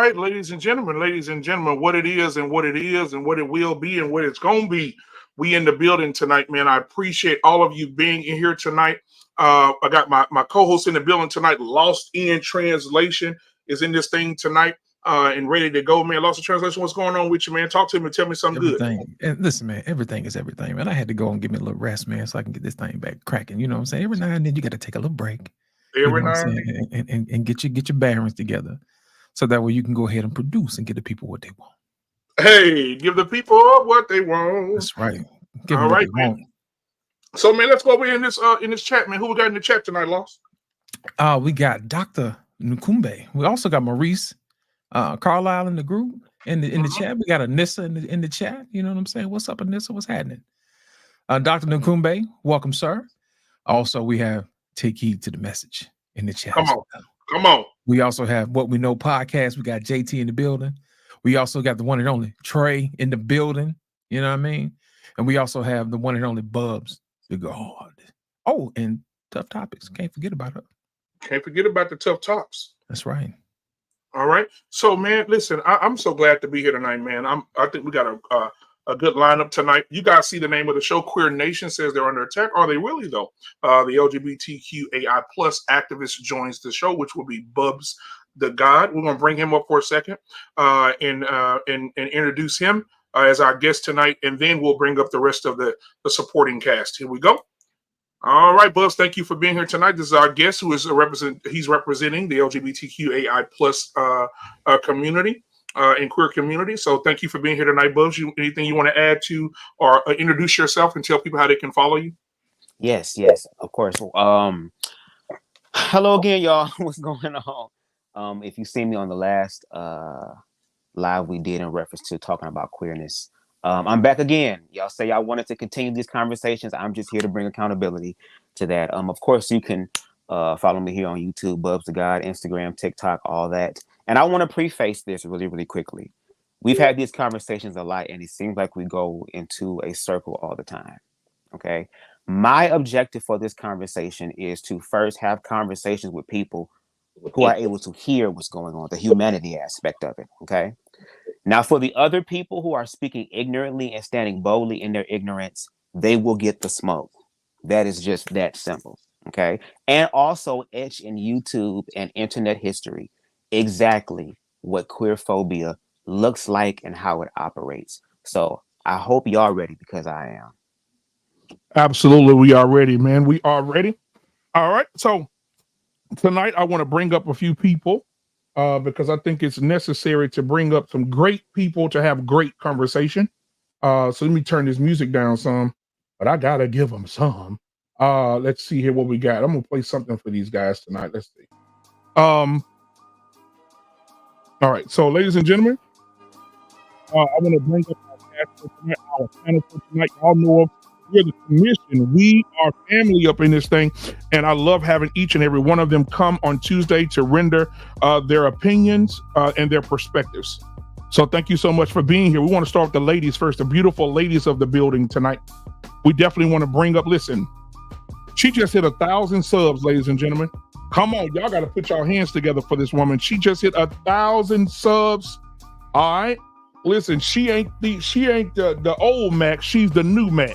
right, ladies and gentlemen, what it is and what it is and what it will be and what it's going to be. We in the building tonight, man. I appreciate all of you being in here tonight. I got my co-host in the building tonight. Lost in Translation is in this thing tonight and ready to go, man. Lost in Translation, what's going on with you, man? Talk to me and tell me something good. And listen, man, everything is everything, man. I had to go and give me a little rest, man, so I can get this thing back cracking. You know what I'm saying? Every now and then you got to take a little break. Every now and then. And get your bearings together. So that way you can go ahead and produce and give the people what they want. Hey, give the people what they want. That's right. Give all right, man. So, man, let's go over in this chat, man. Who we got in the chat tonight, Lost? We got Dr. Nkumbe. We also got Maurice Carlisle in the group. In the chat, we got Anissa in the chat. You know what I'm saying? What's up, Anissa? What's happening? Dr. Nkumbe, welcome, sir. Also, we have Take Heed to the Message in the chat. Come on. We also have What We Know podcast. We got JT in the building. We also got the one and only Trey in the building. You know what I mean? And we also have the one and only Bubs, the God. Oh, and Tough Topics. Can't forget about it. Can't forget about the Tough Talks. That's right. All right. So, man, listen, I'm so glad to be here tonight, man. I think we got a good lineup tonight. You guys see the name of the show. Queer Nation says they're under attack. Are they really, though? The LGBTQAI plus activist joins the show, which will be Bubs the God. We're going to bring him up for a second and introduce him as our guest tonight, and then we'll bring up the rest of the supporting cast. Here we go. All right, Bubs, thank you for being here tonight. This is our guest who is he's representing the LGBTQAI plus community. In queer community. So thank you for being here tonight, Bubs. Anything you want to add to or introduce yourself and tell people how they can follow you? Yes, of course. Hello again, y'all. What's going on? If you see me on the last live we did in reference to talking about queerness, I'm back again. Y'all say y'all wanted to continue these conversations. I'm just here to bring accountability to that. Of course, you can follow me here on YouTube, Bubs the God, Instagram, TikTok, all that. And I want to preface this really, really quickly. We've had these conversations a lot, and it seems like we go into a circle all the time. Okay. My objective for this conversation is to first have conversations with people who are able to hear what's going on, the humanity aspect of it. Okay. Now, for the other people who are speaking ignorantly and standing boldly in their ignorance, they will get the smoke. That is just that simple. Okay. And also etch in YouTube and internet history exactly what queerphobia looks like and how it operates. So I hope y'all ready, because I am. Absolutely, we are ready, man. We are ready. All right. So tonight I want to bring up a few people because I think it's necessary to bring up some great people to have great conversation. So let me turn this music down some, but I gotta give them some. Let's see here what we got. I'm gonna play something for these guys tonight. Let's see. All right, so ladies and gentlemen, I want to bring up our panel for tonight. Y'all know us. We're the commission. We are family up in this thing, and I love having each and every one of them come on Tuesday to render their opinions and their perspectives. So thank you so much for being here. We want to start with the ladies first, the beautiful ladies of the building tonight. We definitely want to bring up, listen, she just hit 1,000 subs, ladies and gentlemen. Come on, y'all got to put your hands together for this woman. She just hit 1,000 subs. All right, listen, she ain't the old Mac. She's the new Mac.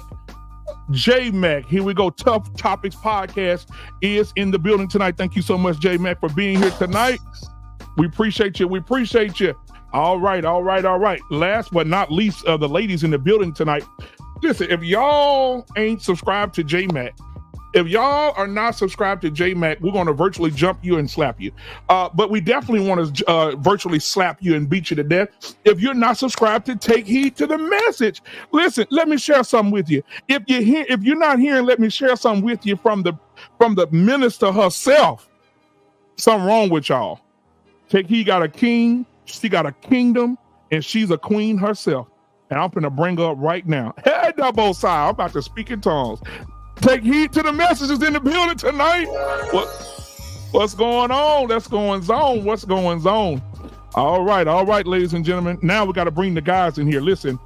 J Mac, here we go. Tough Topics podcast is in the building tonight. Thank you so much, J Mac, for being here tonight. We appreciate you. All right. Last but not least, the ladies in the building tonight. Listen, if y'all ain't subscribed to J Mac, if y'all are not subscribed to J-Mac, we're going to virtually jump you and slap you. But we definitely want to virtually slap you and beat you to death. If you're not subscribed to Take Heed to the Message, listen, let me share something with you. If you're not hearing, let me share something with you from the minister herself. Something wrong with y'all. Take Heed got a king, she got a kingdom, and she's a queen herself. And I'm going to bring her up right now. Hey, double side, I'm about to speak in tongues. Take Heed to the Messages in the building tonight. What's going on? What's going on? All right, ladies and gentlemen. Now we got to bring the guys in here. Listen,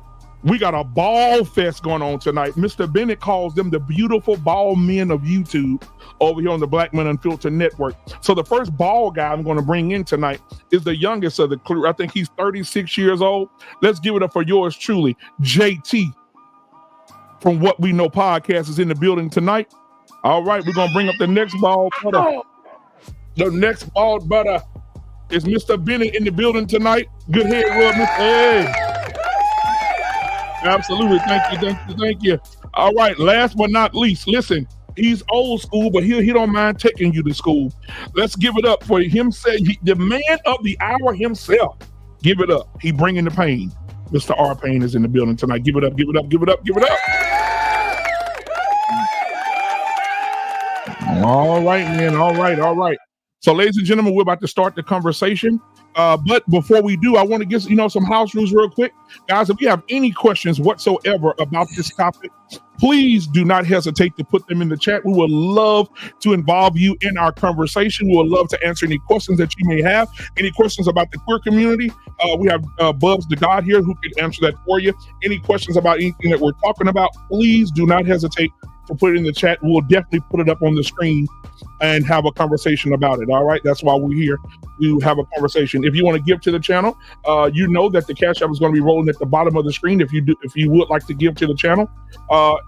We got a ball fest going on tonight. Mr. Bennett calls them the beautiful ball men of YouTube over here on the Black Men Unfiltered Network. So the first ball guy I'm going to bring in tonight is the youngest of the crew. I think he's 36 years old. Let's give it up for yours truly, JT from What We Know Podcast is in the building tonight. All right, we're going to bring up the next ball butter. The next ball butter is Mr. Bennett in the building tonight. Good head rub, Mr. Hey. Absolutely. Thank you. All right. Last but not least, listen, he's old school, but he don't mind taking you to school. Let's give it up for him. The man of the hour himself. Give it up. He bringing the pain. Mr. R. Payne is in the building tonight. Give it up. All right, man. All right. So, ladies and gentlemen, we're about to start the conversation. But before we do, I want to get some house rules real quick. Guys, if you have any questions whatsoever about this topic, please do not hesitate to put them in the chat. We would love to involve you in our conversation. We would love to answer any questions that you may have. Any questions about the queer community, we have Bubs the God here who can answer that for you. Any questions about anything that we're talking about, please do not hesitate to put it in the chat. We'll definitely put it up on the screen and have a conversation about it. All right, that's why we're here. We have a conversation. If you want to give to the channel, you know that the Cash App is going to be rolling at the bottom of the screen. If you would like to give to the channel,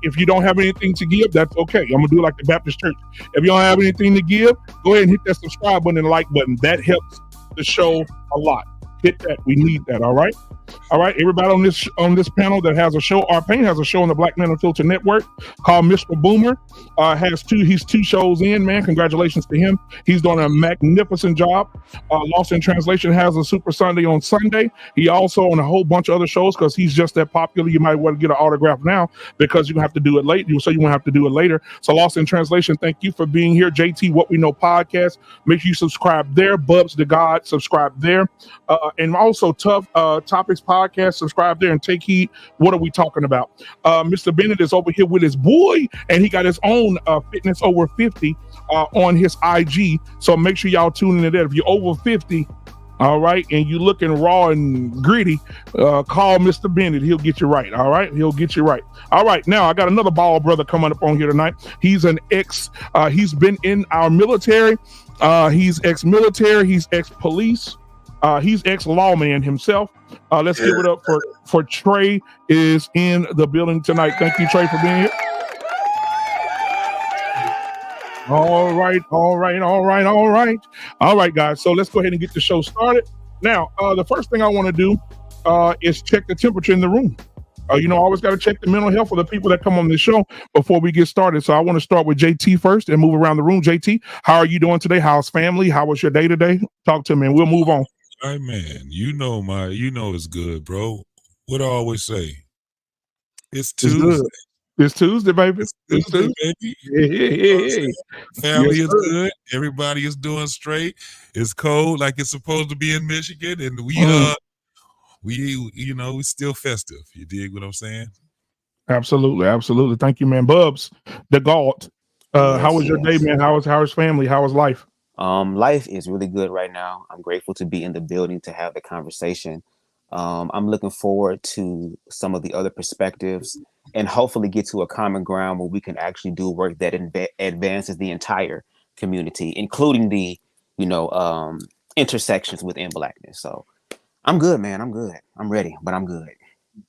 if you don't have anything to give, that's okay. I'm gonna do it like the Baptist Church. If you don't have anything to give, go ahead and hit that subscribe button and like button. That helps the show a lot. Hit that. We need that. All right. Everybody on this panel that has a show, our Payne has a show on the Black Men Unfiltered Network called Mr. Boomer. He's two shows in, man. Congratulations to him. He's doing a magnificent job. Lost in Translation has a Super Sunday on Sunday. He also on a whole bunch of other shows because he's just that popular. You might want to get an autograph now because you have to do it late. So you won't have to do it later. So Lost in Translation, thank you for being here. JT, What We Know Podcast. Make sure you subscribe there. Bubs the God, subscribe there. And also Tough Topics Podcast, subscribe there and take heed. What are we talking about? Mr. Bennett is over here with his boy, and he got his own Fitness Over 50 on his IG. So make sure y'all tune into that. If you're over 50, all right, and you looking raw and gritty, call Mr. Bennett. He'll get you right. All right, he'll get you right. All right, now I got another ball brother coming up on here tonight. He's an he's been in our military. He's ex-military. He's ex-police. He's ex-lawman himself. Let's give it up for Trey is in the building tonight. Thank you, Trey, for being here. All right, guys. So let's go ahead and get the show started. Now, the first thing I want to do is check the temperature in the room. I always got to check the mental health of the people that come on this show before we get started. So I want to start with JT first and move around the room. JT, how are you doing today? How's family? How was your day today? Talk to me and we'll move on. All right, man. It's good, bro. What I always say. It's Tuesday. It's Tuesday, baby. It's Tuesday, baby. Yeah. Family is good. Everybody is doing straight. It's cold like it's supposed to be in Michigan, and we still festive. You dig what I'm saying? Absolutely. Thank you, man. Bubs, the God. How was your day, man? How was family? How was life? Life is really good right now. I'm grateful to be in the building to have the conversation. I'm looking forward to some of the other perspectives and hopefully get to a common ground where we can actually do work that advances the entire community, including the, intersections within Blackness. So I'm good, man. I'm good. I'm ready, but I'm good.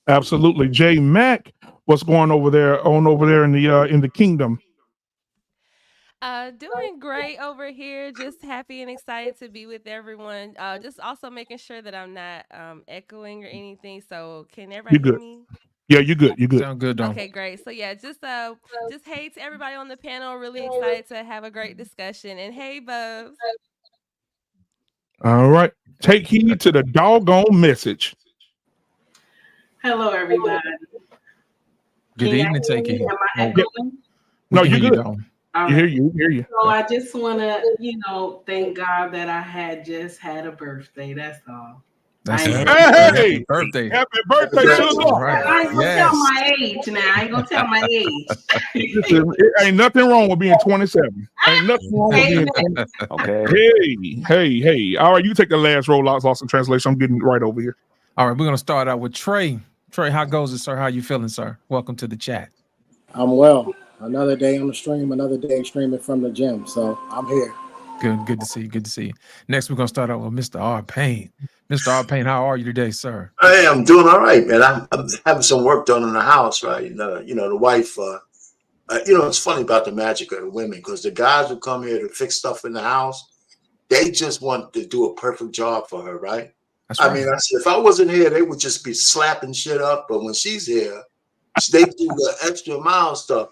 Absolutely. J Mac, what's going over there in the kingdom? Doing great over here. Just happy and excited to be with everyone. Just also making sure that I'm not echoing or anything. So can everybody hear me? Yeah, you're good. Sound good, Don. Okay, great. So yeah, just hey to everybody on the panel. Really excited to have a great discussion. And hey, Bubs. All right. Take heed to the doggone message. Hello, everybody. Good evening, take heed. No, you're good. Right. Hear you. So I just want to, thank God that I had just had a birthday. That's all. Happy birthday. Happy birthday, sugar. Right. I ain't going to tell my age now. I ain't going to tell my age. It ain't nothing wrong with being 27. Ain't nothing wrong with being 27. Okay. Hey. All right, you take the last roll out. Lost in Translation. I'm getting right over here. All right, we're going to start out with Trey. Troy, how goes it, sir? How you feeling, sir? Welcome to the chat. I'm well. Another day on the stream, another day streaming from the gym. So I'm here. Good to see you. Good to see you. Next, we're gonna start out with Mr. R. Payne. Mr. R. Payne, how are you today, sir? I am doing all right, man. I'm having some work done in the house, right? The wife. It's funny about the magic of the women, because the guys who come here to fix stuff in the house, they just want to do a perfect job for her, right? That's right. I mean, I said, if I wasn't here, they would just be slapping shit up. But when she's here, they do the extra mile stuff.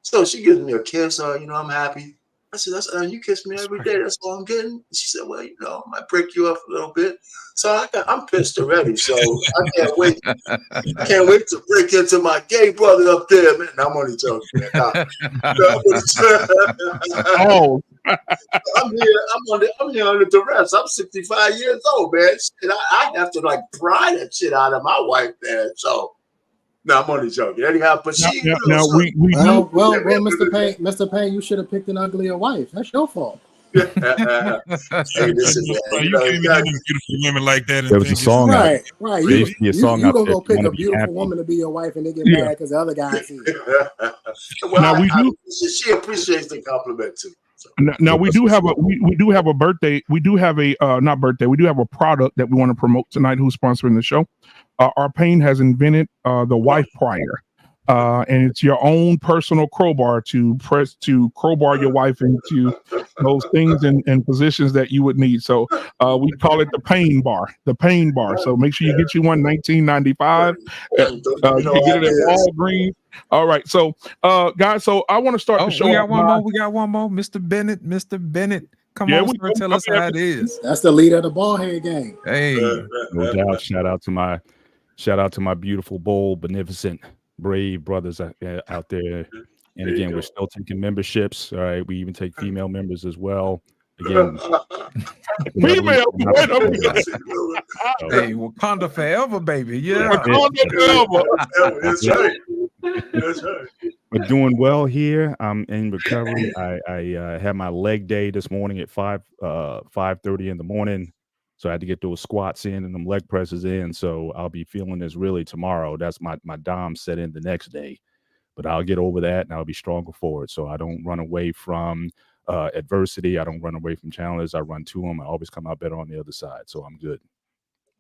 So she gives me a kiss, I'm happy. I said, you kiss me every day. That's all I'm getting. She said, well, I might break you up a little bit. So I'm pissed already. So I can't wait. I can't wait to break into my gay brother up there, man. I'm only joking, man. Oh, I'm here under duress. I'm 65 years old, man. Shit, I have to pry that shit out of my wife, man. So no, I'm only joking. Anyhow, but now, she. Mr. Payne, you should have picked an uglier wife. That's your fault. Hey, listen, man. You can't even get beautiful women like that. There was a song out. Right. There used to be a song you out gonna there. go pick a beautiful woman to be your wife and then get mad because the other guy sees it. Well, she appreciates the compliment too. So. Now we do have a birthday. We do have a not birthday. We do have a product that we want to promote tonight. Who's sponsoring the show? Our Payne has invented the wife prior, and it's your own personal crowbar to crowbar your wife into those things and positions that you would need. So we call it the Payne bar. The Payne bar. So make sure you get you one. $19.95. You can get it at Walgreens. All right, so guys, so I want to start the show. We got one more. Mr. Bennett. Come on, sir, tell us how it is. That's the leader of the ballhead gang. Hey, no doubt. Shout out to my beautiful, bold, beneficent, brave brothers out there. And again, we're still taking memberships. All right, we even take female members as well. Again, female. Hey, Wakanda forever, baby. Yeah, Wakanda forever. That's right. That's right. We're doing well here. I'm in recovery. I had my leg day this morning at 5:30 in the morning. So I had to get those squats in and them leg presses in. So I'll be feeling this really tomorrow. That's my dom set in the next day. But I'll get over that and I'll be stronger for it. So I don't run away from adversity. I don't run away from challenges. I run to them. I always come out better on the other side. So I'm good.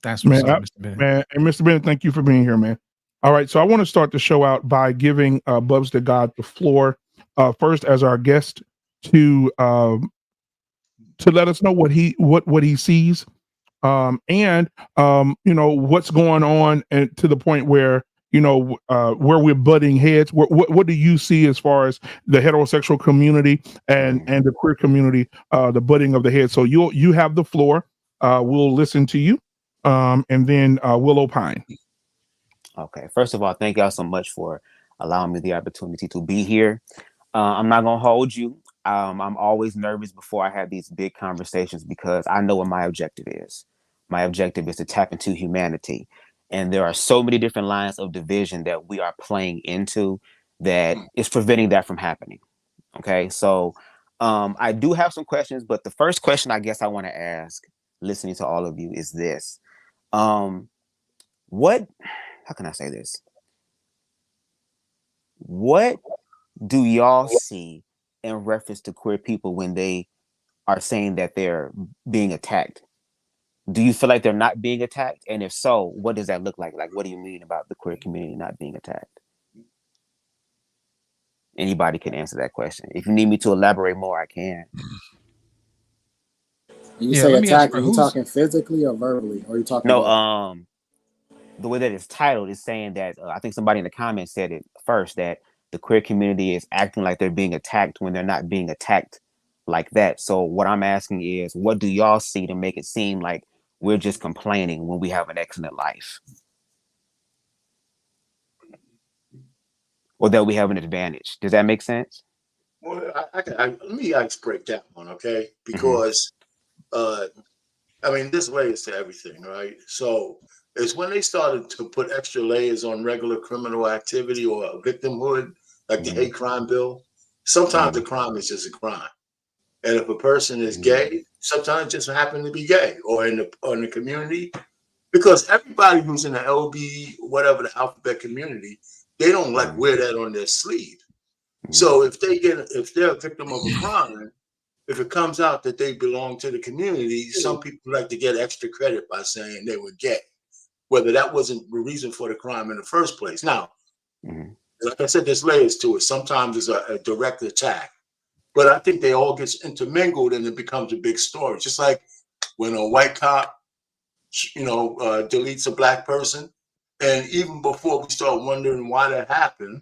That's what's up, Mr. Bennett. Man, and Mr. Bennett, thank you for being here, man. All right, so I want to start the show out by giving Bubs to God the floor first as our guest to let us know what he sees and what's going on, and to the point where where we're butting heads. What do you see as far as the heterosexual community and the queer community, the butting of the head? So you have the floor. We'll listen to you, and then we'll opine. Okay. First of all, thank y'all so much for allowing me the opportunity to be here. I'm not gonna hold you. I'm always nervous before I have these big conversations because I know what my objective is. My objective is to tap into humanity. And there are so many different lines of division that we are playing into that is preventing that from happening. Okay. So I do have some questions, but the first question I guess I want to ask, listening to all of you, is this. How can I say this? What do y'all see in reference to queer people when they are saying that they're being attacked? Do you feel like they're not being attacked? And if so, what does that look like? Like, what do you mean about the queer community not being attacked? Anybody can answer that question. If you need me to elaborate more, I can. You say attack, are you talking physically or verbally? Or are you talking about... the way that it's titled is saying that I think somebody in the comments said it first, that the queer community is acting like they're being attacked when they're not being attacked like that. So what I'm asking is, what do y'all see to make it seem like we're just complaining when we have an excellent life? Or that we have an advantage? Does that make sense? Well, let me break that one, okay? Because, there's layers to everything, right? So it's when they started to put extra layers on regular criminal activity or victimhood, like the hate crime bill. Sometimes the crime is just a crime. And if a person is gay, sometimes just happen to be gay, or in the community, Because everybody who's in the LB, whatever the alphabet community, they don't like wear that on their sleeve. So if they're a victim of a crime, if it comes out that they belong to the community, some people like to get extra credit by saying they were gay, whether that wasn't the reason for the crime in the first place. Now, like I said, there's layers to it. Sometimes it's a direct attack, but I think they all get intermingled and it becomes a big story. Just like when a white cop, deletes a black person, and even before we start wondering why that happened,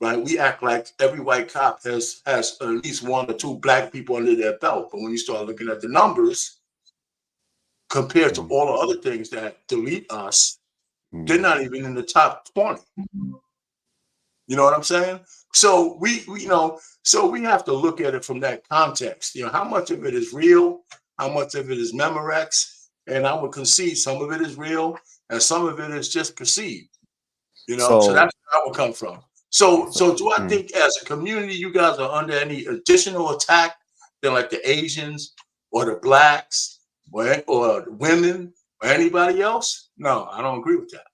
right? We act like every white cop has at least one or two black people under their belt. But when you start looking at the numbers compared to all the other things that delete us, they're not even in the top 20. You know what I'm saying? So we have to look at it from that context. How much of it is real? How much of it is Memorex? And I would concede some of it is real and some of it is just perceived. So that's where I would come from. So do I think as a community, you guys are under any additional attack than like the Asians or the blacks or the women or anybody else? No, I don't agree with that.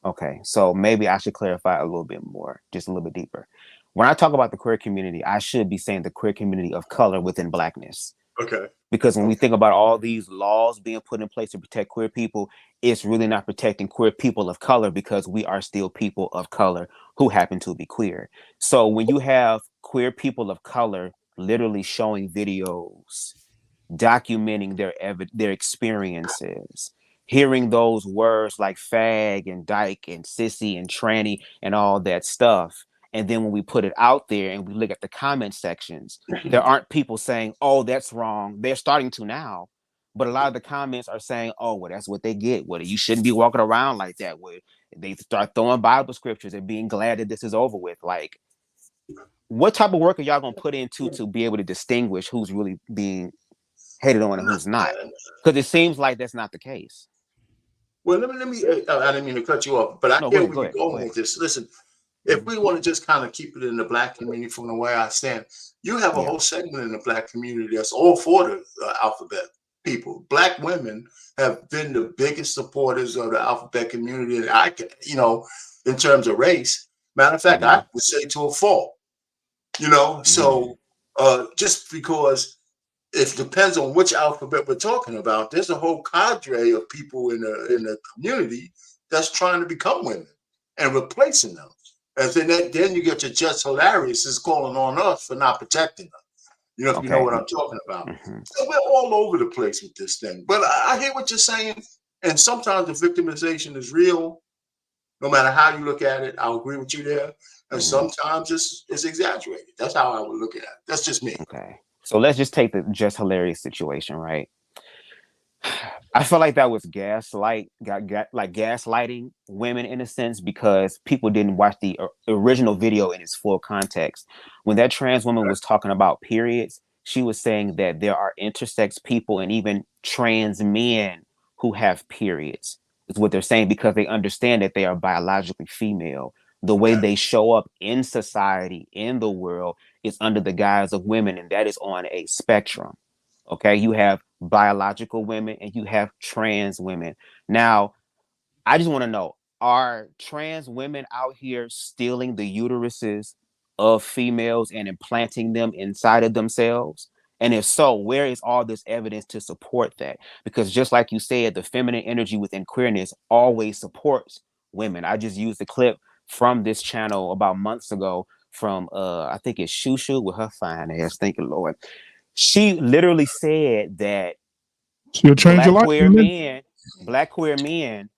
Okay, so maybe I should clarify a little bit more, just a little bit deeper. When I talk about the queer community, I should be saying the queer community of color within blackness. Okay. Because when we think about all these laws being put in place to protect queer people, it's really not protecting queer people of color because we are still people of color who happen to be queer. So when you have queer people of color literally showing videos, documenting their experiences, hearing those words like fag and dyke and sissy and tranny and all that stuff, and then when we put it out there and we look at the comment sections, there aren't people saying, oh, that's wrong. They're starting to now. But a lot of the comments are saying, oh, well, that's what they get. Well, you shouldn't be walking around like that. Where they start throwing Bible scriptures and being glad that this is over with. Like, what type of work are y'all going to put into to be able to distinguish who's really being hated on and who's not? Because it seems like that's not the case. Well, let me I didn't mean to cut you off, but I hear where you're going with this. Listen, if we want to just kind of keep it in the black community from the way I stand, you have a whole segment in the black community that's all for the alphabet people. Black women have been the biggest supporters of the alphabet community, and I can, in terms of race. Matter of fact, I would say to a fault. So just because it depends on which alphabet we're talking about, there's a whole cadre of people in the community that's trying to become women and replacing them. And then you get your just hilarious is calling on us for not protecting them. If you know what I'm talking about. So we're all over the place with this thing. But I hear what you're saying. And sometimes the victimization is real. No matter how you look at it, I'll agree with you there. And sometimes it's exaggerated. That's how I would look at it. That's just me. Okay. So let's just take the just hilarious situation, right? I feel like that was gaslighting women in a sense because people didn't watch the original video in its full context. When that trans woman was talking about periods, she was saying that there are intersex people and even trans men who have periods, is what they're saying, because they understand that they are biologically female. The way they show up in society, in the world, is under the guise of women, and that is on a spectrum. Okay, you have biological women and you have trans women. Now, I just want to know, are trans women out here stealing the uteruses of females and implanting them inside of themselves? And if so, where is all this evidence to support that? Because just like you said, the feminine energy within queerness always supports women. I just used a clip from this channel about months ago from, I think it's Shushu with her fine ass. Thank you, Lord. She literally said that black queer men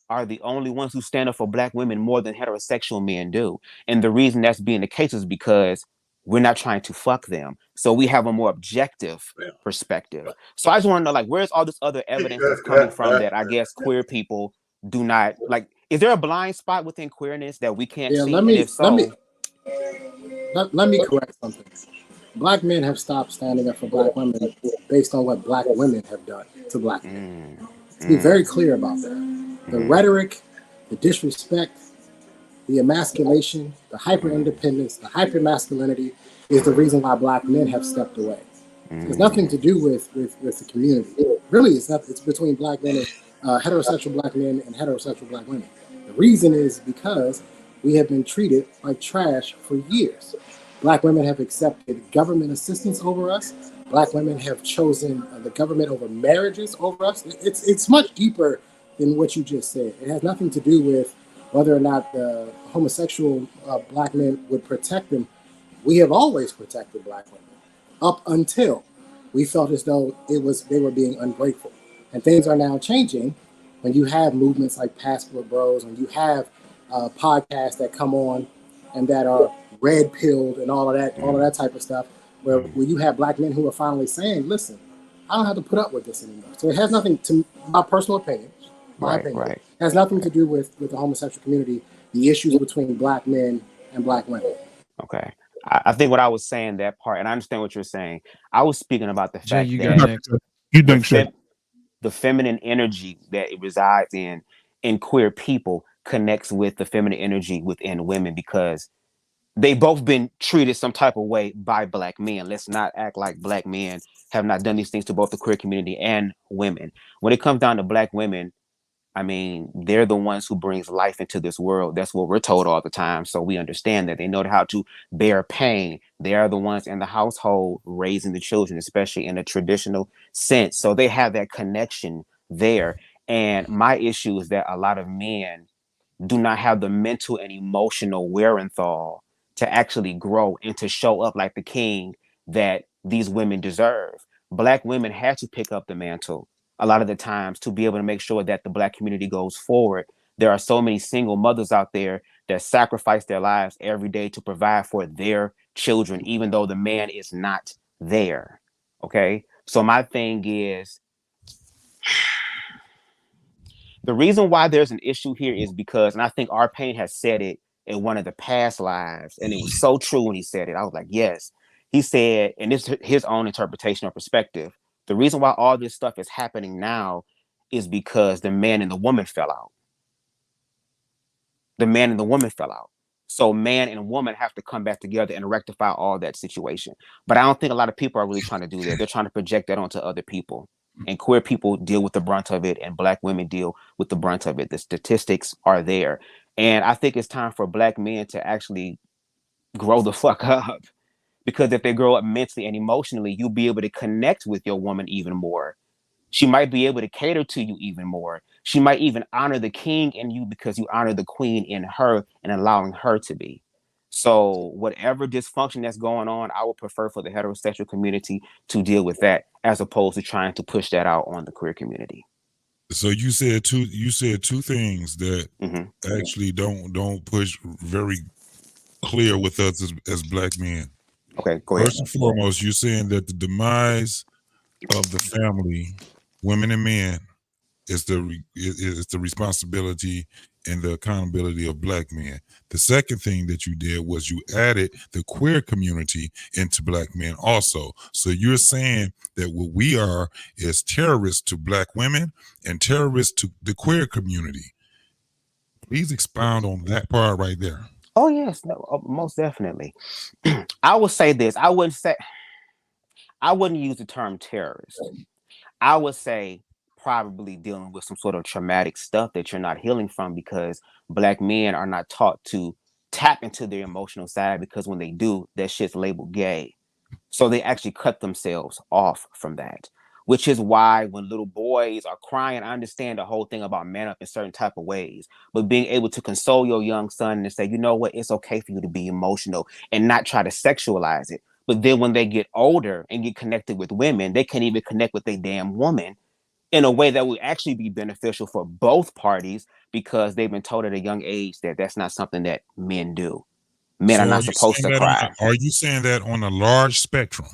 are the only ones who stand up for black women more than heterosexual men do. And the reason that's being the case is because we're not trying to fuck them. So we have a more objective perspective. So I just want to know, like, where's all this other evidence that's coming from that I guess queer people do not like? Is there a blind spot within queerness that we can't see? Let me correct something. Black men have stopped standing up for black women based on what black women have done to black men. Let's be very clear about that. The rhetoric, the disrespect, the emasculation, the hyper-independence, the hyper-masculinity is the reason why black men have stepped away. It's nothing to do with the community. Really, it's between black men heterosexual black men and heterosexual black women. The reason is because we have been treated like trash for years. Black women have accepted government assistance over us. Black women have chosen the government over marriages over us. It's much deeper than what you just said. It has nothing to do with whether or not the homosexual black men would protect them. We have always protected black women up until we felt as though they were being ungrateful. And things are now changing when you have movements like Passport Bros, when you have podcasts that come on and that are red pilled and all of that type of stuff, where you have black men who are finally saying, listen, I don't have to put up with this anymore. So it has nothing to my personal opinion. It has nothing to do with the homosexual community, the issues between black men and black women. Okay. I think what I was saying, that part, and I understand what you're saying. I was speaking about the fact that the feminine energy that it resides in queer people connects with the feminine energy within women, because they both been treated some type of way by black men. Let's not act like black men have not done these things to both the queer community and women. When it comes down to black women, I mean, they're the ones who brings life into this world. That's what we're told all the time. So we understand that they know how to bear pain. They are the ones in the household raising the children, especially in a traditional sense. So they have that connection there. And my issue is that a lot of men do not have the mental and emotional wherewithal to actually grow and to show up like the king that these women deserve. Black women had to pick up the mantle a lot of the times to be able to make sure that the black community goes forward. There are so many single mothers out there that sacrifice their lives every day to provide for their children, even though the man is not there. Okay. So my thing is, the reason why there's an issue here is because, and I think R. Payne has said it in one of the past lives, and it was so true when he said it. I was like, yes. He said, and this is his own interpretation or perspective, the reason why all this stuff is happening now is because the man and the woman fell out. The man and the woman fell out. So man and woman have to come back together and rectify all that situation. But I don't think a lot of people are really trying to do that. They're trying to project that onto other people. And queer people deal with the brunt of it, and black women deal with the brunt of it. The statistics are there. And I think it's time for black men to actually grow the fuck up. Because if they grow up mentally and emotionally, you'll be able to connect with your woman even more. She might be able to cater to you even more. She might even honor the king in you because you honor the queen in her and allowing her to be. So whatever dysfunction that's going on, I would prefer for the heterosexual community to deal with that as opposed to trying to push that out on the queer community. So you said two things that actually don't push very clear with us as black men. Okay, go ahead. First and foremost, you're saying that the demise of the family, women and men, is the responsibility and the accountability of black men. The second thing that you did was you added the queer community into black men also. So you're saying that what we are is terrorists to black women and terrorists to the queer community. Please expound on that part right there. Oh, yes, no, most definitely. I would say this. I wouldn't use the term terrorist. I would say probably dealing with some sort of traumatic stuff that you're not healing from, because black men are not taught to tap into their emotional side, because when they do, that shit's labeled gay. So they actually cut themselves off from that, which is why when little boys are crying, I understand the whole thing about man up in certain type of ways, but being able to console your young son and say, you know what, it's okay for you to be emotional and not try to sexualize it. But then when they get older and get connected with women, they can't even connect with their damn woman in a way that will actually be beneficial for both parties, because they've been told at a young age that that's not something that men do. Men are not supposed to cry. Are you saying that on a large spectrum?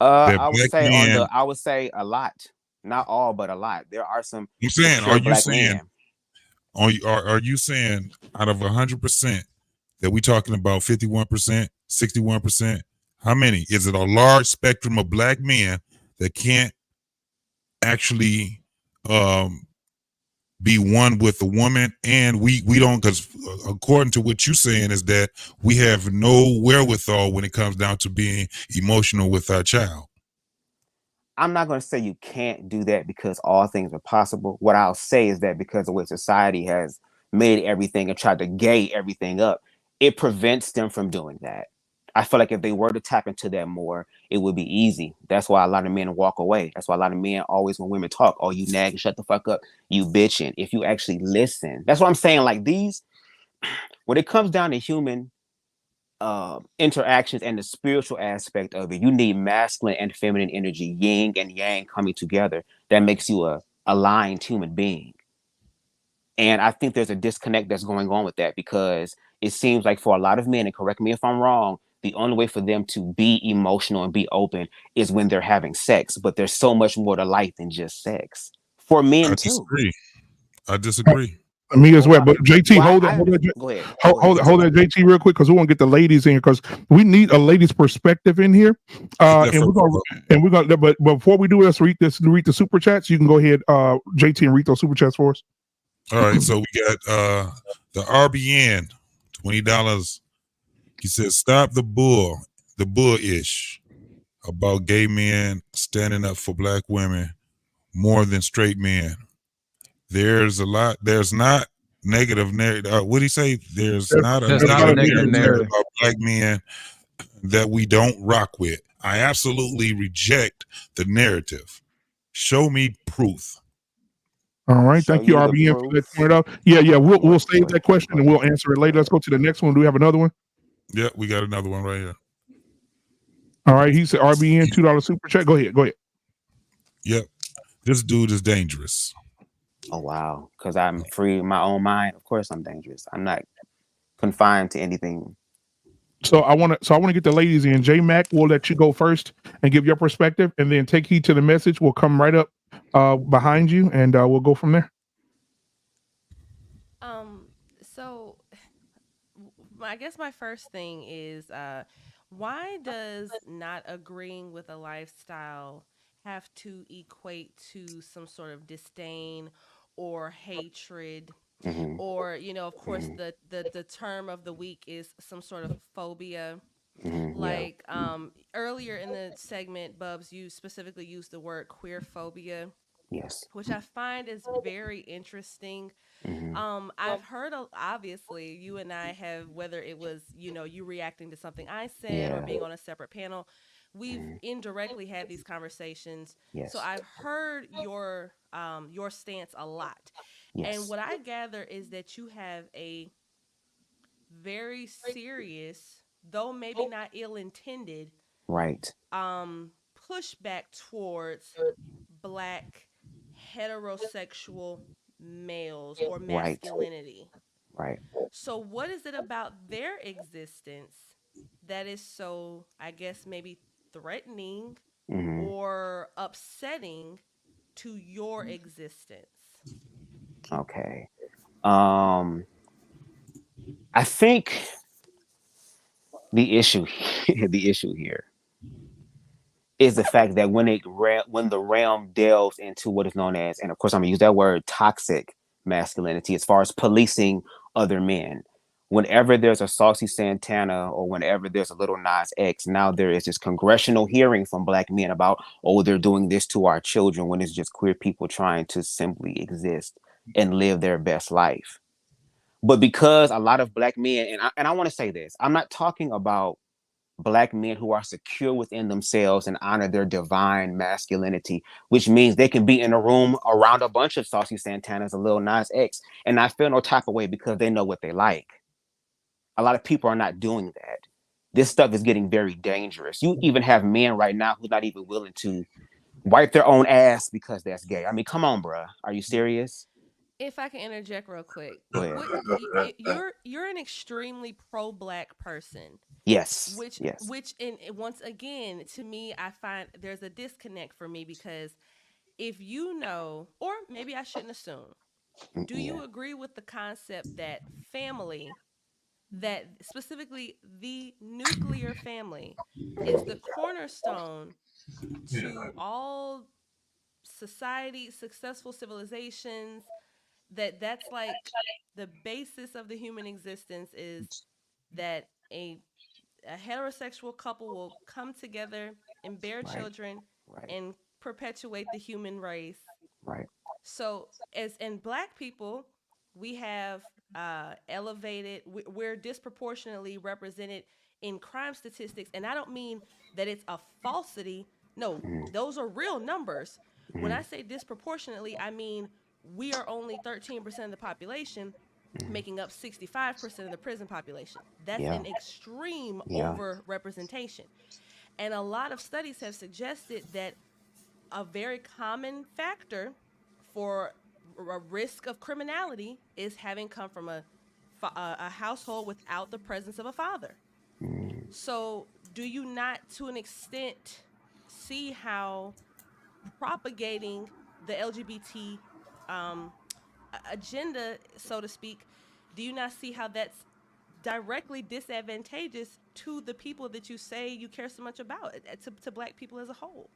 I would say a lot, not all, but a lot. There are some. I'm saying, are you saying out of 100% that we talking about 51%, 61%? How many? Is it a large spectrum of black men that can't actually be one with a woman, and we don't, because according to what you're saying is that we have no wherewithal when it comes down to being emotional with our child? I'm not going to say you can't do that because all things are possible. What I'll say is that because the way society has made everything and tried to gay everything up, it prevents them from doing that. I feel like if they were to tap into that more, it would be easy. That's why a lot of men walk away. That's why a lot of men always, when women talk, oh, you nag, shut the fuck up, you bitching. If you actually listen, that's what I'm saying. Like these, when it comes down to human interactions and the spiritual aspect of it, you need masculine and feminine energy, yin and yang coming together. That makes you a aligned human being. And I think there's a disconnect that's going on with that because it seems like for a lot of men, and correct me if I'm wrong, the only way for them to be emotional and be open is when they're having sex. But there's so much more to life than just sex for men too. I disagree. Me as well. But JT, hold that. Go ahead. Hold that, JT, real quick, because we want to get the ladies in here because we need a ladies' perspective in here. And we're gonna. But before we do this, read the super chats. You can go ahead, JT, and read those super chats for us. All right. So we got the RBN, $20. He says, "Stop the bullish about gay men standing up for black women more than straight men. There's not negative narrative. What do you say? There's not a negative narrative about black men that we don't rock with. I absolutely reject the narrative. Show me proof." All right, thank you, RBN, for that point out. Yeah, we'll save that question and we'll answer it later. Let's go to the next one. Do we have another one? Yeah, we got another one right here. All right, he said RBN $2 super chat. Go ahead. Yep, this dude is dangerous. Oh wow, because I'm free in my own mind. Of course, I'm dangerous. I'm not confined to anything. So I want to get the ladies in. J Mac, we'll let you go first and give your perspective, and then take heed to the message. We'll come right up behind you, and we'll go from there. So I guess my first thing is why does not agreeing with a lifestyle have to equate to some sort of disdain or hatred? Or, of course, the term of the week is some sort of phobia. Like earlier in the segment, Bubs, you specifically used the word queer phobia. Yes. Which I find is very interesting. I've heard, obviously, you and I have, whether it was, you reacting to something I said or being on a separate panel, we've indirectly had these conversations. Yes. So I've heard your stance a lot. Yes. And what I gather is that you have a very serious, though maybe not ill-intended, right, pushback towards Black heterosexual males or masculinity. Right. So what is it about their existence that is so, I guess, maybe threatening or upsetting to your existence? Okay. I think the issue here is the fact that when the realm delves into what is known as, and of course I'm gonna use that word, toxic masculinity, as far as policing other men. Whenever there's a Saucy Santana or whenever there's a Little Nas X, now there is this congressional hearing from Black men about, oh, they're doing this to our children, when it's just queer people trying to simply exist and live their best life. But because a lot of Black men, and I want to say this, I'm not talking about Black men who are secure within themselves and honor their divine masculinity, which means they can be in a room around a bunch of Saucy Santanas and Lil Nas X and not feel no type of way because they know what they like. A lot of people are not doing that. This stuff is getting very dangerous. You even have men right now who's not even willing to wipe their own ass because that's gay. I mean, come on, bruh. Are you serious? If I can interject real quick, you're an extremely pro-Black person. Yes. Which, and once again, to me, I find there's a disconnect for me because if you know, or maybe I shouldn't assume, do you agree with the concept that family, that specifically the nuclear family, is the cornerstone to all society, successful civilizations, that's like the basis of the human existence is that a heterosexual couple will come together and bear children and perpetuate the human race. Right. So, as in Black people, we have elevated. We're disproportionately represented in crime statistics, and I don't mean that it's a falsity. No, those are real numbers. When I say disproportionately, I mean we are only 13% of the population, making up 65% of the prison population. That's Yeah. an extreme Yeah. overrepresentation. And a lot of studies have suggested that a very common factor for a risk of criminality is having come from a household without the presence of a father. So, do you not, to an extent, see how propagating the LGBT agenda, so to speak, do you not see how that's directly disadvantageous to the people that you say you care so much about, to Black people as a whole?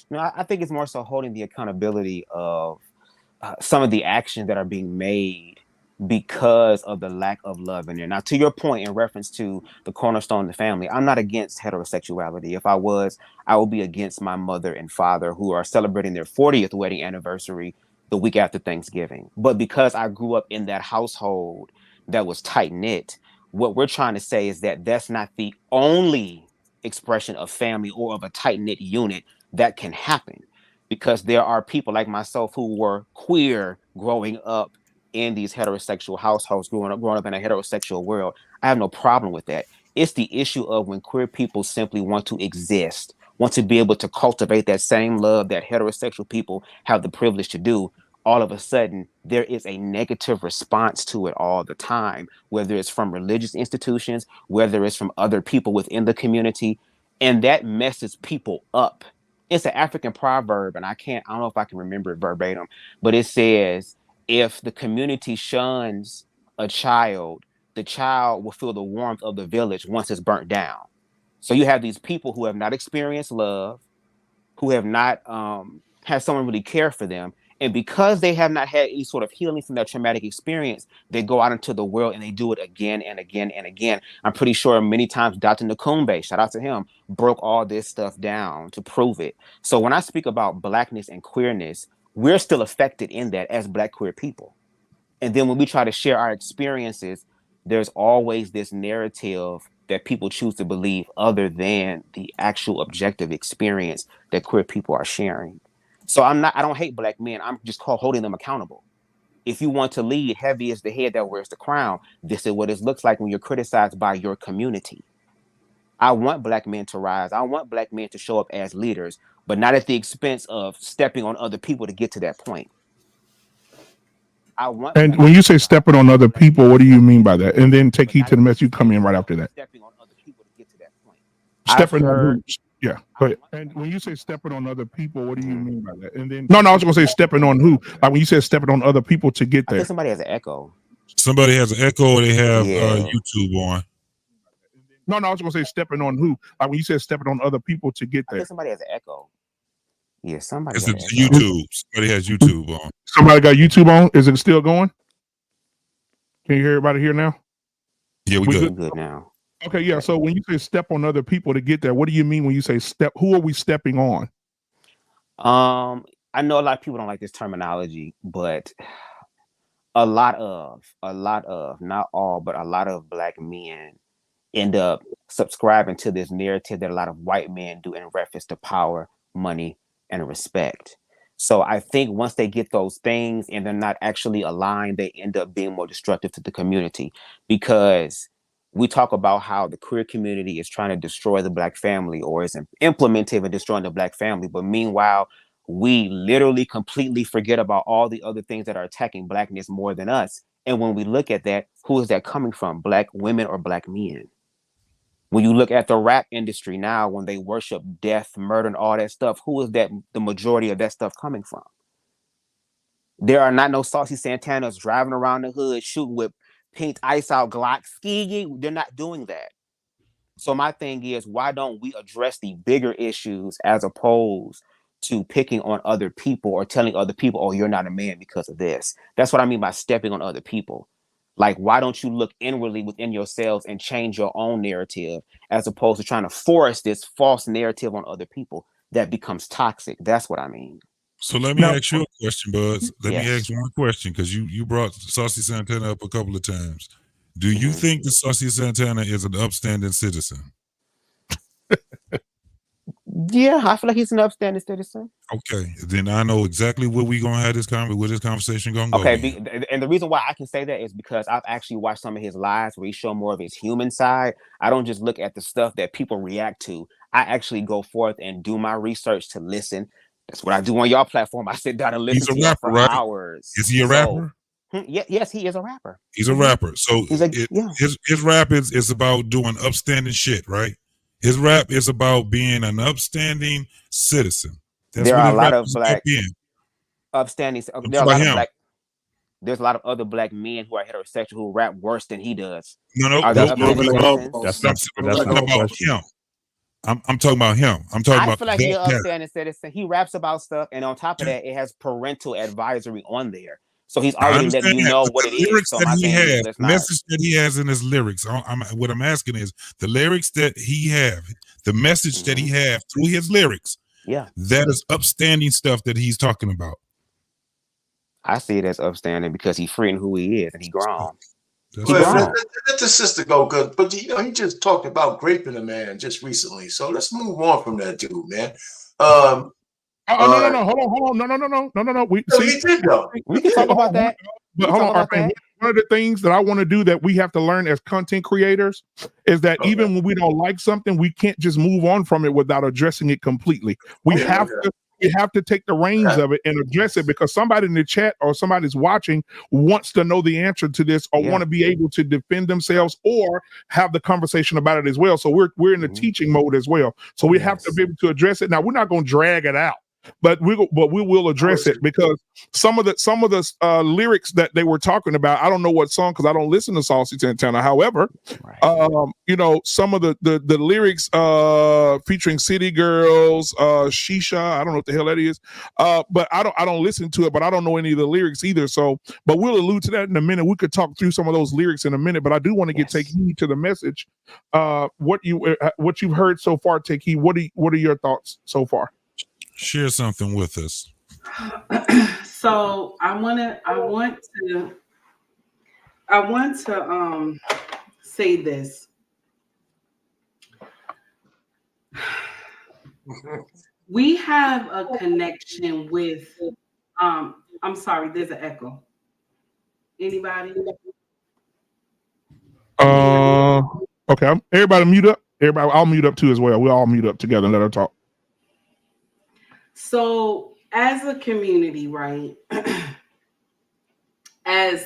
No, I think it's more so holding the accountability of some of the actions that are being made because of the lack of love in there. Now, to your point in reference to the cornerstone of the family, I'm not against heterosexuality. If I was, I would be against my mother and father who are celebrating their 40th wedding anniversary the week after Thanksgiving. But because I grew up in that household that was tight knit, what we're trying to say is that that's not the only expression of family or of a tight knit unit that can happen, because there are people like myself who were queer growing up in these heterosexual households, growing up in a heterosexual world. I have no problem with that. It's the issue of when queer people simply want to exist, want to be able to cultivate that same love that heterosexual people have the privilege to do. All of a sudden, there is a negative response to it all the time, whether it's from religious institutions, whether it's from other people within the community, and that messes people up. It's an African proverb, and I don't know if I can remember it verbatim, but it says, if the community shuns a child, the child will feel the warmth of the village once it's burnt down. So you have these people who have not experienced love, who have not had someone really care for them. And because they have not had any sort of healing from that traumatic experience, they go out into the world and they do it again and again and again. I'm pretty sure many times Dr. Nakumbe, shout out to him, broke all this stuff down to prove it. So when I speak about Blackness and queerness, we're still affected in that as Black queer people. And then when we try to share our experiences, there's always this narrative that people choose to believe other than the actual objective experience that queer people are sharing. So I don't hate Black men. I'm just holding them accountable. If you want to lead, heavy is the head that wears the crown. This is what it looks like when you're criticized by your community. I want Black men to rise. I want Black men to show up as leaders, but not at the expense of stepping on other people to get to that point. And when you say stepping on other people, what do you mean by that? And then take heed to the mess. You come in right after that. Stepping on other people to get to that point. Stepping on who? Yeah, go ahead. And when you say stepping on other people, what do you mean by that? And then no, I was gonna say stepping on who? Like when you said stepping on other people to get there. I think somebody has an echo. Somebody has an echo, or they have YouTube on. No, I was gonna say stepping on who? Like when you said stepping on other people to get there. I think somebody has an echo. Yeah, somebody. It's YouTube. Somebody has YouTube on. Somebody got YouTube on. Is it still going? Can you hear everybody here now? Yeah, we good. Good now. Okay, yeah. So when you say step on other people to get there, what do you mean when you say step? Who are we stepping on? I know a lot of people don't like this terminology, but a lot of, not all, but a lot of Black men end up subscribing to this narrative that a lot of white men do in reference to power, money, and respect. So I think once they get those things and they're not actually aligned, they end up being more destructive to the community, because we talk about how the queer community is trying to destroy the Black family, or is implementing and destroying the Black family. But meanwhile, we literally completely forget about all the other things that are attacking Blackness more than us. And when we look at that, who is that coming from? Black women or Black men? When you look at the rap industry now, when they worship death, murder, and all that stuff, who is that the majority of that stuff coming from? There are not no Saucy Santanas driving around the hood shooting with pink ice out Glocks skiing. They're not doing that. So my thing is, why don't we address the bigger issues as opposed to picking on other people or telling other people, oh, you're not a man because of this? That's what I mean by stepping on other people. Like, why don't you look inwardly within yourselves and change your own narrative as opposed to trying to force this false narrative on other people? that becomes toxic. That's what I mean. So let me Now- ask you a question, Buzz. Let me Yes. ask one question, because you brought Saucy Santana up a couple of times. Do you think that Saucy Santana is an upstanding citizen? Yeah, I feel like he's an upstanding citizen. Okay, then I know exactly where we gonna have this conversation gonna go. Okay, and the reason why I can say that is because I've actually watched some of his lives where he show more of his human side. I don't just look at the stuff that people react to. I actually go forth and do my research to listen. That's what I do on y'all platform. I sit down and listen He's a to y'all rapper, for right? hours. Is he a rapper? Yes, he is a rapper. He's a rapper. So He's a, his rap is about doing upstanding shit, right? His rap is about being an upstanding citizen. That's there what are a his lot rap of is about black being. upstanding. I'm There are a talking lot about of him. black. There's a lot of other black men who are heterosexual who rap worse than he does. No, Are they That's upstanding not the citizens? that's I'm not talking the about question. him. I'm talking about him. I'm talking I about feel like he's an that guy. upstanding citizen. He raps about stuff, and on top of that, it has parental advisory on there. So he's I already understand letting you that, know but what the it is. lyrics So that my he thing has, is, the let's not. message that he has in his lyrics. What I'm asking is the lyrics that he have, the message that he have through his lyrics. Yeah, that is upstanding stuff that he's talking about. I see it as upstanding because he's free in who he is, and he grown. Let the sister go, but you know he just talked about raping a man just recently. So let's move on from that dude, man. no, hold on, no. We did though. We can talk about that. But hold on, Arpane, one of the things that I want to do that we have to learn as content creators is that even when we don't like something, we can't just move on from it without addressing it completely. We have to take the reins of it and address it, because somebody in the chat or somebody's watching wants to know the answer to this, or want to be able to defend themselves or have the conversation about it as well. So we're in the teaching mode as well. So we have to be able to address it. Now, we're not going to drag it out, but we will address it, because some of the lyrics that they were talking about, I don't know what song, because I don't listen to Saucy Santana. However, you know, some of the lyrics featuring City Girls, Shisha, I don't know what the hell that is, but I don't listen to it, but I don't know any of the lyrics either. So, but we'll allude to that in a minute. We could talk through some of those lyrics in a minute, but I do want to take heed to the message. What you've heard so far, take heed. What are your thoughts so far? Share something with us. So I want to say this. We have a connection with I'm sorry, there's an echo. Anybody? Okay. Everybody mute up. Everybody, I'll mute up too as well. We'll all mute up together and let her talk. So as a community, right? As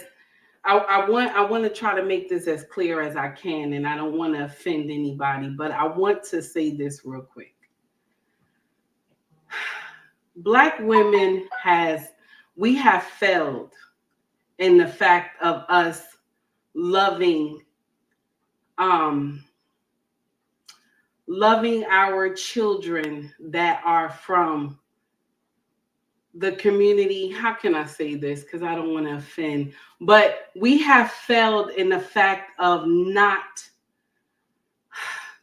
I want to try to make this as clear as I can, and I don't want to offend anybody, but I want to say this real quick. Black women we have failed in the fact of us loving our children that are from the community. How can I say this? Because I don't want to offend, but we have failed in the fact of not,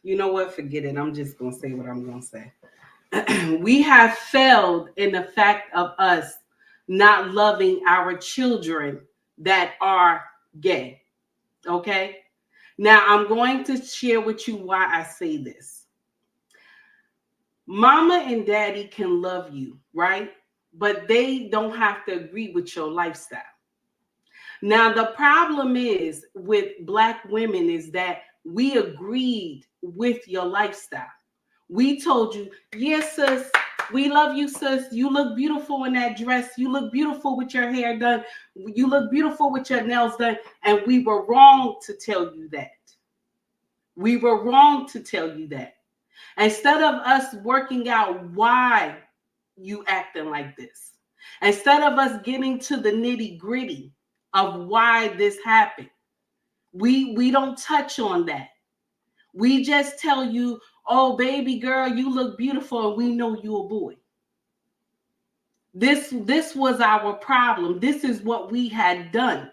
you know what, forget it. I'm just going to say what I'm going to say. We have failed in the fact of us not loving our children that are gay. Okay? Now, I'm going to share with you why I say this. Mama and daddy can love you, right? But they don't have to agree with your lifestyle. Now, the problem is with Black women is that we agreed with your lifestyle. We told you, yes, sis, we love you, sis. You look beautiful in that dress. You look beautiful with your hair done. You look beautiful with your nails done. And we were wrong to tell you that. We were wrong to tell you that. Instead of us working out why you acting like this, instead of us getting to the nitty gritty of why this happened, we don't touch on that. We just tell you, oh, baby girl, you look beautiful, and we know you a boy. This was our problem. This is what we had done.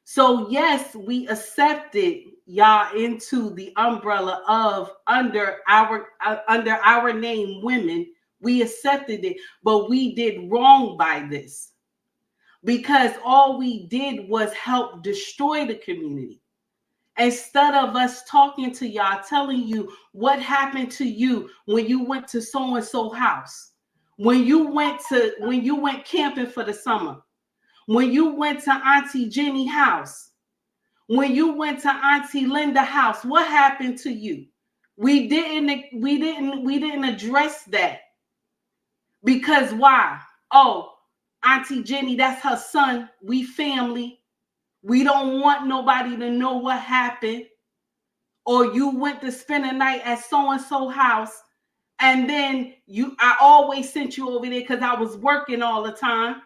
So yes, we accepted y'all into the umbrella of under our name, women. We accepted it, but we did wrong by this, because all we did was help destroy the community. Instead of us talking to y'all, telling you what happened to you when you went to so-and-so house, when you went camping for the summer, when you went to Auntie Jenny house, when you went to Auntie Linda house, what happened to you? We didn't address that. Because why? Oh, Auntie Jenny, that's her son. We family. We don't want nobody to know what happened. Or you went to spend a night at so-and-so house, and then I always sent you over there because I was working all the time.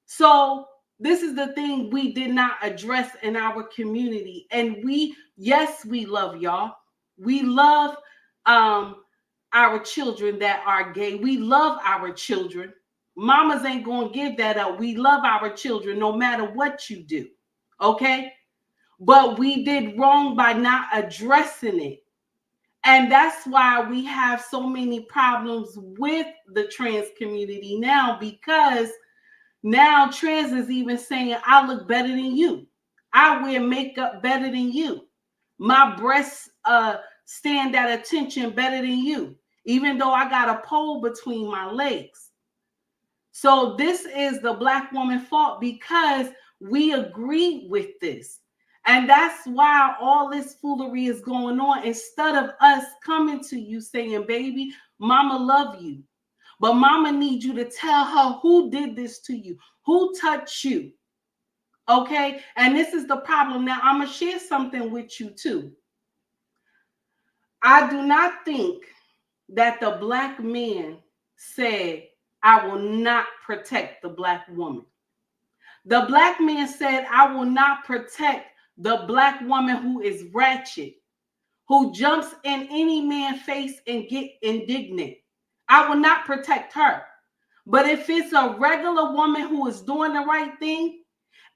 So this is the thing we did not address in our community. And yes, we love y'all. We love our children that are gay. We love our children. Mamas ain't gonna give that up. We love our children no matter what you do. Okay? But we did wrong by not addressing it. And that's why we have so many problems with the trans community now, because now trans is even saying, I look better than you. I wear makeup better than you. My breasts stand at attention better than you, even though I got a pole between my legs. So this is the Black woman fault, because we agree with this. And that's why all this foolery is going on, instead of us coming to you saying, baby, mama love you. But mama needs you to tell her who did this to you, who touched you. Okay? And this is the problem. Now, I'm going to share something with you too. I do not think that the Black man said, I will not protect the Black woman. The Black man said, I will not protect the Black woman who is ratchet, who jumps in any man's face and get indignant. I will not protect her. But if it's a regular woman who is doing the right thing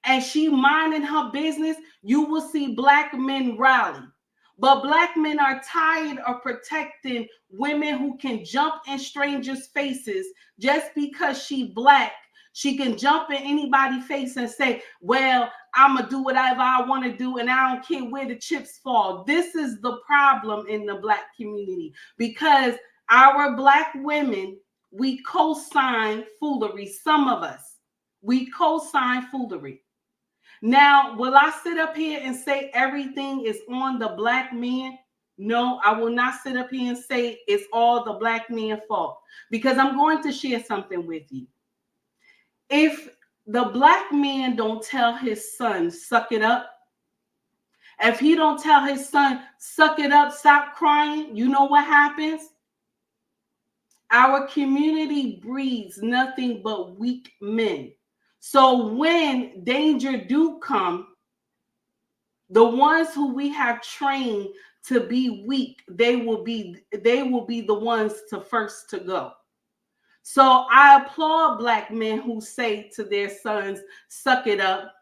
and she minding her business, you will see Black men rally. But Black men are tired of protecting women who can jump in strangers' faces just because she Black. She can jump in anybody's face and say, well, I'm going to do whatever I want to do, and I don't care where the chips fall. This is the problem in the Black community, because our Black women, we co-sign foolery. Some of us, we co-sign foolery. Now, will I sit up here and say everything is on the Black man? No, I will not sit up here and say it's all the Black man's fault, because I'm going to share something with you. If the Black man don't tell his son, suck it up, if he don't tell his son, suck it up, stop crying, you know what happens? Our community breeds nothing but weak men. So when danger do come, the ones who we have trained to be weak, they will be the ones to first to go. So I applaud Black men who say to their sons, suck it up.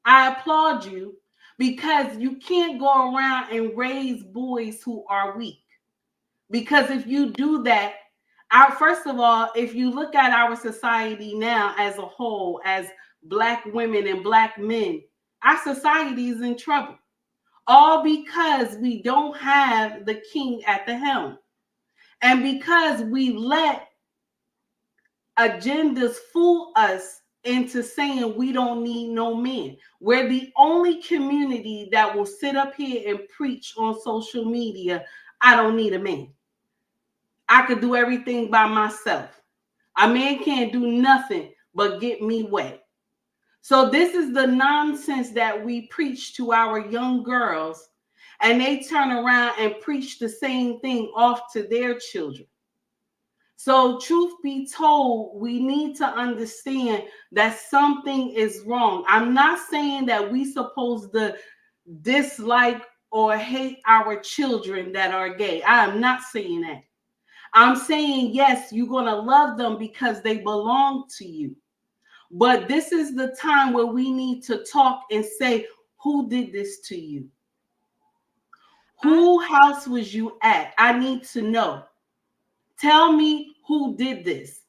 I applaud you, because you can't go around and raise boys who are weak. Because if you do that, first of all, if you look at our society now as a whole, as Black women and Black men, our society is in trouble. All because we don't have the king at the helm. And because we let agendas fool us into saying we don't need no men. We're the only community that will sit up here and preach on social media, I don't need a man. I could do everything by myself. A man can't do nothing but get me wet. So this is the nonsense that we preach to our young girls, and they turn around and preach the same thing off to their children. So truth be told, we need to understand that something is wrong. I'm not saying that we supposed to dislike or hate our children that are gay. I am not saying that. I'm saying, yes, you're going to love them because they belong to you. But this is the time where we need to talk and say, who did this to you? Whose house was you at? I need to know. Tell me who did this.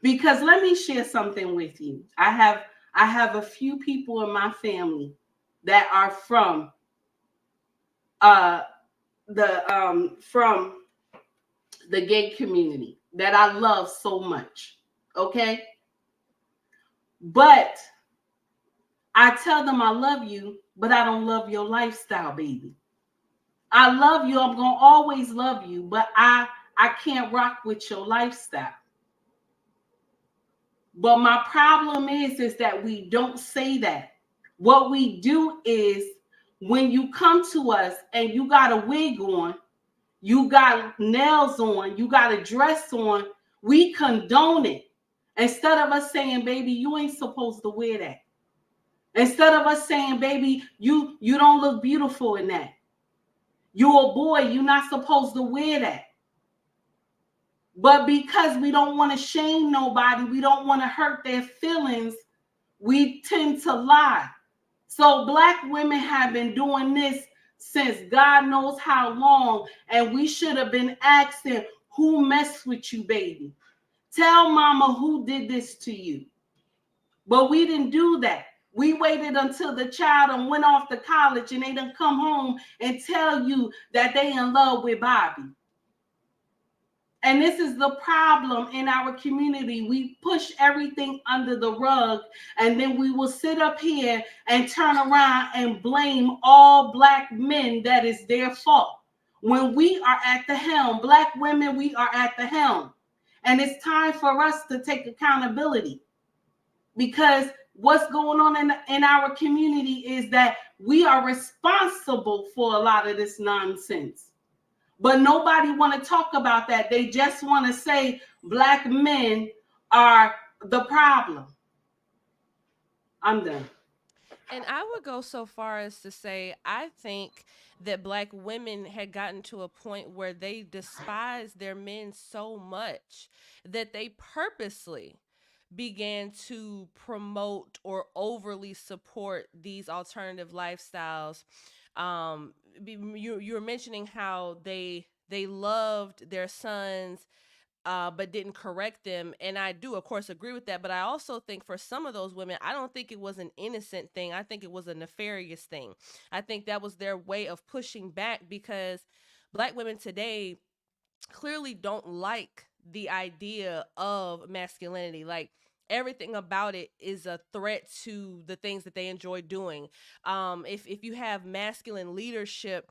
Because let me share something with you. I have a few people in my family that are from from the gay community that I love so much. Okay? But I tell them I love you, but I don't love your lifestyle, baby. I love you. I'm going to always love you, but I can't rock with your lifestyle. But my problem is that we don't say that. What we do is when you come to us and you got a wig on, you got nails on, you got a dress on, we condone it. Instead of us saying, baby, you ain't supposed to wear that. Instead of us saying, baby, you don't look beautiful in that. You're a boy, you're not supposed to wear that. But because we don't want to shame nobody, we don't want to hurt their feelings, we tend to lie. So Black women have been doing this since God knows how long, and we should have been asking, who messed with you, baby? Tell mama who did this to you. But we didn't do that. We waited until the child and went off to college and they done come home and tell you that they in love with Bobby. And this is the problem in our community. We push everything under the rug, and then we will sit up here and turn around and blame all Black men that it's their fault. When we are at the helm, Black women, we are at the helm. And it's time for us to take accountability, because what's going on in our community is that we are responsible for a lot of this nonsense. But nobody want to talk about that. They just want to say Black men are the problem. I'm done. And I would go so far as to say, I think that Black women had gotten to a point where they despised their men so much that they purposely began to promote or overly support these alternative lifestyles. You were mentioning how they loved their sons, but didn't correct them. And I do, of course, agree with that. But I also think for some of those women, I don't think it was an innocent thing. I think it was a nefarious thing. I think that was their way of pushing back, because Black women today clearly don't like the idea of masculinity. Like, everything about it is a threat to the things that they enjoy doing. If you have masculine leadership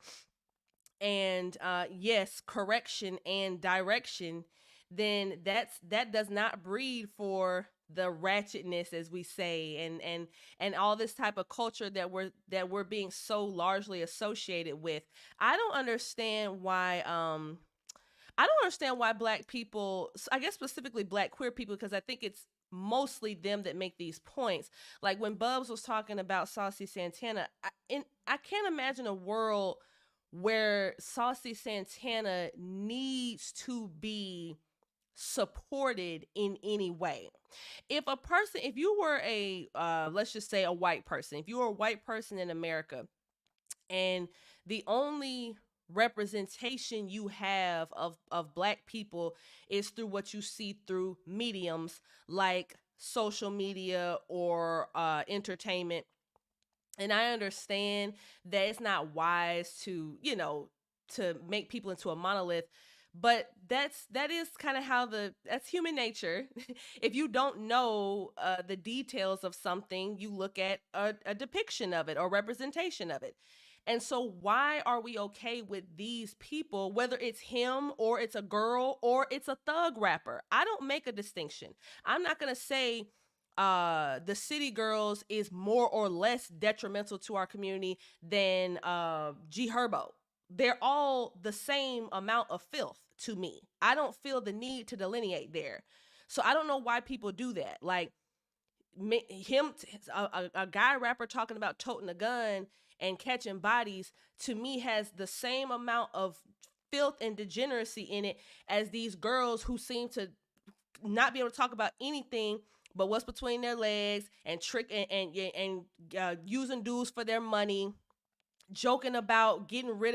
and yes, correction and direction, then that does not breed for the ratchetness, as we say, and all this type of culture that we're being so largely associated with. I don't understand why Black people, I guess specifically Black queer people, because I think it's mostly them that make these points. Like when Bubs was talking about Saucy Santana, I can't imagine a world where Saucy Santana needs to be supported in any way. If you were a let's just say a white person, if you were a white person in America, and the only representation you have of Black people is through what you see through mediums like social media or entertainment. And I understand that it's not wise to, to make people into a monolith, but that is kind of how that's human nature. If you don't know the details of something, you look at a depiction of it or representation of it. And so why are we okay with these people, whether it's him or it's a girl or it's a thug rapper? I don't make a distinction. I'm not going to say the City Girls is more or less detrimental to our community than G Herbo. They're all the same amount of filth to me. I don't feel the need to delineate there. So I don't know why people do that. Like a guy rapper talking about toting a gun and catching bodies, to me, has the same amount of filth and degeneracy in it as these girls who seem to not be able to talk about anything but what's between their legs and trick and using dudes for their money, joking about getting rid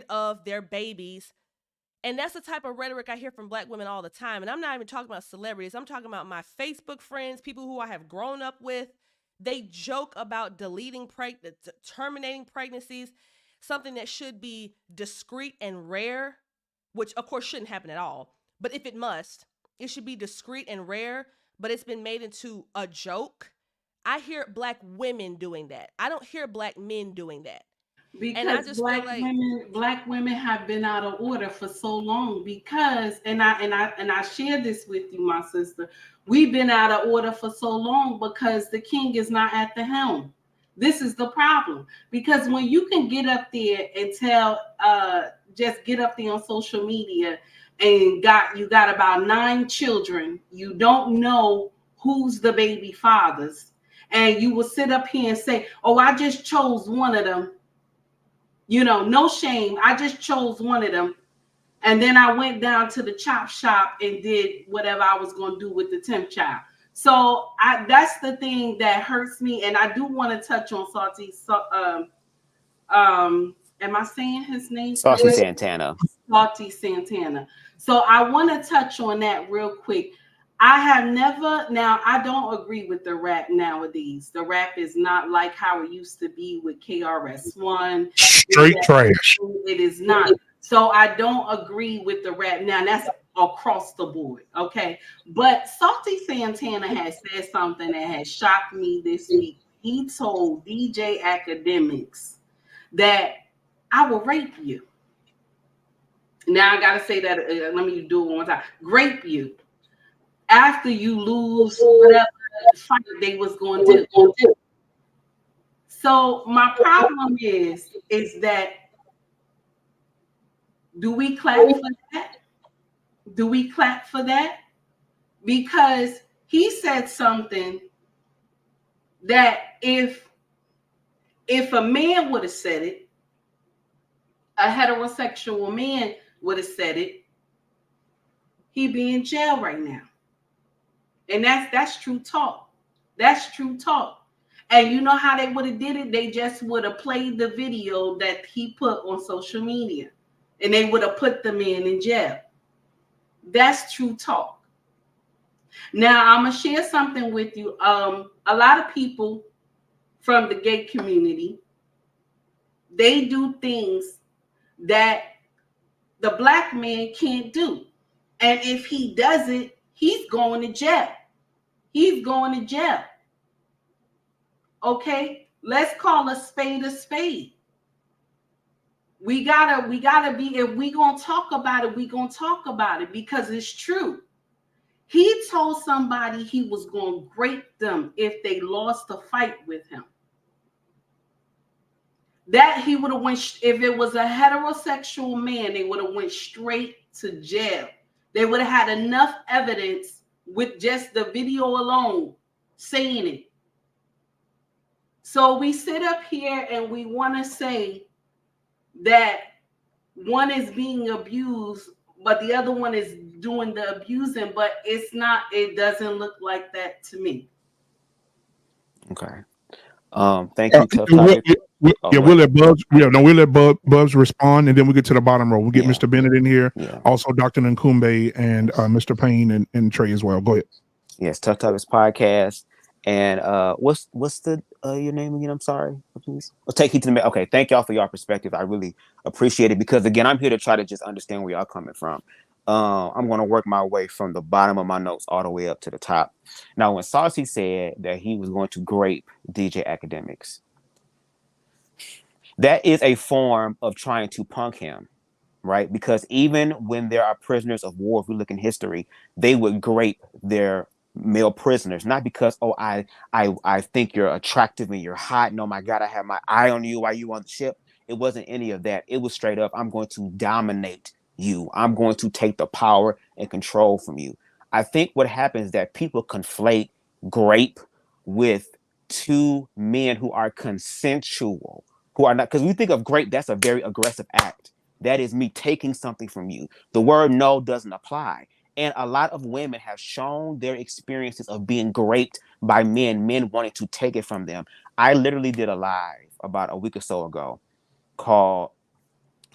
of their babies. And that's the type of rhetoric I hear from Black women all the time. And I'm not even talking about celebrities. I'm talking about my Facebook friends, people who I have grown up with. They joke about terminating pregnancies, something that should be discreet and rare, which of course shouldn't happen at all. But if it must, it should be discreet and rare, but it's been made into a joke. I hear Black women doing that. I don't hear Black men doing that. And I Because just feel like black women have been out of order for so long, because and I share this with you, my sister. We've been out of order for so long because the king is not at the helm. This is the problem. Because when you can get up there and just get up there on social media and you got about 9 children, you don't know who's the baby fathers, and you will sit up here and say, oh, I just chose one of them. You know, no shame. I just chose one of them. And then I went down to the chop shop and did whatever I was going to do with the 10th child. So that's the thing that hurts me. And I do want to touch on Salty. Am I saying his name? Saucy Santana. Salty Santana. So I want to touch on that real quick. I don't agree with the rap nowadays. The rap is not like how it used to be with KRS-One. Straight trash. It is not. So I don't agree with the rap now. That's across the board, okay? But Salty Santana has said something that has shocked me this week. He told DJ Academics that I will rape you. Now I gotta say that. Let me do it one more time. Rape you. After you lose whatever fight they was going to do. So my problem is that, do we clap for that? Do we clap for that? Because he said something that if a man would have said it, a heterosexual man would have said it, he'd be in jail right now. And that's true talk. That's true talk. And you know how they would have did it? They just would have played the video that he put on social media, and they would have put the man in jail. That's true talk. Now I'm gonna share something with you. A lot of people from the gay community, they do things that the Black man can't do. And if he does it, he's going to jail. He's going to jail. Okay, let's call a spade a spade. We gotta be, if we gonna talk about it, we gonna talk about it because it's true. He told somebody he was gonna grape them if they lost a fight with him. That he would have went, if it was a heterosexual man, they would have went straight to jail. They would have had enough evidence with just the video alone saying it. So we sit up here and we want to say that one is being abused, but the other one is doing the abusing, but it's not, it doesn't look like that to me. Okay. Thank you, Tough Topic. We'll let Bubs respond, and then we get to the bottom row. We'll get Mr. Bennett in here, also Dr. Nkumbe and Mr. Payne and Trey as well. Go ahead. Yes, Tough Topics podcast. And what's the your name again? I'm sorry. Please. Well, take heed to the. Okay, thank y'all for your perspective. I really appreciate it because again, I'm here to try to just understand where y'all coming from. I'm going to work my way from the bottom of my notes all the way up to the top. Now, when Saucy said that he was going to grape DJ Academics, that is a form of trying to punk him, right? Because even when there are prisoners of war, if we look in history, they would grape their male prisoners, not because, oh, I think you're attractive and you're hot, and oh my God, I have my eye on you while you on the ship. It wasn't any of that. It was straight up, I'm going to dominate you. I'm going to take the power and control from you. I think what happens is that people conflate grape with two men who are consensual, who are not, because we think of grape, that's a very aggressive act. That is me taking something from you. The word no doesn't apply. And a lot of women have shown their experiences of being raped by men wanting to take it from them. I literally did a live about a week or so ago called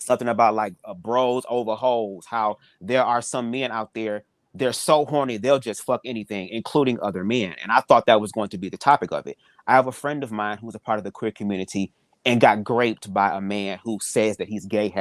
something about like bros over hoes, how there are some men out there, they're so horny, they'll just fuck anything, including other men. And I thought that was going to be the topic of it. I have a friend of mine who's a part of the queer community and got raped by a man who says that he's gay,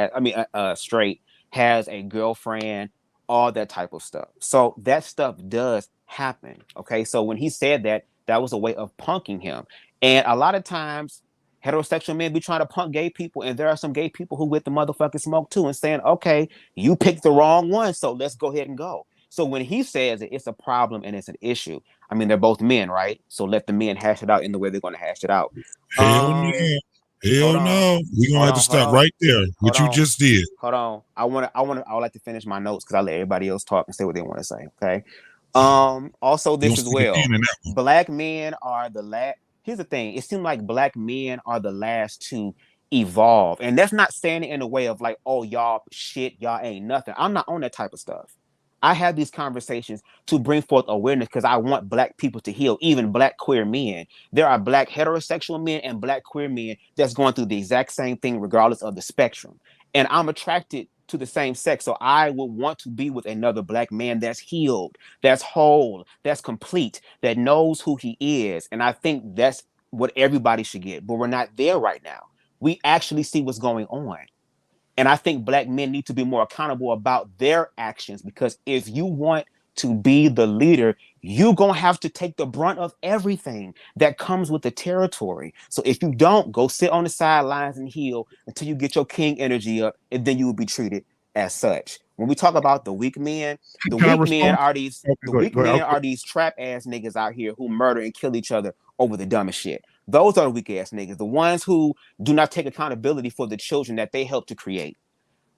straight, has a girlfriend, all that type of stuff. So that stuff does happen. Okay. So when he said that, that was a way of punking him. And a lot of times, heterosexual men be trying to punk gay people, and there are some gay people who with the motherfucking smoke too and saying, okay, you picked the wrong one, so let's go ahead and go. So when he says it, it's a problem and it's an issue. I mean, they're both men, right? So let the men hash it out in the way they're going to hash it out. Hell no. Hell no. We're gonna have to stop right there. What you just did. Hold on. I would like to finish my notes because I let everybody else talk and say what they want to say. Okay. Also this as well. Black men are the last. Here's the thing. It seems like black men are the last to evolve. And that's not saying it in a way of like, oh, y'all shit, y'all ain't nothing. I'm not on that type of stuff. I have these conversations to bring forth awareness because I want black people to heal, even black queer men. There are black heterosexual men and black queer men that's going through the exact same thing regardless of the spectrum. And I'm attracted to the same sex. So I would want to be with another black man that's healed, that's whole, that's complete, that knows who he is. And I think that's what everybody should get. But we're not there right now. We actually see what's going on. And I think black men need to be more accountable about their actions, because if you want to be the leader, you're going to have to take the brunt of everything that comes with the territory. So if you don't, go sit on the sidelines and heal until you get your king energy up, and then you will be treated as such. When we talk about the weak men, the weak men are these trap ass niggas out here who murder and kill each other over the dumbest shit. Those are the weak ass niggas, the ones who do not take accountability for the children that they helped to create.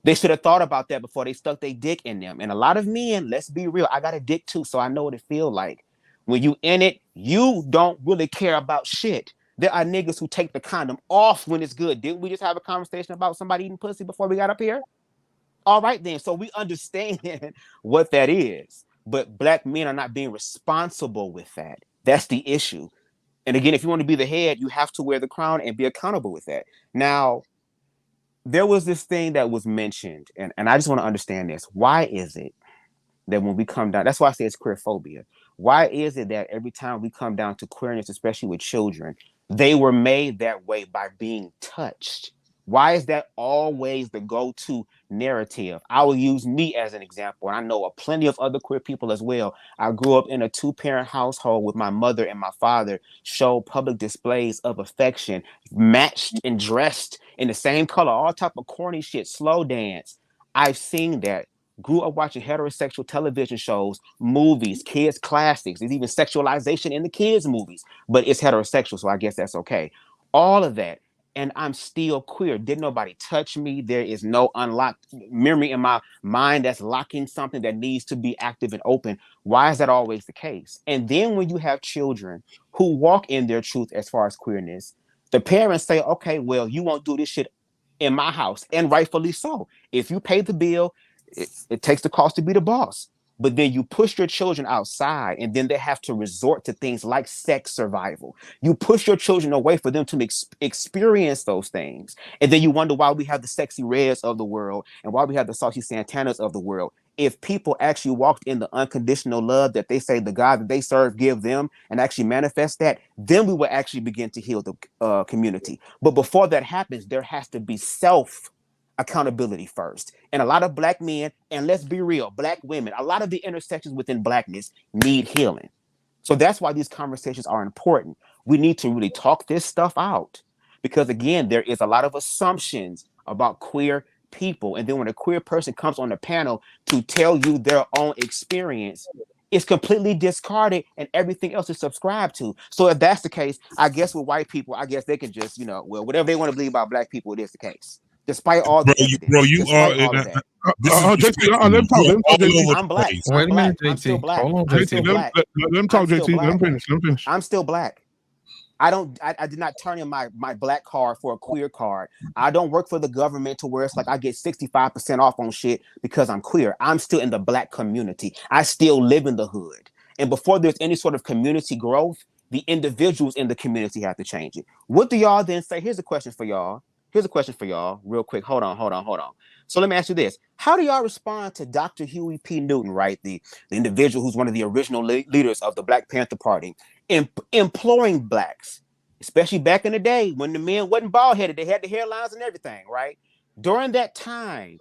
They should have thought about that before they stuck their dick in them. And a lot of men, let's be real, I got a dick too, so I know what it feels like. When you in it, you don't really care about shit. There are niggas who take the condom off when it's good. Didn't we just have a conversation about somebody eating pussy before we got up here? All right then, so we understand what that is. But black men are not being responsible with that. That's the issue. And again, if you want to be the head, you have to wear the crown and be accountable with that. Now, there was this thing that was mentioned, and I just want to understand this. Why is it that when we come down, that's why I say it's queer phobia. Why is it that every time we come down to queerness, especially with children, they were made that way by being touched? Why is that always the go-to narrative? I will use me as an example, and I know plenty of other queer people as well. I grew up in a two-parent household with my mother and my father showed public displays of affection, matched and dressed in the same color, all type of corny shit, slow dance. I've seen that. Grew up watching heterosexual television shows, movies, kids classics. There's even sexualization in the kids movies, but it's heterosexual, so I guess that's okay. All of that. And I'm still queer. Didn't nobody touch me. There is no unlocked memory in my mind that's locking something that needs to be active and open. Why is that always the case? And then when you have children who walk in their truth as far as queerness, the parents say, okay, well, you won't do this shit in my house. And rightfully so. If you pay the bill, it takes the cost to be the boss. But then you push your children outside, and then they have to resort to things like sex survival. You push your children away for them to experience those things. And then you wonder why we have the sexy reds of the world and why we have the saucy Santanas of the world. If people actually walked in the unconditional love that they say the God that they serve give them and actually manifest that, then we will actually begin to heal the community. But before that happens, there has to be accountability first. And a lot of black men, and let's be real, black women, a lot of the intersections within blackness need healing. So that's why these conversations are important. We need to really talk this stuff out, because again, there is a lot of assumptions about queer people. And then when a queer person comes on the panel to tell you their own experience, it's completely discarded and everything else is subscribed to. So if that's the case, I guess with white people, I guess they can just, well, whatever they want to believe about black people, it is the case. Despite all the evidence. I'm black. Wait a minute, I'm still JT. black. Hold on, I'm JT. still black. Let him talk, JT. Let him finish. I'm still black. I did not turn in my black card for a queer card. I don't work for the government to where it's like I get 65% off on shit because I'm queer. I'm still in the black community. I still live in the hood. And before there's any sort of community growth, the individuals in the community have to change it. What do y'all then say? Here's a question for y'all. Here's a question for y'all, real quick. Hold on. So let me ask you this: how do y'all respond to Dr. Huey P. Newton, right, the individual who's one of the original leaders of the Black Panther Party, imploring blacks, especially back in the day when the men wasn't bald headed, they had the hairlines and everything, right? During that time,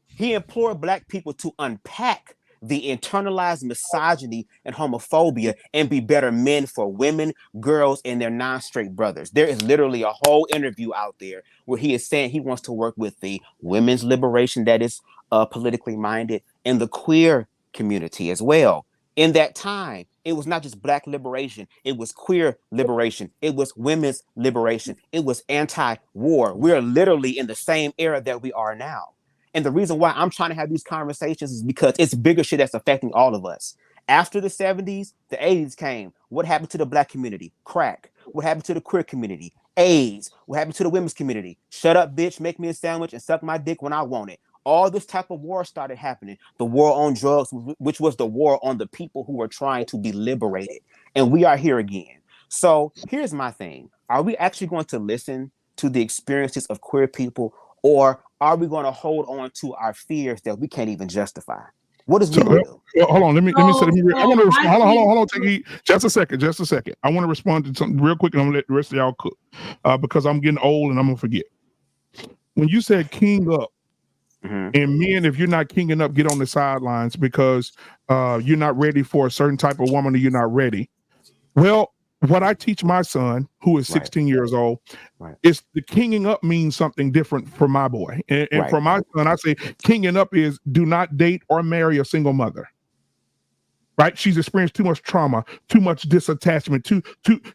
he implored black people to unpack the internalized misogyny and homophobia and be better men for women, girls, and their non-straight brothers. There is literally a whole interview out there where he is saying he wants to work with the women's liberation that is politically minded and the queer community as well. In that time, it was not just black liberation, it was queer liberation, it was women's liberation, it was anti-war. We're literally in the same era that we are now. And the reason why I'm trying to have these conversations is because it's bigger shit that's affecting all of us. After the 70s, the 80s came. What happened to the black community? Crack. What happened to the queer community? AIDS. What happened to the women's community? Shut up, bitch, make me a sandwich and suck my dick when I want it. All this type of war started happening. The war on drugs, which was the war on the people who were trying to be liberated. And we are here again. So here's my thing. Are we actually going to listen to the experiences of queer people, or are we going to hold on to our fears that we can't even justify? What is we going to do? Hold on, let me say. I want to respond. Hold on. Take it just a second. I want to respond to something real quick, and I'm gonna let the rest of y'all cook because I'm getting old and I'm gonna forget. When you said king up, and men, if you're not kinging up, get on the sidelines because you're not ready for a certain type of woman, or you're not ready. Well, what I teach my son, who is 16 years old, is the kinging up means something different for my boy. And for my son, I say kinging up is do not date or marry a single mother. Right? She's experienced too much trauma, too much disattachment,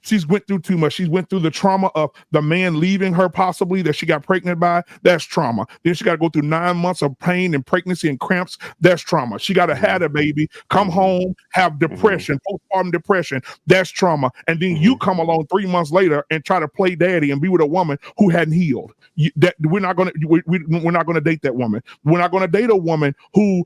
she's went through too much. She's went through the trauma of the man leaving her possibly that she got pregnant by. That's trauma. Then she got to go through 9 months of pain and pregnancy and cramps. That's trauma. She got to have a baby, come home, have depression, postpartum depression. That's trauma. And then you come along 3 months later and try to play daddy and be with a woman who hadn't healed. We're not going to date that woman. We're not going to date a woman who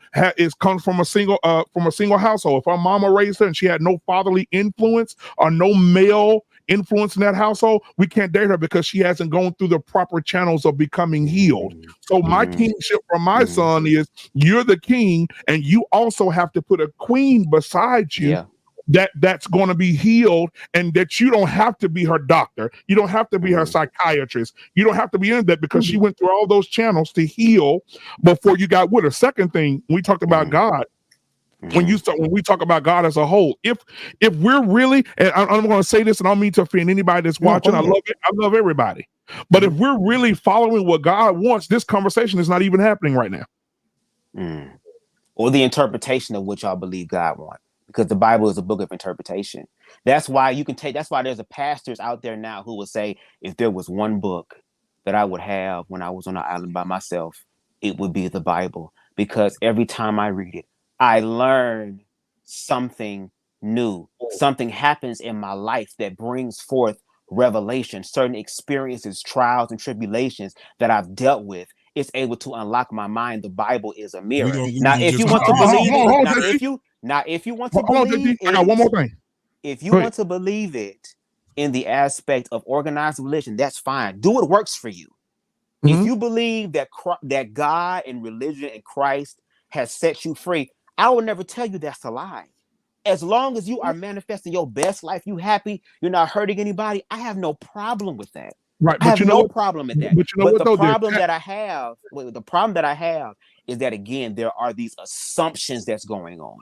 comes from a single household. If our mama raised her and she had no fatherly influence or no male influence in that household, we can't date her because she hasn't gone through the proper channels of becoming healed. So my kingship from my son is you're the king, and you also have to put a queen beside you. That's going to be healed, and that you don't have to be her doctor. You don't have to be her psychiatrist. You don't have to be in that because she went through all those channels to heal before you got with her. Second thing, we talked about God. When we talk about God as a whole, if we're really, and I'm going to say this, and I don't mean to offend anybody that's watching. I love everybody, but if we're really following what God wants, this conversation is not even happening right now. Or the interpretation of what y'all believe God wants, because the Bible is a book of interpretation. That's why there's a pastors out there now who will say, if there was one book that I would have when I was on an island by myself, it would be the Bible, because every time I read it, I learn something new. Something happens in my life that brings forth revelation, certain experiences, trials, and tribulations that I've dealt with. It's able to unlock my mind. The Bible is a mirror. Now, if you want to believe it, I got one more thing. If you want to believe it in the aspect of organized religion, that's fine. Do what works for you. If you believe that God and religion and Christ has set you free, I will never tell you that's a lie. As long as you are manifesting your best life, you happy, you're not hurting anybody, I have no problem with that. Right, I have no problem with that. But the problem that I have is that, again, there are these assumptions that's going on.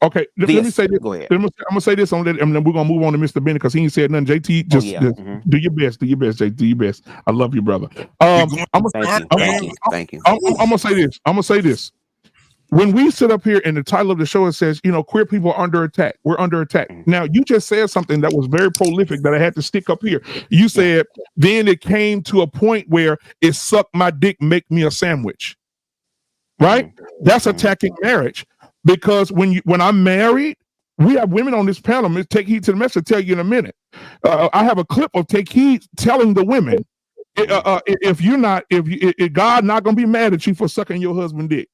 Okay, let me say this. Go ahead. I'm gonna say this on that, and then we're gonna move on to Mr. Bennett because he ain't said nothing. JT, just do your best. Do your best, JT. Do your best. I love you, brother. Thank you. I'm gonna say this. When we sit up here in the title of the show, it says, queer people are under attack. We're under attack. Now, you just said something that was very prolific that I had to stick up here. You said, then it came to a point where it sucked my dick, make me a sandwich. Right? That's attacking marriage. Because when I'm married, we have women on this panel. Take heed to the message. Tell you in a minute. I have a clip of Take Heed telling the women, if God not gonna be mad at you for sucking your husband's dick.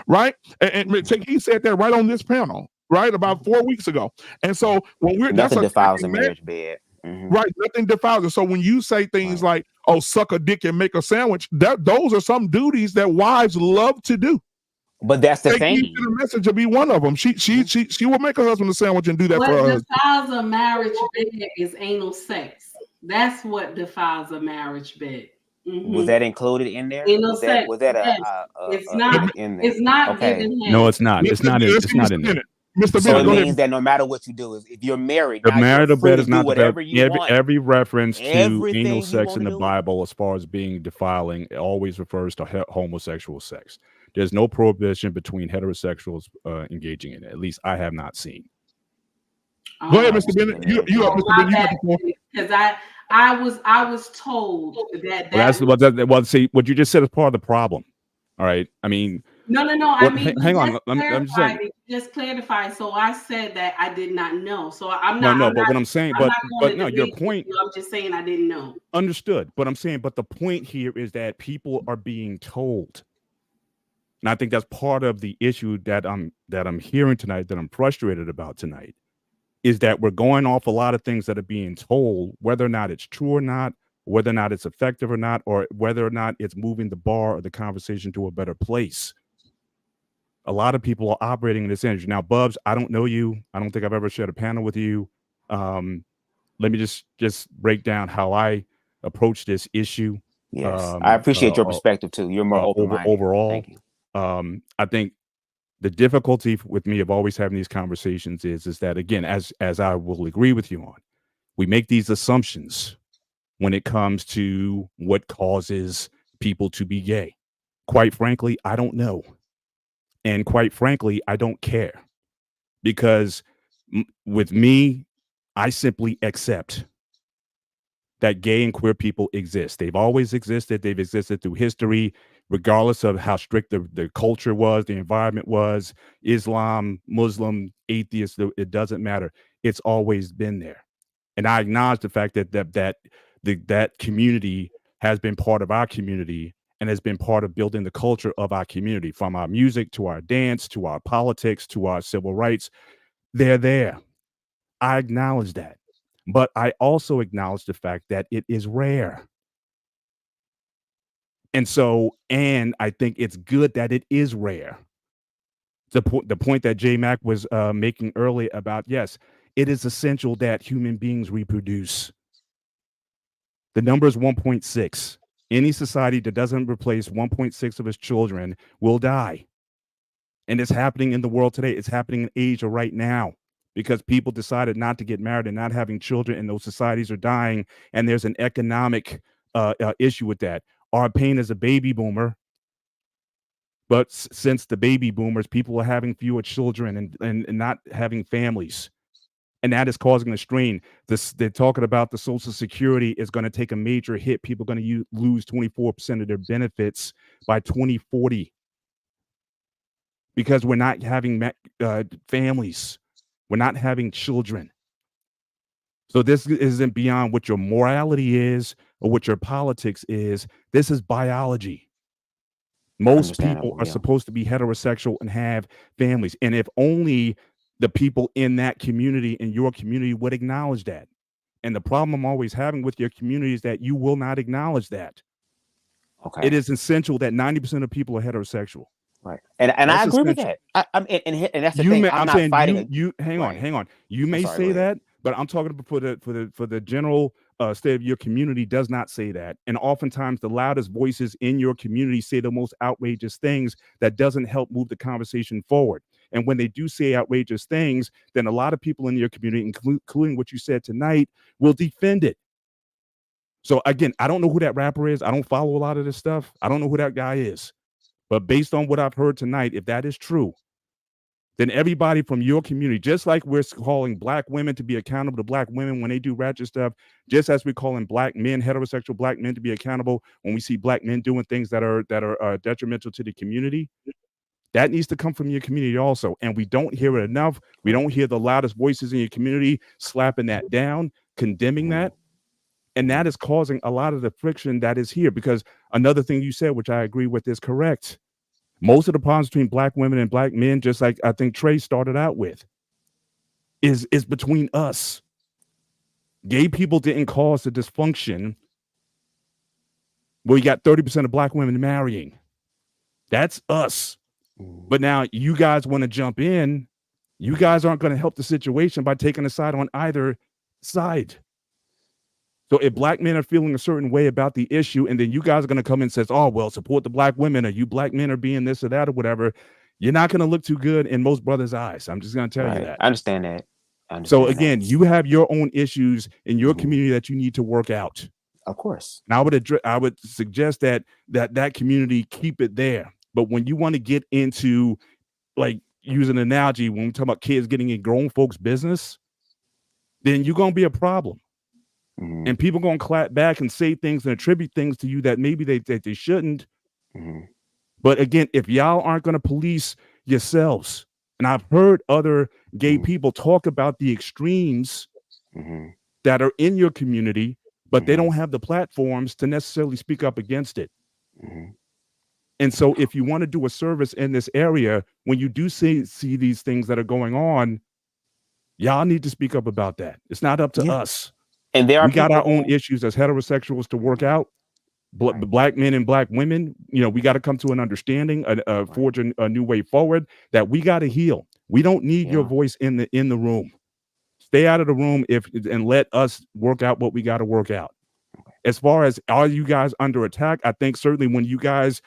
Right, and he said that right on this panel, right, about 4 weeks ago. And so when nothing defiles a marriage bed, right? Nothing defiles it. So when you say things like, suck a dick and make a sandwich. Those are some duties that wives love to do. But that's the Take thing. me to the message to be one of them. She will make her husband a sandwich and do that for her husband. What defiles a marriage bed is anal sex. That's what defiles a marriage bed. Mm-hmm. Was that included in there? Anal sex. Was that it's not in there? It's not okay. given head. No, it's not. It's not in. It's not in there. Mr. So Bennett, it means that no matter what you do, if you're married, the now marital you're free bed to is do not whatever you want. Every reference to Everything anal you sex in wanna the do. Bible, as far as being defiling, it always refers to homosexual sex. There's no prohibition between heterosexuals engaging in it. At least I have not seen. Go ahead, Mr. Bennett. You up, Mr. Bennett? Because I was told that. Well, see, what you just said is part of the problem. All right. I mean, no. I mean, hang on. I'm just saying. Just clarify. So I said that I did not know. So I'm not. No, but what I'm saying, but no, your point. I'm just saying I didn't know. Understood. But I'm saying, but the point here is that people are being told, and I think that's part of the issue that I'm hearing tonight, that I'm frustrated about tonight, is that we're going off a lot of things that are being told, whether or not it's true or not, whether or not it's effective or not, or whether or not it's moving the bar or the conversation to a better place. A lot of people are operating in this energy. Now, Bubs, I don't know you. I don't think I've ever shared a panel with you. Let me just break down how I approach this issue. Yes, I appreciate your perspective too. You're more open-minded. Overall. Thank you. I think the difficulty with me of always having these conversations is that, again, as I will agree with you on, we make these assumptions when it comes to what causes people to be gay. Quite frankly, I don't know. And quite frankly, I don't care, because with me, I simply accept that gay and queer people exist. They've always existed. They've existed through history, regardless of how strict the culture was, the environment was, Islam, Muslim, atheist, it doesn't matter. It's always been there. And I acknowledge the fact that community has been part of our community and has been part of building the culture of our community, from our music to our dance, to our politics, to our civil rights. They're there. I acknowledge that. But I also acknowledge the fact that it is rare. And I think it's good that it is rare. The point that J Mac was making earlier about, yes, it is essential that human beings reproduce. The number is 1.6. Any society that doesn't replace 1.6 of its children will die. And it's happening in the world today. It's happening in Asia right now, because people decided not to get married and not having children, and those societies are dying. And there's an economic issue with that. Our pain is a baby boomer. But since the baby boomers, people are having fewer children and not having families. And that is causing a strain. They're talking about the Social Security is going to take a major hit. People are going to lose 24% of their benefits by 2040 because we're not having families. We're not having children. So this isn't beyond what your morality is or what your politics is. This is biology. Most people are supposed to be heterosexual and have families. And if only the people in that community, in your community, would acknowledge that. And the problem I'm always having with your community is that you will not acknowledge that. Okay. It is essential that 90% of people are heterosexual. Right. And I agree with that. And that's the thing. I'm not fighting you hang on. You may say that, but I'm talking for the general state of your community does not say that. And oftentimes the loudest voices in your community say the most outrageous things that doesn't help move the conversation forward. And when they do say outrageous things, then a lot of people in your community, including what you said tonight, will defend it. So again, I don't know who that rapper is. I don't follow a lot of this stuff. I don't know who that guy is. But based on what I've heard tonight, if that is true, then everybody from your community, just like we're calling black women to be accountable to black women when they do ratchet stuff, just as we're calling black men, heterosexual black men, to be accountable when we see black men doing things that are detrimental to the community, that needs to come from your community also. And we don't hear it enough. We don't hear the loudest voices in your community slapping that down, condemning that. And that is causing a lot of the friction that is here. Because another thing you said, which I agree with, is correct. Most of the problems between black women and black men, just like I think Trey started out with, is between us. Gay people didn't cause the dysfunction Well, you got 30% of black women marrying. That's us. But now you guys want to jump in. You guys aren't going to help the situation by taking a side on either side. So if black men are feeling a certain way about the issue, and then you guys are going to come and says, oh, well, support the black women, or you black men are being this or that or whatever, you're not going to look too good in most brothers' eyes. I'm just going to tell you that. I understand that. So again, you have your own issues in your community that you need to work out. Of course. And I would suggest that community keep it there. But when you want to get into, like, use an analogy, when we talk about kids getting in grown folks' business, then you're going to be a problem. And people going to clap back and say things and attribute things to you that maybe they shouldn't. But again, if y'all aren't going to police yourselves, and I've heard other gay people talk about the extremes that are in your community, but they don't have the platforms to necessarily speak up against it. And so if you want to do a service in this area, when you do see these things that are going on, y'all need to speak up about that. It's not up to us. And we got our own issues as heterosexuals to work out. Black men and black women, we got to come to an understanding, forge a new way forward, that we got to heal. We don't need your voice in the room. Stay out of the room and let us work out what we got to work out. As far as, are you guys under attack? I think certainly when you guys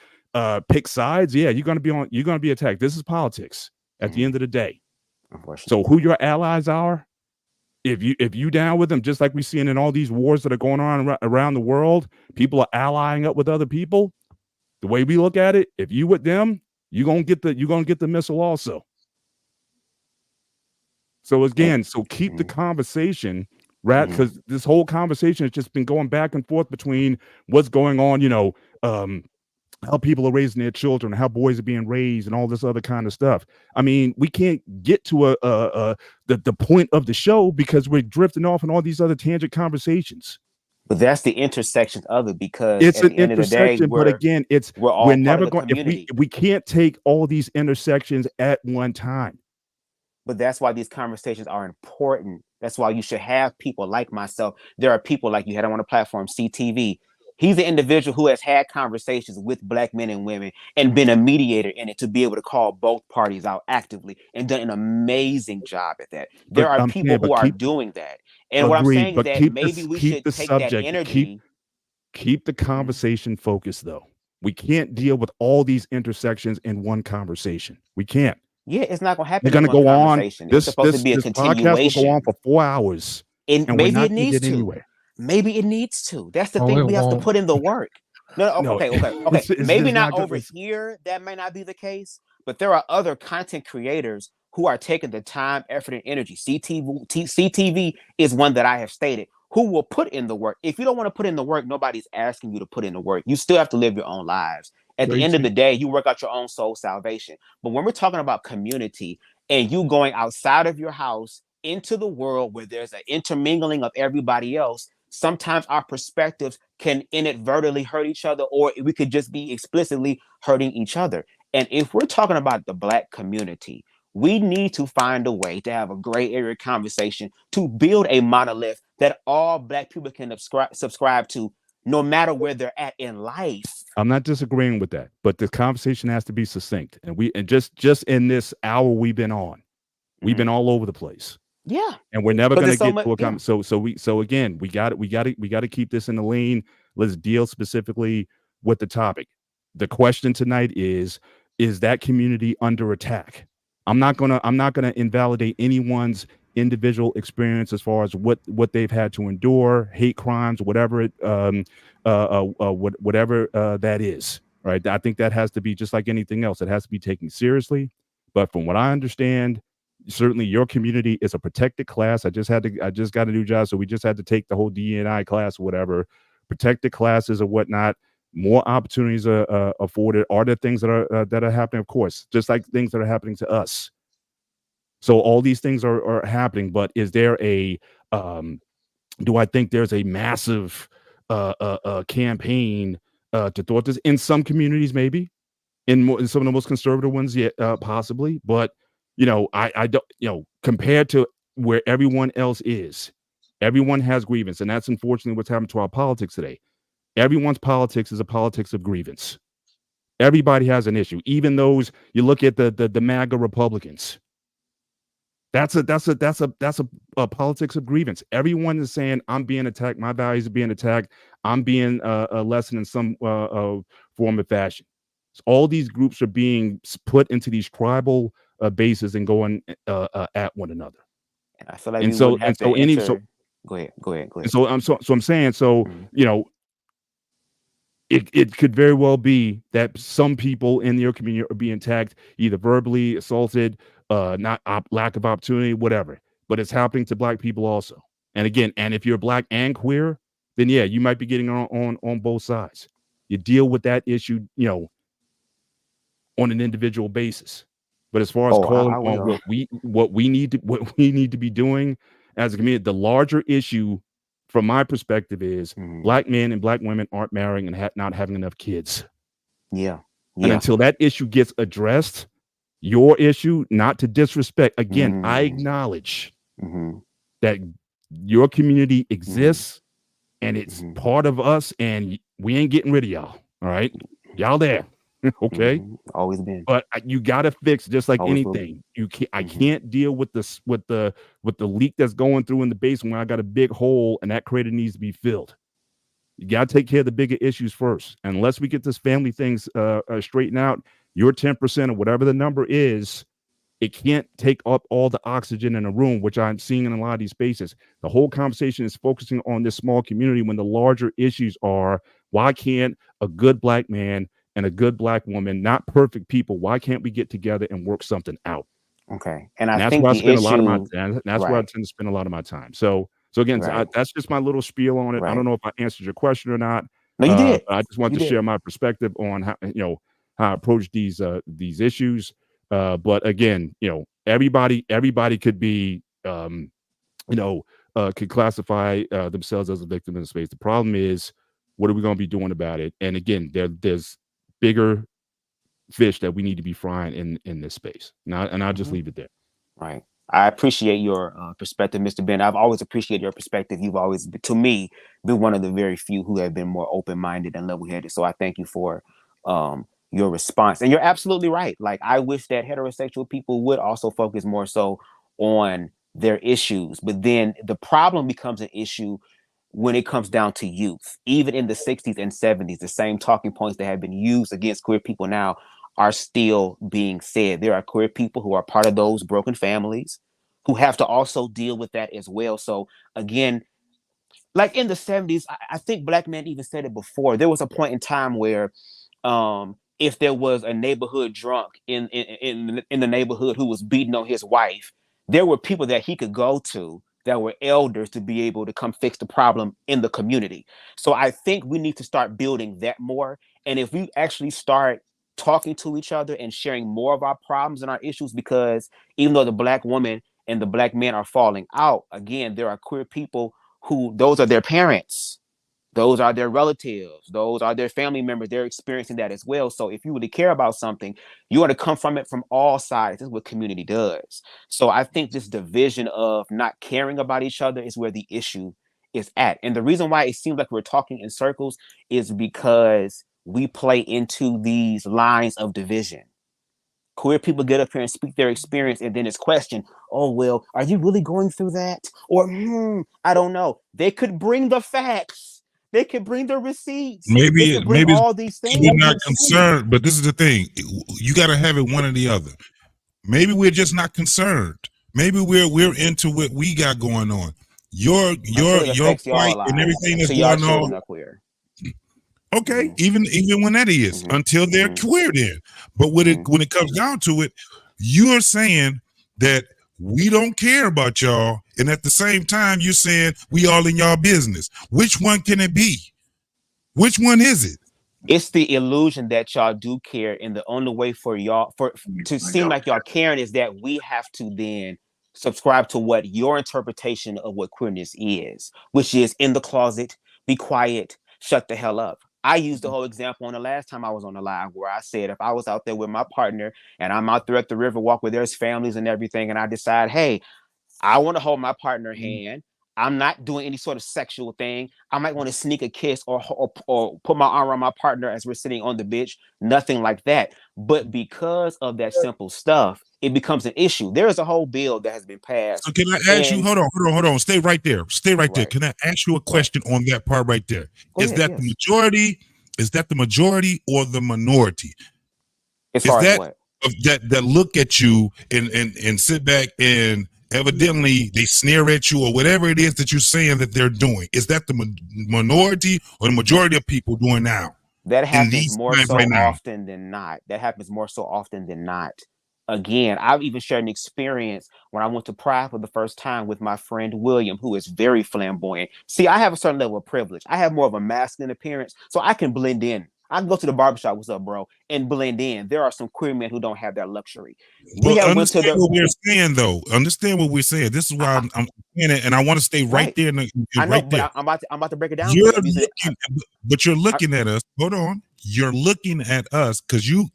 pick sides, you're going to be attacked. This is politics at the end of the day. So who your allies are, if you down with them, just like we seeing in all these wars that are going on around the world, people are allying up with other people. The way we look at it, if you with them, you're gonna get the missile also. So again, keep the conversation, right? Because this whole conversation has just been going back and forth between what's going on, how people are raising their children, how boys are being raised, and all this other kind of stuff. I mean, we can't get to the point of the show because we're drifting off in all these other tangent conversations. But that's the intersection of it, because it's at an the end intersection. Of the day, but again, we're never going. If we can't take all these intersections at one time. But that's why these conversations are important. That's why you should have people like myself. There are people like you had on the platform, CTV. He's an individual who has had conversations with black men and women and been a mediator in it to be able to call both parties out actively and done an amazing job at that. There are people who are doing that. And what I'm saying is that maybe we should take that energy. Keep the conversation focused, though. We can't deal with all these intersections in one conversation. We can't. Yeah, it's not going to happen. They're going to go on. It's supposed to be a continuation. Podcast will go on for 4 hours. And maybe it needs to. Anywhere. Maybe it needs to. That's the thing. We have to put in the work. Okay. Maybe not over here. That may not be the case. But there are other content creators who are taking the time, effort, and energy. CTV is one that I have stated, who will put in the work. If you don't want to put in the work, nobody's asking you to put in the work. You still have to live your own lives. At the end of the day, you work out your own soul salvation. But when we're talking about community and you going outside of your house into the world where there's an intermingling of everybody else, sometimes our perspectives can inadvertently hurt each other, or we could just be explicitly hurting each other. And if we're talking about the Black community, we need to find a way to have a gray area conversation to build a monolith that all Black people can subscribe to, no matter where they're at in life. I'm not disagreeing with that, but the conversation has to be succinct. And just in this hour we've been on, we've been all over the place. Yeah. And we're never going to get to a conversation. So again, we got to keep this in the lane. Let's deal specifically with the topic. The question tonight is that community under attack? I'm not gonna invalidate anyone's individual experience as far as what they've had to endure, hate crimes, whatever that is. Right? I think that has to be, just like anything else, it has to be taken seriously. But from what I understand, certainly your community is a protected class. I just got a new job, so we just had to take the whole D&I class or whatever. Protected classes or whatnot. More opportunities are afforded. Are there things that are happening? Of course, just like things that are happening to us. So all these things are happening, but is there a do I think there's a massive campaign to thwart this? In some communities, maybe. In some of the most conservative ones, possibly. But I don't, compared to where everyone else is, everyone has grievance, and that's unfortunately what's happened to our politics today. Everyone's politics is a politics of grievance. Everybody has an issue. Even those, you look at the MAGA Republicans. That's a politics of grievance. Everyone is saying, I'm being attacked. My values are being attacked. I'm being lessened in some form of fashion. So all these groups are being put into these tribal bases and going at one another. And I feel like we wouldn't have to enter. Go ahead. And so I'm saying, you know, it could very well be that some people in your community are being attacked, either verbally, assaulted, lack of opportunity, whatever. But it's happening to Black people also. And again, and if you're Black and queer, then yeah, you might be getting on both sides. You deal with that issue, you know, on an individual basis. But as far as calling on what we need to be doing as a community, the larger issue from my perspective is Black men and Black women aren't marrying and not having enough kids. Yeah. And until that issue gets addressed, your issue, not to disrespect, again, I acknowledge that your community exists and it's part of us, and we ain't getting rid of y'all. All right. Y'all there. Okay. Always been. But you gotta fix, just like anything. You can't I can't deal with this with the leak that's going through in the basement when I got a big hole and that crater needs to be filled. You gotta take care of the bigger issues first. Unless we get this family things straightened out, your 10% or whatever the number is, it can't take up all the oxygen in a room, which I'm seeing in a lot of these spaces. The whole conversation is focusing on this small community when the larger issues are, why can't a good Black man and a good Black woman, not perfect people, why can't we get together and work something out? Okay. And that's where I spend a lot of my time. That's where I tend to spend a lot of my time. So again, that's just my little spiel on it. I don't know if I answered your question or not. No, you did. I just want to share my perspective on how, you know, how I approach these issues. But again, you know, everybody could be, you know, could classify themselves as a victim in the space. The problem is, what are we going to be doing about it? And again, there's bigger fish that we need to be frying in this space. And I'll just leave it there. Right. I appreciate your perspective, Mr. Ben. I've always appreciated your perspective. You've always, to me, been one of the very few who have been more open-minded and level-headed. So I thank you for your response. And you're absolutely right. Like, I wish that heterosexual people would also focus more so on their issues. But then the problem becomes an issue when it comes down to youth. Even in the 60s and 70s, the same talking points that have been used against queer people now are still being said. There are queer people who are part of those broken families who have to also deal with that as well. So again, like in the 70s, I think Black men even said it before. There was a point in time where if there was a neighborhood drunk in the neighborhood who was beating on his wife, there were people that he could go to that were elders to be able to come fix the problem in the community. So I think we need to start building that more. And if we actually start talking to each other and sharing more of our problems and our issues, because even though the Black woman and the Black men are falling out, again, there are queer people who, those are their parents, those are their relatives, those are their family members. They're experiencing that as well. So if you really care about something, you want to come from it from all sides. This is what community does. So I think this division of not caring about each other is where the issue is at. And the reason why it seems like we're talking in circles is because we play into these lines of division. Queer people get up here and speak their experience, and then it's questioned, oh, well, are you really going through that? Or, I don't know. They could bring the facts. They could bring the receipts. Maybe all these things. We're not concerned, but this is the thing. You got to have it one or the other. Maybe we're just not concerned. Maybe we're into what we got going on. Your fight and everything that's going on. Okay, even when that is until they're queer, then. But when it comes down to it, you're saying that we don't care about y'all, and at the same time, you're saying we all in y'all business. Which one can it be? Which one is it? It's the illusion that y'all do care, and the only way for y'all to seem like y'all caring is that we have to then subscribe to what your interpretation of what queerness is, which is in the closet, be quiet, shut the hell up. I used the whole example on the last time I was on the live where I said, if I was out there with my partner and I'm out there at the river walk where there's families and everything, and I decide, hey, I want to hold my partner's hand. I'm not doing any sort of sexual thing. I might want to sneak a kiss or put my arm around my partner as we're sitting on the bench. Nothing like that. But because of that simple stuff, it becomes an issue. There is a whole bill that has been passed. So can I ask you? Hold on. Stay right there. There. Can I ask you a question on that part right there? Is that the majority? Is that the majority or the minority? As far as what? That look at you and sit back and evidently they sneer at you or whatever it is that you're saying that they're doing. Is that the minority or the majority of people doing now? That happens more so often than not. That happens more so often than not. Again, I've even shared an experience when I went to Pride for the first time with my friend William, who is very flamboyant. See, I have a certain level of privilege. I have more of a masculine appearance, so I can blend in. I can go to the barbershop, what's up, bro, and blend in. There are some queer men who don't have that luxury. Understand what we're saying, though. Understand what we're saying. This is why I'm saying it, and I want to stay right there. I know, but I'm about to break it down. But you're looking at us. Hold on. You're looking at us because you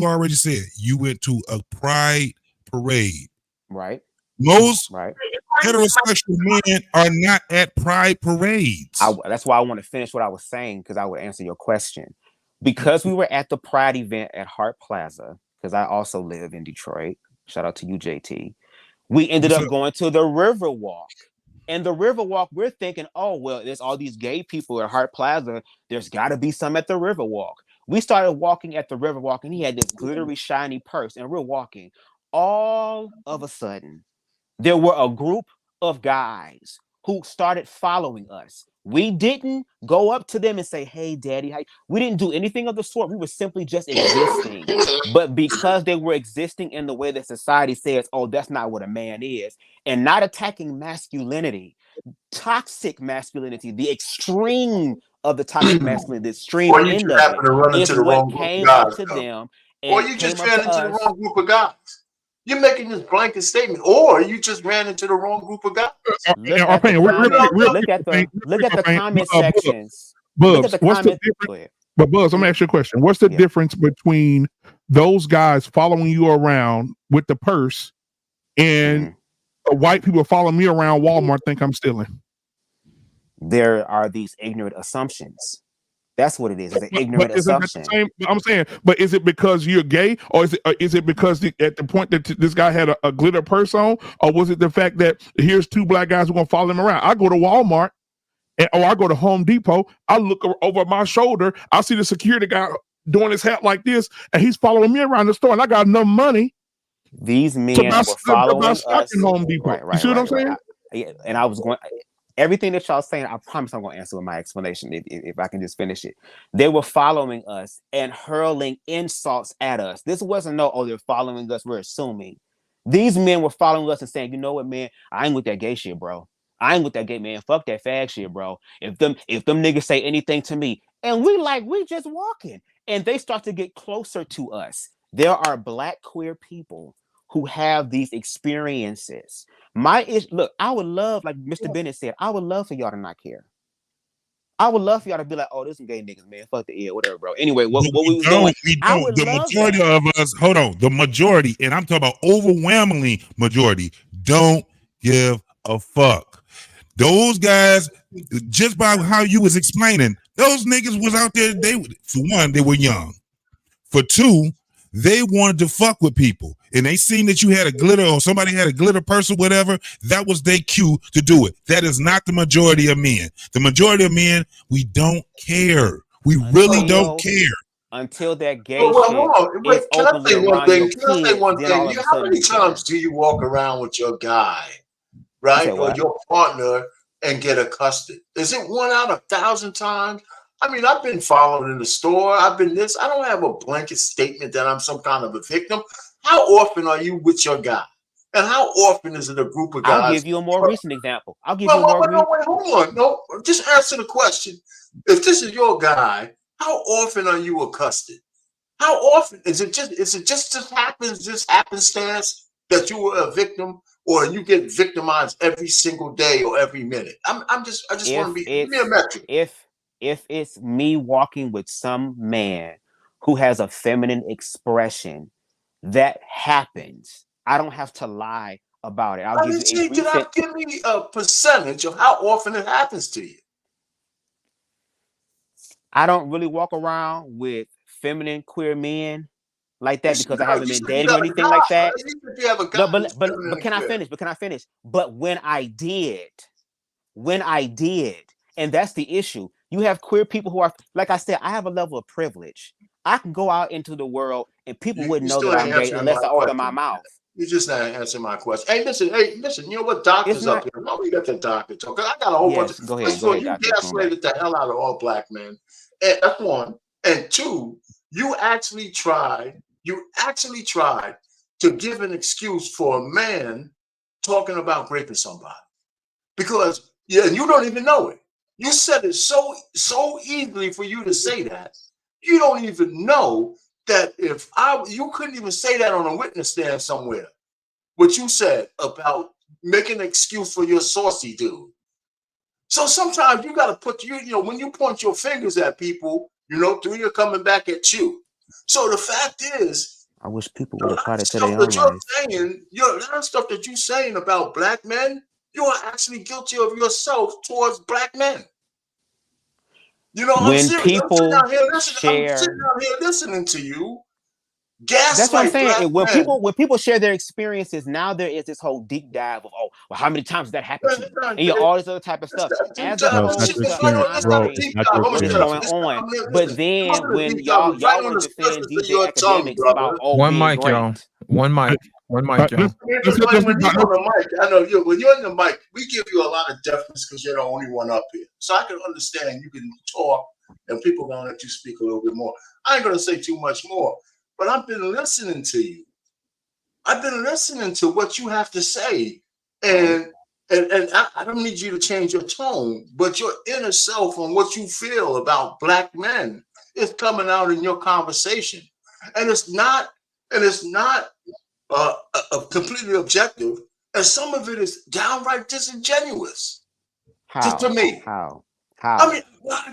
already said you went to a pride parade. Right. Most heterosexual men are not at pride parades. That's why I want to finish what I was saying, because I would answer your question. Because we were at the Pride event at Hart Plaza, because I also live in Detroit. Shout out to you, JT. We ended up going to the Riverwalk. And the Riverwalk, we're thinking, oh, well, there's all these gay people at Hart Plaza. There's got to be some at the Riverwalk. We started walking at the Riverwalk, and he had this glittery, shiny purse, and we're walking. All of a sudden, there were a group of guys who started following us. We didn't go up to them and say, hey, daddy. We didn't do anything of the sort. We were simply just existing. But because they were existing in the way that society says, oh, that's not what a man is, and not attacking masculinity, toxic masculinity, the extreme of the toxic masculinity, the extreme end of it is what came up to them. Or you just ran into the wrong group of guys. You're making this blanket statement, or you just ran into the wrong group of guys. Look at the comment sections. Bubs, what's the difference? But Buzz, I'm gonna ask you a question. What's the difference between those guys following you around with the purse and white people following me around Walmart think I'm stealing? There are these ignorant assumptions. That's what it is. It's an ignorant assumption. I'm saying, but is it because you're gay, or is it because at the point that this guy had a glitter purse on, or was it the fact that here's two black guys who are gonna follow him around? I go to Walmart, or I go to Home Depot. I look over my shoulder. I see the security guy doing his hat like this, and he's following me around the store, and I got enough money. These men were following us. Home Depot. You see what I'm saying? And I was going. Everything that y'all saying, I promise I'm going to answer with my explanation if I can just finish it. They were following us and hurling insults at us. This wasn't they're following us, we're assuming. These men were following us and saying, you know what, man, I ain't with that gay shit, bro. I ain't with that gay, man. Fuck that fag shit, bro. If them niggas say anything to me, and we just walking, and they start to get closer to us. There are black queer people who have these experiences. Look, I would love, like Mr. Bennett said, I would love for y'all to not care. I would love for y'all to be like, oh, there's some gay niggas, man. Fuck the ear, whatever, bro. Anyway, what we was doing, the majority of us, hold on, the majority, and I'm talking about overwhelmingly majority, don't give a fuck. Those guys, just by how you was explaining, those niggas was out there, for one, they were young. For two, they wanted to fuck with people, and they seen that you had a glitter or somebody had a glitter purse or whatever. That was their cue to do it. That is not the majority of men. The majority of men, we don't care. We really don't care. Until that gay shit is openly around your kids. Can I say one thing? How many times do you walk around with your guy, right, or your partner, and get accosted? Is it 1 out of 1,000 times? I mean, I've been followed in the store. I've been this. I don't have a blanket statement that I'm some kind of a victim. How often are you with your guy? And how often is it a group of guys? I'll give you a more recent example. Wait, hold on. No, just answer the question. If this is your guy, how often are you accosted? How often is it just happenstance that you were a victim, or you get victimized every single day or every minute? I just want to give me a metric. If it's me walking with some man who has a feminine expression, that happens. I don't have to lie about it. I'll I give mean, you a recent. give me a percentage of how often it happens to you. I don't really walk around with feminine queer men like that because I haven't been dating or anything like that. No, but can I finish? But when I did, and that's the issue. You have queer people who are, like I said, I have a level of privilege. I can go out into the world and people wouldn't know that I'm gay unless I open my mouth. You're just not answering my question. Hey, listen. You know what? Doctor's up here. Why we got the doctor talk? I got a whole bunch of. Go ahead, you gaslighted the hell out of all black men. And that's one. And two, you actually tried to give an excuse for a man talking about raping somebody because and you don't even know it. You said it so easily for you to say that. You don't even know that you couldn't even say that on a witness stand somewhere. What you said about making an excuse for your saucy dude. So sometimes you got to put when you point your fingers at people, three are coming back at you. So the fact is, I wish people would apply that to their own life. A lot of stuff that you're saying about black men, you are actually guilty of yourself towards black men. When people I'm sitting out here listening to you. That's what I'm saying. And when people share their experiences, now there is this whole deep dive of how many times that happened to you, and all this other type of stuff. As opposed to going on, but then when y'all want to defend DJ Academics about one mic, y'all. One mic, y'all. When you're on the mic, I know when you're in the mic, we give you a lot of deference because you're the only one up here. So I can understand you can talk, and people are gonna let you speak a little bit more. I ain't gonna say too much more. But I've been listening to you. I've been listening to what you have to say. And I don't need you to change your tone, but your inner self and what you feel about black men is coming out in your conversation. And it's not completely objective. And some of it is downright disingenuous. Just to me. How? I mean, what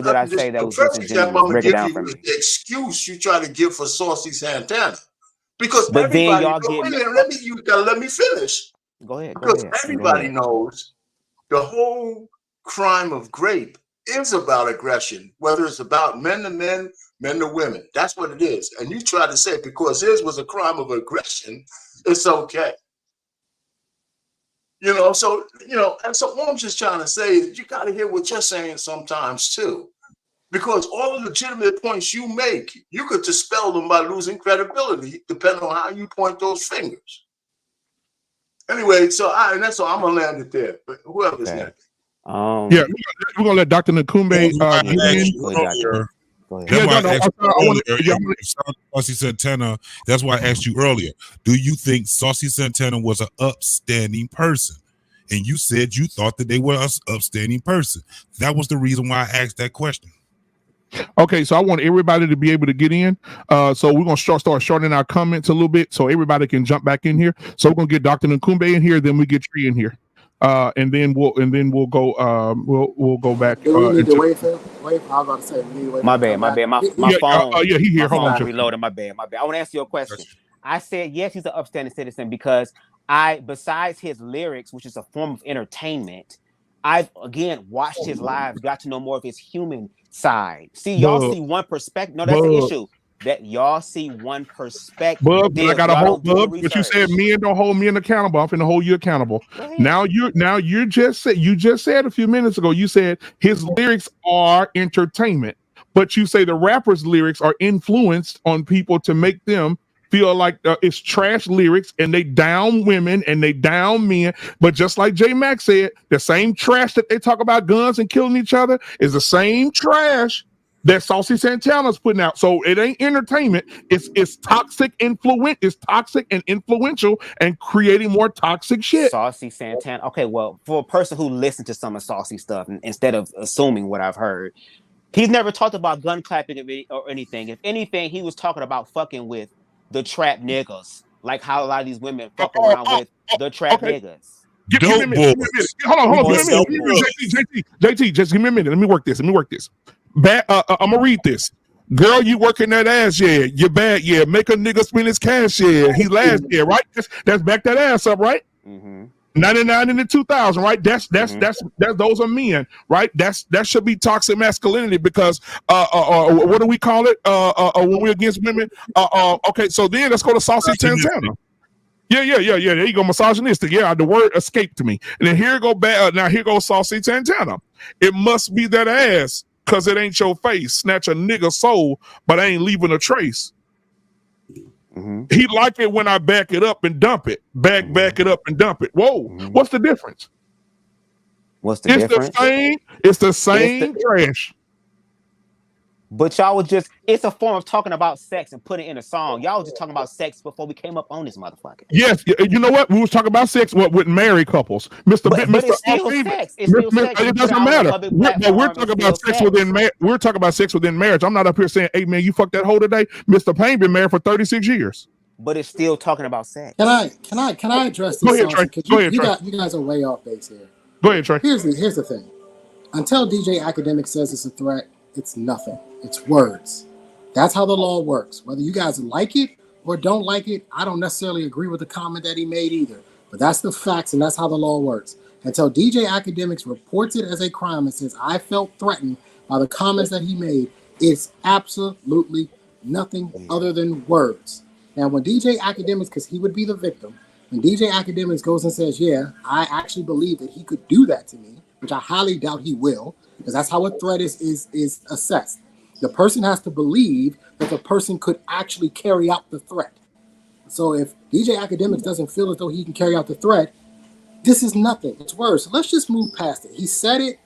did I say that was disingenuous? Break it down for me. The excuse you try to give for Saucy Santana, because but everybody. Then y'all you gotta let me finish. Go ahead. Because everybody knows the whole crime of rape is about aggression, whether it's about men to men, men to women. That's what it is. And you try to say because his was a crime of aggression, it's okay. So what I'm just trying to say is you got to hear what you're saying sometimes too, because all the legitimate points you make, you could dispel them by losing credibility, depending on how you point those fingers. Anyway, that's all. I'm gonna land it there. But whoever's next. We're gonna let Dr. Nakumbe Saucy Santana. That's why I asked you earlier. Do you think Saucy Santana was an upstanding person? And you said you thought that they were an upstanding person. That was the reason why I asked that question. Okay, so I want everybody to be able to get in. So we're gonna start shortening our comments a little bit so everybody can jump back in here. So we're gonna get Dr. Nakumbe in here, then we get Tree in here. And then we'll go we'll go back. Do we need to wait, Phil? Wait, I was about to say we need to wait. My bad. My phone. He here. Hold on. Reloading. My bad. I want to answer your question. I said yes, he's an upstanding citizen because besides his lyrics, which is a form of entertainment, I've again watched his lives, got to know more of his human side. See, y'all see one perspective. No, that's the issue. That y'all see one perspective. I got a whole but you said men don't hold men accountable. I'm finna hold you accountable. Now you just said a few minutes ago, you said his lyrics are entertainment, but you say the rapper's lyrics are influenced on people to make them feel like it's trash lyrics and they down women and they down men. But just like J Mac said, the same trash that they talk about guns and killing each other is the same trash that Saucy Santana's putting out. So it ain't entertainment. It's toxic it's toxic and influential and creating more toxic shit. Saucy Santana. Okay, well, for a person who listened to some of Saucy stuff, instead of assuming what I've heard, he's never talked about gun clapping or anything. If anything, he was talking about fucking with the trap niggas, like how a lot of these women fuck around with the trap niggas. Give me a minute. Hold on. JT, just give me a minute. Let me work this. I'm gonna read this. Girl, you working that ass, yeah. You're bad, yeah. Make a nigga spend his cash, yeah. He last, yeah, right? That's back that ass up, right? 99 and the 2000, right? That's those are men, right? That should be toxic masculinity because what do we call it? When we're against women. Okay, so then let's go to Saucy Santana. Yeah. There you go, misogynistic. Yeah, the word escaped to me. And then here go now here goes Saucy Santana. It must be that ass, cause it ain't your face. Snatch a nigga soul, but I ain't leaving a trace. He like it when I back it up and dump it. Back it up and dump it. Whoa, what's the difference? What's the difference? It's the same trash. But y'all was just, it's a form of talking about sex and putting it in a song. Y'all was just talking about sex before we came up on this motherfucker. Yes, you know what? We was talking about sex with married couples. But it's still sex. It's still sex. It doesn't matter. We're talking about sex within marriage. We're talking about sex within marriage. I'm not up here saying, hey man, you fucked that hoe today. Mr. Payne been married for 36 years. But it's still talking about sex. Can I address this? Go ahead, Trey. You guys are way off base here. Go ahead, Trey. Here's the thing. Until DJ Academic says it's a threat, it's nothing. It's words. That's how the law works. Whether you guys like it or don't like it, I don't necessarily agree with the comment that he made either. But that's the facts, and that's how the law works. Until DJ Academics reports it as a crime and says, I felt threatened by the comments that he made, it's absolutely nothing other than words. Now, when DJ Academics, because he would be the victim, when DJ Academics goes and says, yeah, I actually believe that he could do that to me, which I highly doubt he will, because that's how a threat is assessed. The person has to believe that the person could actually carry out the threat. So if DJ Academics doesn't feel as though he can carry out the threat, this is nothing. It's worse. So let's just move past it. He said it.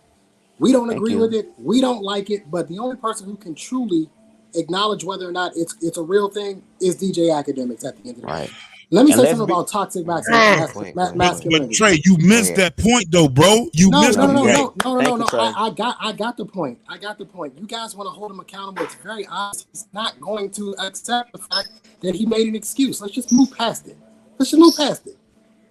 We don't agree with it. We don't like it. But the only person who can truly acknowledge whether or not it's a real thing is DJ Academics at the end of the day. Let me say something about toxic masculinity. But Trey, you missed that point though, bro. No. I got the point. You guys want to hold him accountable. It's very obvious he's not going to accept the fact that he made an excuse. Let's just move past it.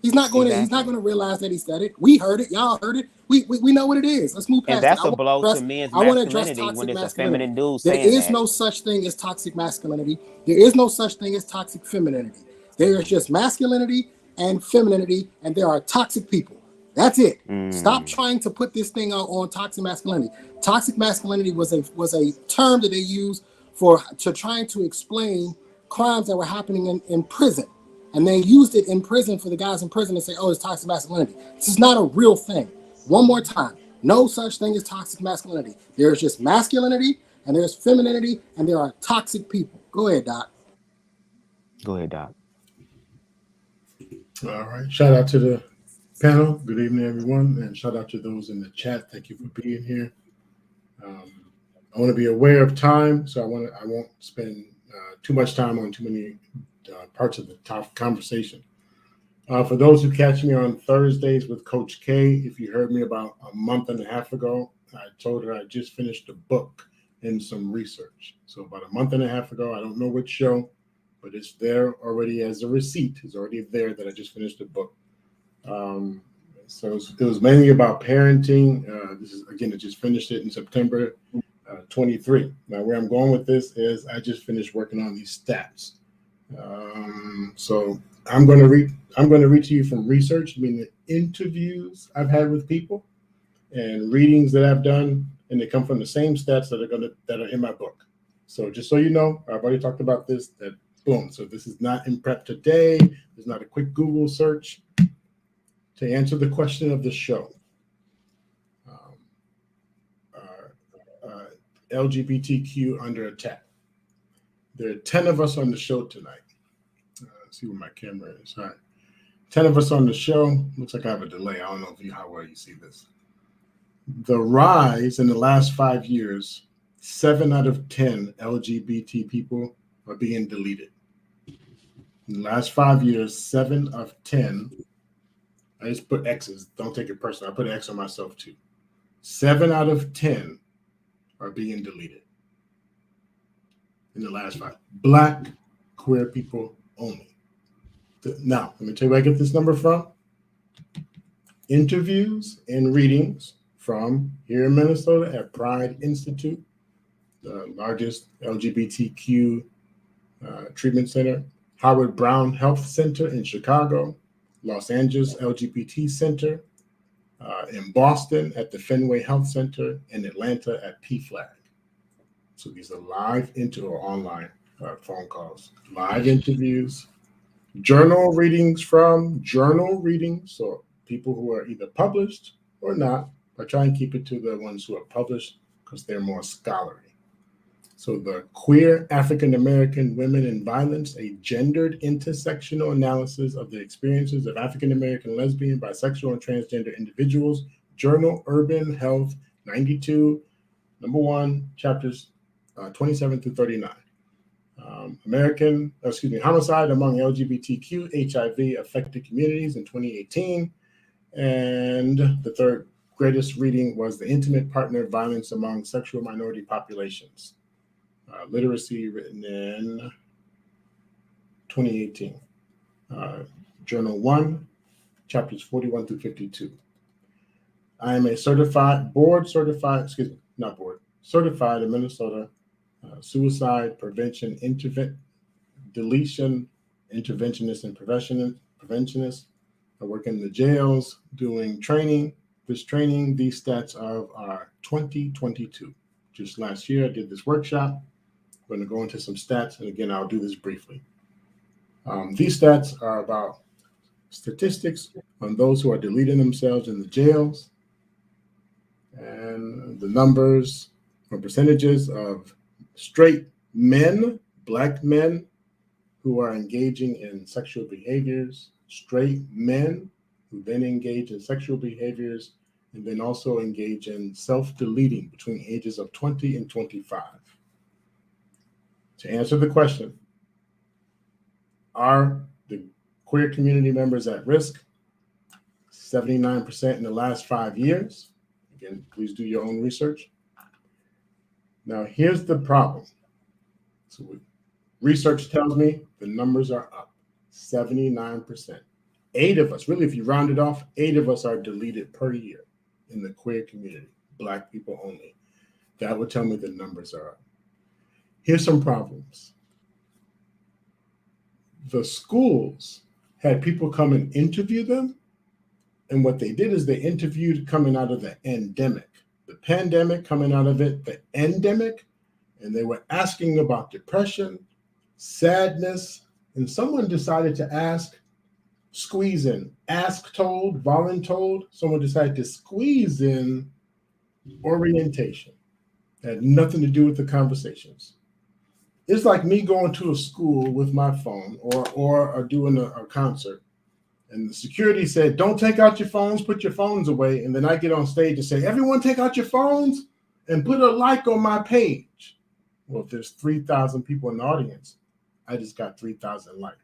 He's not going to realize that he said it. We heard it. Y'all heard it. We know what it is. Let's move past it. And that's a blow to men's masculinity when it's a feminine dude saying that. There is no such thing as toxic masculinity. There is no such thing as toxic femininity. There is just masculinity and femininity, and there are toxic people. That's it. Stop trying to put this thing on toxic masculinity. Toxic masculinity was a term that they used to trying to explain crimes that were happening in prison. And they used it in prison for the guys in prison to say, oh, it's toxic masculinity. This is not a real thing. One more time. No such thing as toxic masculinity. There's just masculinity, and there's femininity, and there are toxic people. Go ahead, Doc. All right. Shout out to the panel. Good evening, everyone. And shout out to those in the chat. Thank you for being here. I want to be aware of time, so I won't spend too much time on too many parts of the top conversation. For those who catch me on Thursdays with Coach K, if you heard me about a month and a half ago, I told her I just finished a book and some research. So about a month and a half ago, I don't know which show, but it's there already as a receipt. It's already there that I just finished a book. So it was mainly about parenting. I just finished it in September 23. Now, where I'm going with this is I just finished working on these stats. So I'm going to read to you from research, I mean the interviews I've had with people and readings that I've done, and they come from the same stats that are in my book. So just so you know, I've already talked about this. That boom. So this is not in prep today. It's not a quick Google search. To answer the question of the show, LGBTQ under attack. There are 10 of us on the show tonight. Let's see where my camera is. All right. 10 of us on the show. Looks like I have a delay. I don't know how well you see this. The rise in the last 5 years, 7 out of 10 LGBT people are being deleted. In the last 5 years, 7 of 10, I just put X's. Don't take it personal. I put an X on myself too. 7 out of 10 are being deleted in the last 5. Black queer people only. Now, let me tell you where I get this number from. Interviews and readings from here in Minnesota at Pride Institute the largest LGBTQ treatment center, Howard Brown Health Center in Chicago, Los Angeles LGBT Center, in Boston at the Fenway Health Center, in Atlanta at PFLAG. So these are live or online phone calls, live interviews, journal readings, so people who are either published or not. I try and keep it to the ones who are published because they're more scholarly. So the Queer African American Women in Violence, a gendered intersectional analysis of the experiences of African American lesbian, bisexual, and transgender individuals, Journal Urban Health 92, number 1, chapters 27 through 39. Homicide among LGBTQ HIV affected communities in 2018. And the third greatest reading was The Intimate Partner Violence Among Sexual Minority Populations. Literacy, written in 2018. Journal 1, chapters 41 through 52. I am a certified in Minnesota suicide prevention deletion interventionist and preventionist. I work in the jails doing training. These stats are 2022. Just last year, I did this workshop. I'm going to go into some stats, and again, I'll do this briefly. These stats are about statistics on those who are deleting themselves in the jails, and the numbers or percentages of straight men, Black men, who are engaging in sexual behaviors, straight men who then engage in sexual behaviors, and then also engage in self-deleting between ages of 20 and 25. To answer the question, are the queer community members at risk? 79% in the last 5 years. Again, please do your own research. Now, here's the problem. So research tells me the numbers are up, 79%. 8 of us, really, if you round it off, 8 of us are deleted per year in the queer community, Black people only. That would tell me the numbers are up. Here's some problems. The schools had people come and interview them, and what they did is they interviewed coming out of the endemic, the pandemic coming out of it, the endemic, and they were asking about depression, sadness, and someone decided to squeeze in, ask told, voluntold. Someone decided to squeeze in orientation. It had nothing to do with the conversations. It's like me going to a school with my phone or doing a concert, and the security said, don't take out your phones, put your phones away. And then I get on stage and say, everyone take out your phones and put a like on my page. Well, if there's 3,000 people in the audience, I just got 3,000 likes.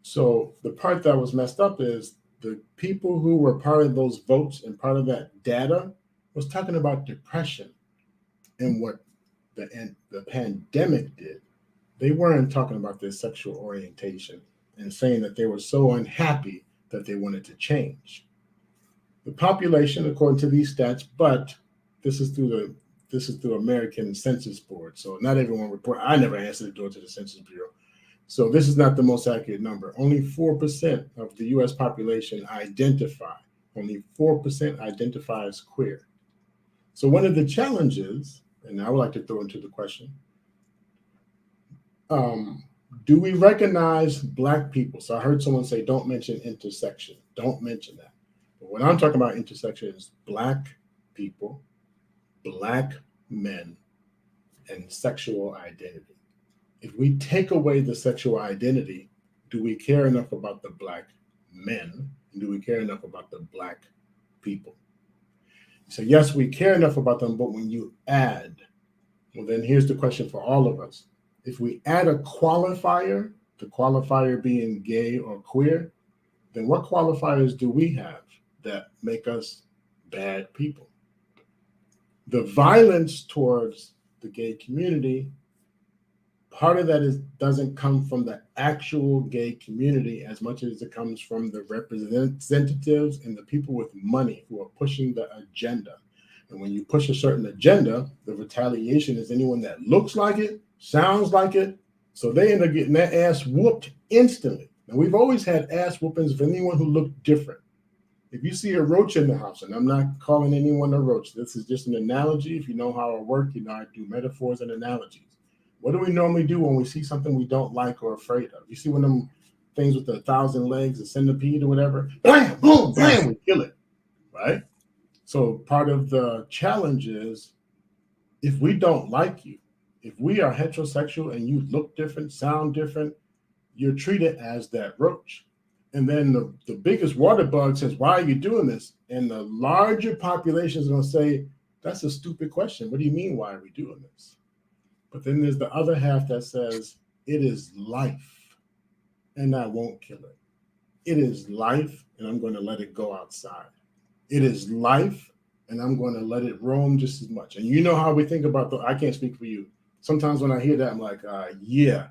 So the part that was messed up is the people who were part of those votes and part of that data was talking about depression and what the pandemic did. They weren't talking about their sexual orientation and saying that they were so unhappy that they wanted to change. The population, according to these stats, but this is through American Census Board, so not everyone report. I never answered the door to the Census Bureau, so this is not the most accurate number. Only 4% of the U.S. population identify. Only 4% identify as queer. So one of the challenges, and I would like to throw into the question, do we recognize Black people? So I heard someone say, don't mention intersection. Don't mention that. But when I'm talking about intersection, it's Black people, Black men, and sexual identity. If we take away the sexual identity, do we care enough about the Black men? And do we care enough about the Black people? So yes, we care enough about them, but when you add, well, then here's the question for all of us. If we add a qualifier, the qualifier being gay or queer, then what qualifiers do we have that make us bad people? The violence towards the gay community, part of that doesn't come from the actual gay community as much as it comes from the representatives and the people with money who are pushing the agenda. And when you push a certain agenda, the retaliation is anyone that looks like it, sounds like it. So they end up getting their ass whooped instantly. Now, we've always had ass whoopings of anyone who looked different. If you see a roach in the house, and I'm not calling anyone a roach, this is just an analogy. If you know how I work, you know I do metaphors and analogies. What do we normally do when we see something we don't like or afraid of? You see one of them things with 1,000 legs, a centipede or whatever, blam, boom, blam, we kill it, right? So part of the challenge is if we don't like you, if we are heterosexual and you look different, sound different, you're treated as that roach. And then the biggest water bug says, why are you doing this? And the larger population is going to say, that's a stupid question. What do you mean, why are we doing this? But then there's the other half that says, it is life, and I won't kill it. It is life, and I'm going to let it go outside. It is life, and I'm going to let it roam just as much. And you know how we think about I can't speak for you. Sometimes when I hear that, I'm like, yeah,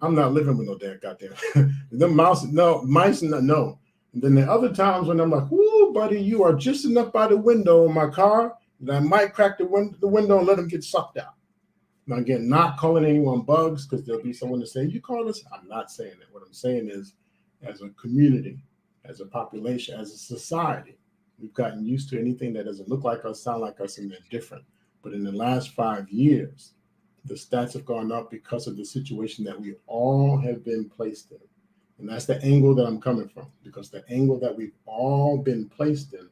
I'm not living with no damn goddamn. Mice, no. And then the other times when I'm like, whoo, buddy, you are just enough by the window in my car that I might crack the window and let them get sucked out. Now, again, not calling anyone bugs, because there'll be someone to say, you call us? I'm not saying that. What I'm saying is, as a community, as a population, as a society, we've gotten used to anything that doesn't look like us, sound like us, and they're different. But in the last 5 years, the stats have gone up because of the situation that we all have been placed in. And that's the angle that I'm coming from, because the angle that we've all been placed in,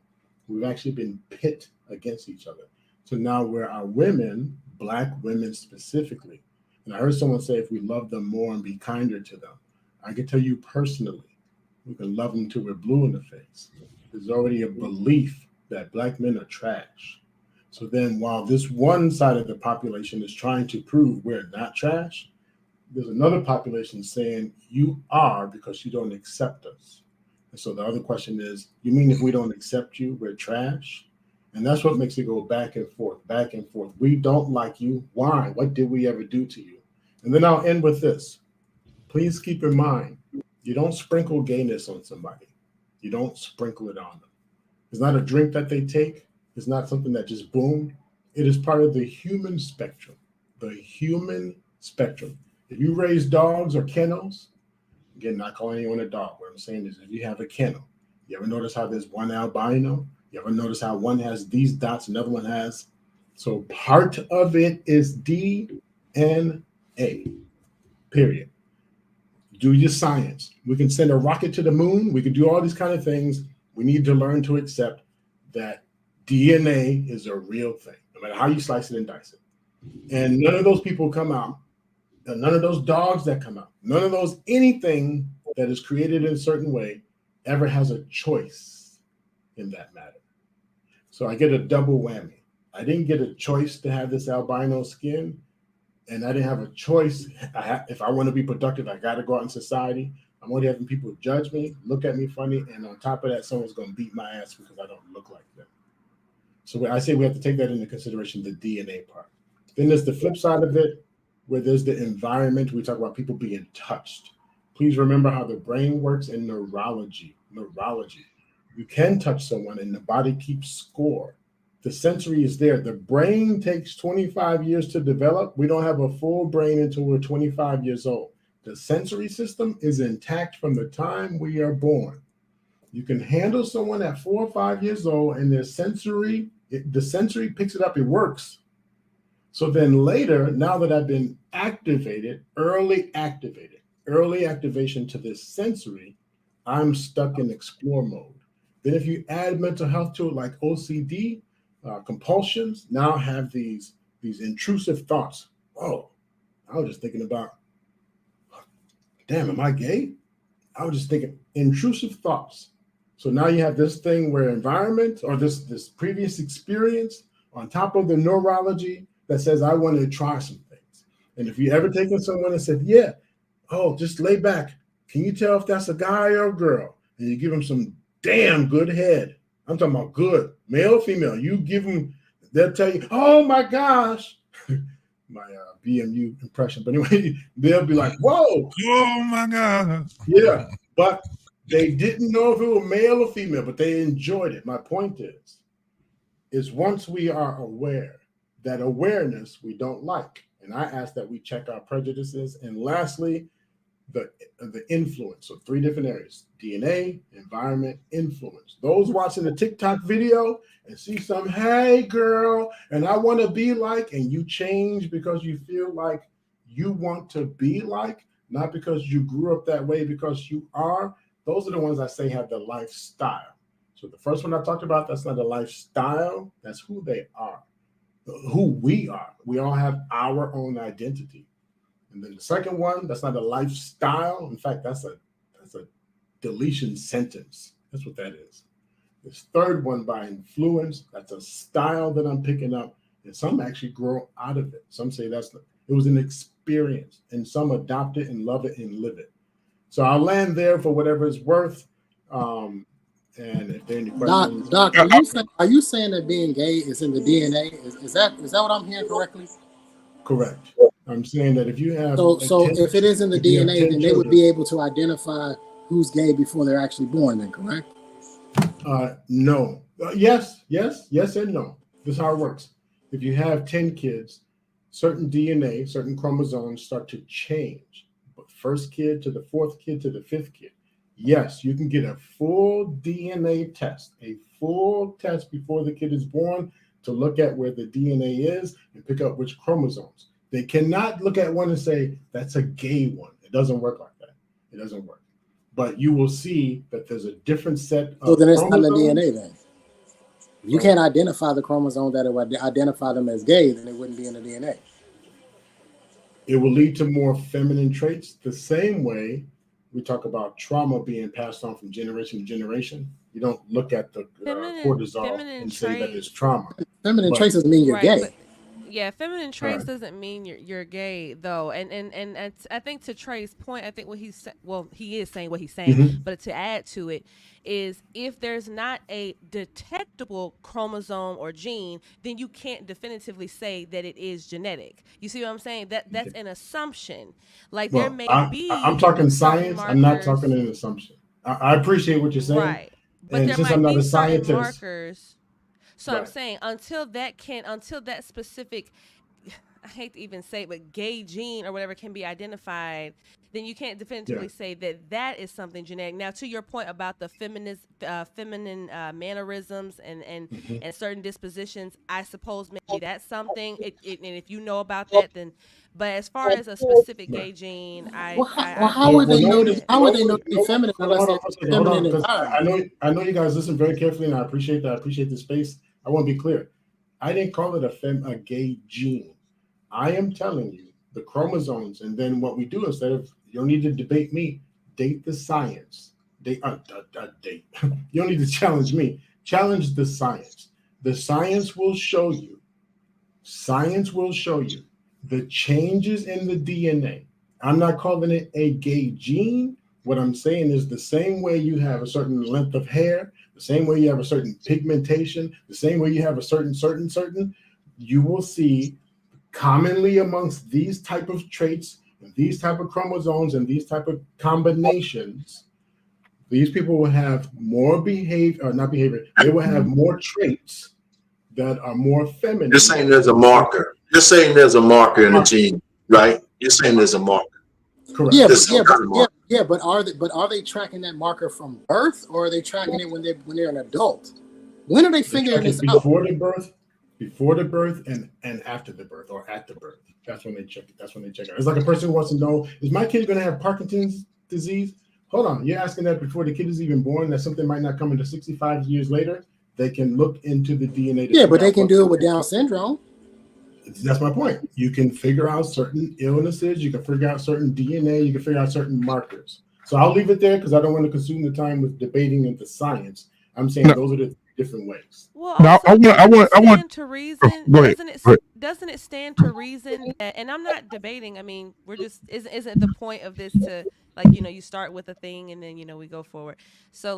we've actually been pit against each other. So now where our women, Black women specifically, and I heard someone say if we love them more and be kinder to them, I can tell you personally, we can love them till we're blue in the face. There's already a belief that Black men are trash. So then while this one side of the population is trying to prove we're not trash, there's another population saying you are because you don't accept us. And so the other question is, you mean if we don't accept you, we're trash? And that's what makes it go back and forth, back and forth. We don't like you. Why? What did we ever do to you? And then I'll end with this. Please keep in mind, you don't sprinkle gayness on somebody. You don't sprinkle it on them. It's not a drink that they take. It's not something that just boom. It is part of the human spectrum. The human spectrum. If you raise dogs or kennels, again, not calling anyone a dog. What I'm saying is if you have a kennel, you ever notice how there's one albino? You ever notice how one has these dots, another one has? So part of it is DNA, period. Do your science. We can send a rocket to the moon. We can do all these kind of things. We need to learn to accept that DNA is a real thing, no matter how you slice it and dice it. And none of those people come out. And none of those dogs that come out. None of those anything that is created in a certain way ever has a choice in that matter. So I get a double whammy. I didn't get a choice to have this albino skin, and I didn't have a choice. If I want to be productive, I got to go out in society. I'm already having people judge me, look at me funny, and on top of that, someone's going to beat my ass because I don't look like them. So I say we have to take that into consideration, the DNA part. Then there's the flip side of it, where there's the environment. We talk about people being touched. Please remember how the brain works in neurology. You can touch someone and the body keeps score. The sensory is there. The brain takes 25 years to develop. We don't have a full brain until we're 25 years old. The sensory system is intact from the time we are born. You can handle someone at 4 or 5 years old and their sensory, the sensory picks it up, it works. So then later, now that I've been activated, early activation to this sensory, I'm stuck in explore mode. Then if you add mental health to it, like OCD, compulsions, now have these intrusive thoughts. Oh, I was just thinking about, damn, am I gay? I was just thinking intrusive thoughts. So now you have this thing where environment or this previous experience on top of the neurology that says, I want to try some things. And if you ever taken someone and said, yeah, oh, just lay back. Can you tell if that's a guy or a girl? And you give them some damn good head. I'm talking about good, male or female. You give them, they'll tell you, oh my gosh. My BMU impression. But anyway, they'll be like, whoa. Oh my God. Yeah, but they didn't know if it was male or female, but they enjoyed it. My point is, is once we are aware, that awareness we don't like. And I ask that we check our prejudices. And lastly, the influence. So 3 different areas: DNA, environment, influence. Those watching the TikTok video and see some, hey girl, and I want to be like, and you change because you feel like you want to be like, not because you grew up that way, because you are. Those are the ones I say have the lifestyle. So the first one I talked about, that's not a lifestyle, that's who they are, who we are. We all have our own identity. And then the second one, that's not a lifestyle. In fact, that's a deletion sentence. That's what that is. This third one, by influence, that's a style that I'm picking up. And some actually grow out of it. Some say it was an experience, and some adopt it and love it and live it. So I'll land there for whatever it's worth. And if there are any questions, Doc, are you saying that being gay is in the DNA? Is that what I'm hearing correctly? Correct. I'm saying that if you have so if it is in the DNA, then they would be able to identify who's gay before they're actually born. Then, correct? No. Yes, and no. This is how it works. If you have 10 kids, certain DNA, certain chromosomes start to change. But first kid to the fourth kid to the fifth kid. Yes, you can get a full DNA test, a full test before the kid is born to look at where the DNA is and pick up which chromosomes. They cannot look at one and say, that's a gay one. It doesn't work like that. It doesn't work. But you will see that there's a different set of So then it's chromosomes. not in the DNA then. If you can't identify the chromosome that would identify them as gay, then it wouldn't be in the DNA. It will lead to more feminine traits, the same way we talk about trauma being passed on from generation to generation. You don't look at the cortisol and say that it's trauma. Feminine traits doesn't mean you're gay. Yeah, feminine traits doesn't mean you're gay though, and I think to Trey's point, I think what he is saying what he's saying, but to add to it is if there's not a detectable chromosome or gene, then you can't definitively say that it is genetic. You see what I'm saying? That's an assumption. Like there may be. I'm talking science. Markers. I'm not talking an assumption. I appreciate what you're saying, right? But and there since might I'm not be a certain scientist, markers. So I'm saying until that specific, I hate to even say it, but gay gene or whatever can be identified, then you can't definitively say that is something genetic. Now, to your point about the feminine mannerisms and certain dispositions, I suppose maybe that's something. And if you know about that, then. But as far as a specific gay gene, how would they know this? How would they know to be feminine unless it's feminine environment? I know you guys listen very carefully, and I appreciate that. I appreciate the space. I want to be clear. I didn't call it a gay gene. I am telling you the chromosomes, and then what we do instead of, you don't need to debate me, date the science. Date. You don't need to challenge me. Challenge the science. The science will show you. Science will show you the changes in the DNA. I'm not calling it a gay gene. What I'm saying is the same way you have a certain length of hair, the same way you have a certain pigmentation, the same way you have a certain, you will see commonly amongst these type of traits and these type of chromosomes and these type of combinations, these people will have more they will have more traits that are more feminine. You're saying there's a marker. You're saying there's a marker in the gene, right? You're saying there's a marker. Correct. But are they tracking that marker from birth, or are they tracking it when they're an adult? When are they figuring this out? Before the birth and after the birth, or at the birth. That's when they check it. It's like a person who wants to know, is my kid going to have Parkinson's disease? Hold on, you're asking that before the kid is even born, that something might not come into 65 years later. They can look into the DNA. Yeah, but they can do it with Down syndrome. That's my point. You can figure out certain illnesses. You can figure out certain DNA. You can figure out certain markers. So I'll leave it there because I don't want to consume the time with debating into science. I'm saying those are the different ways. Well, also, I want to reason. Doesn't it stand to reason that? And I'm not debating. I mean, we're just isn't the point of this to you start with a thing and then we go forward. So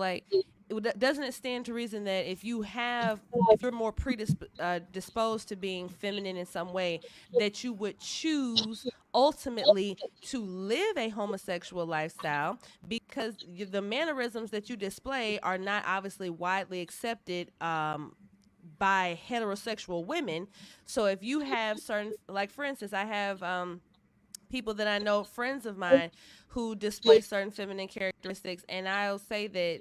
doesn't it stand to reason that if you're more predisposed to being feminine in some way, that you would choose ultimately to live a homosexual lifestyle because the mannerisms that you display are not obviously widely accepted by heterosexual women. So if you have certain, like for instance, I have people that I know, friends of mine, who display certain feminine characteristics, and I'll say that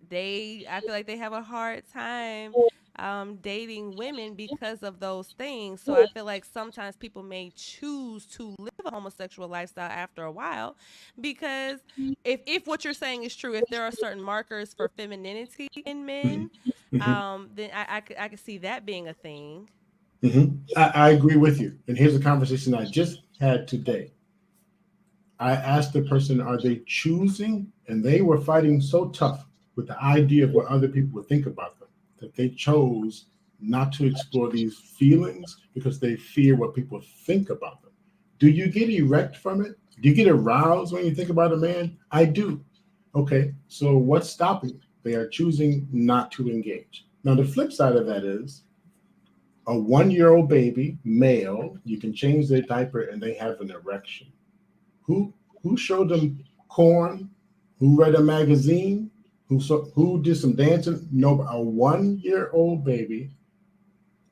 I feel like they have a hard time dating women because of those things. So I feel like sometimes people may choose to live a homosexual lifestyle after a while, because if what you're saying is true, if there are certain markers for femininity in men, then I could see that being a thing. I agree with you. And here's a conversation I just had today. I asked the person, are they choosing? And they were fighting so tough with the idea of what other people would think about them that they chose not to explore these feelings because they fear what people think about them. Do you get erect from it? Do you get aroused when you think about a man? I do. Okay, so what's stopping them? They are choosing not to engage. Now, the flip side of that is a 1-year-old baby, male, you can change their diaper and they have an erection. Who showed them corn? Who read a magazine? Who did some dancing? No, a 1-year-old baby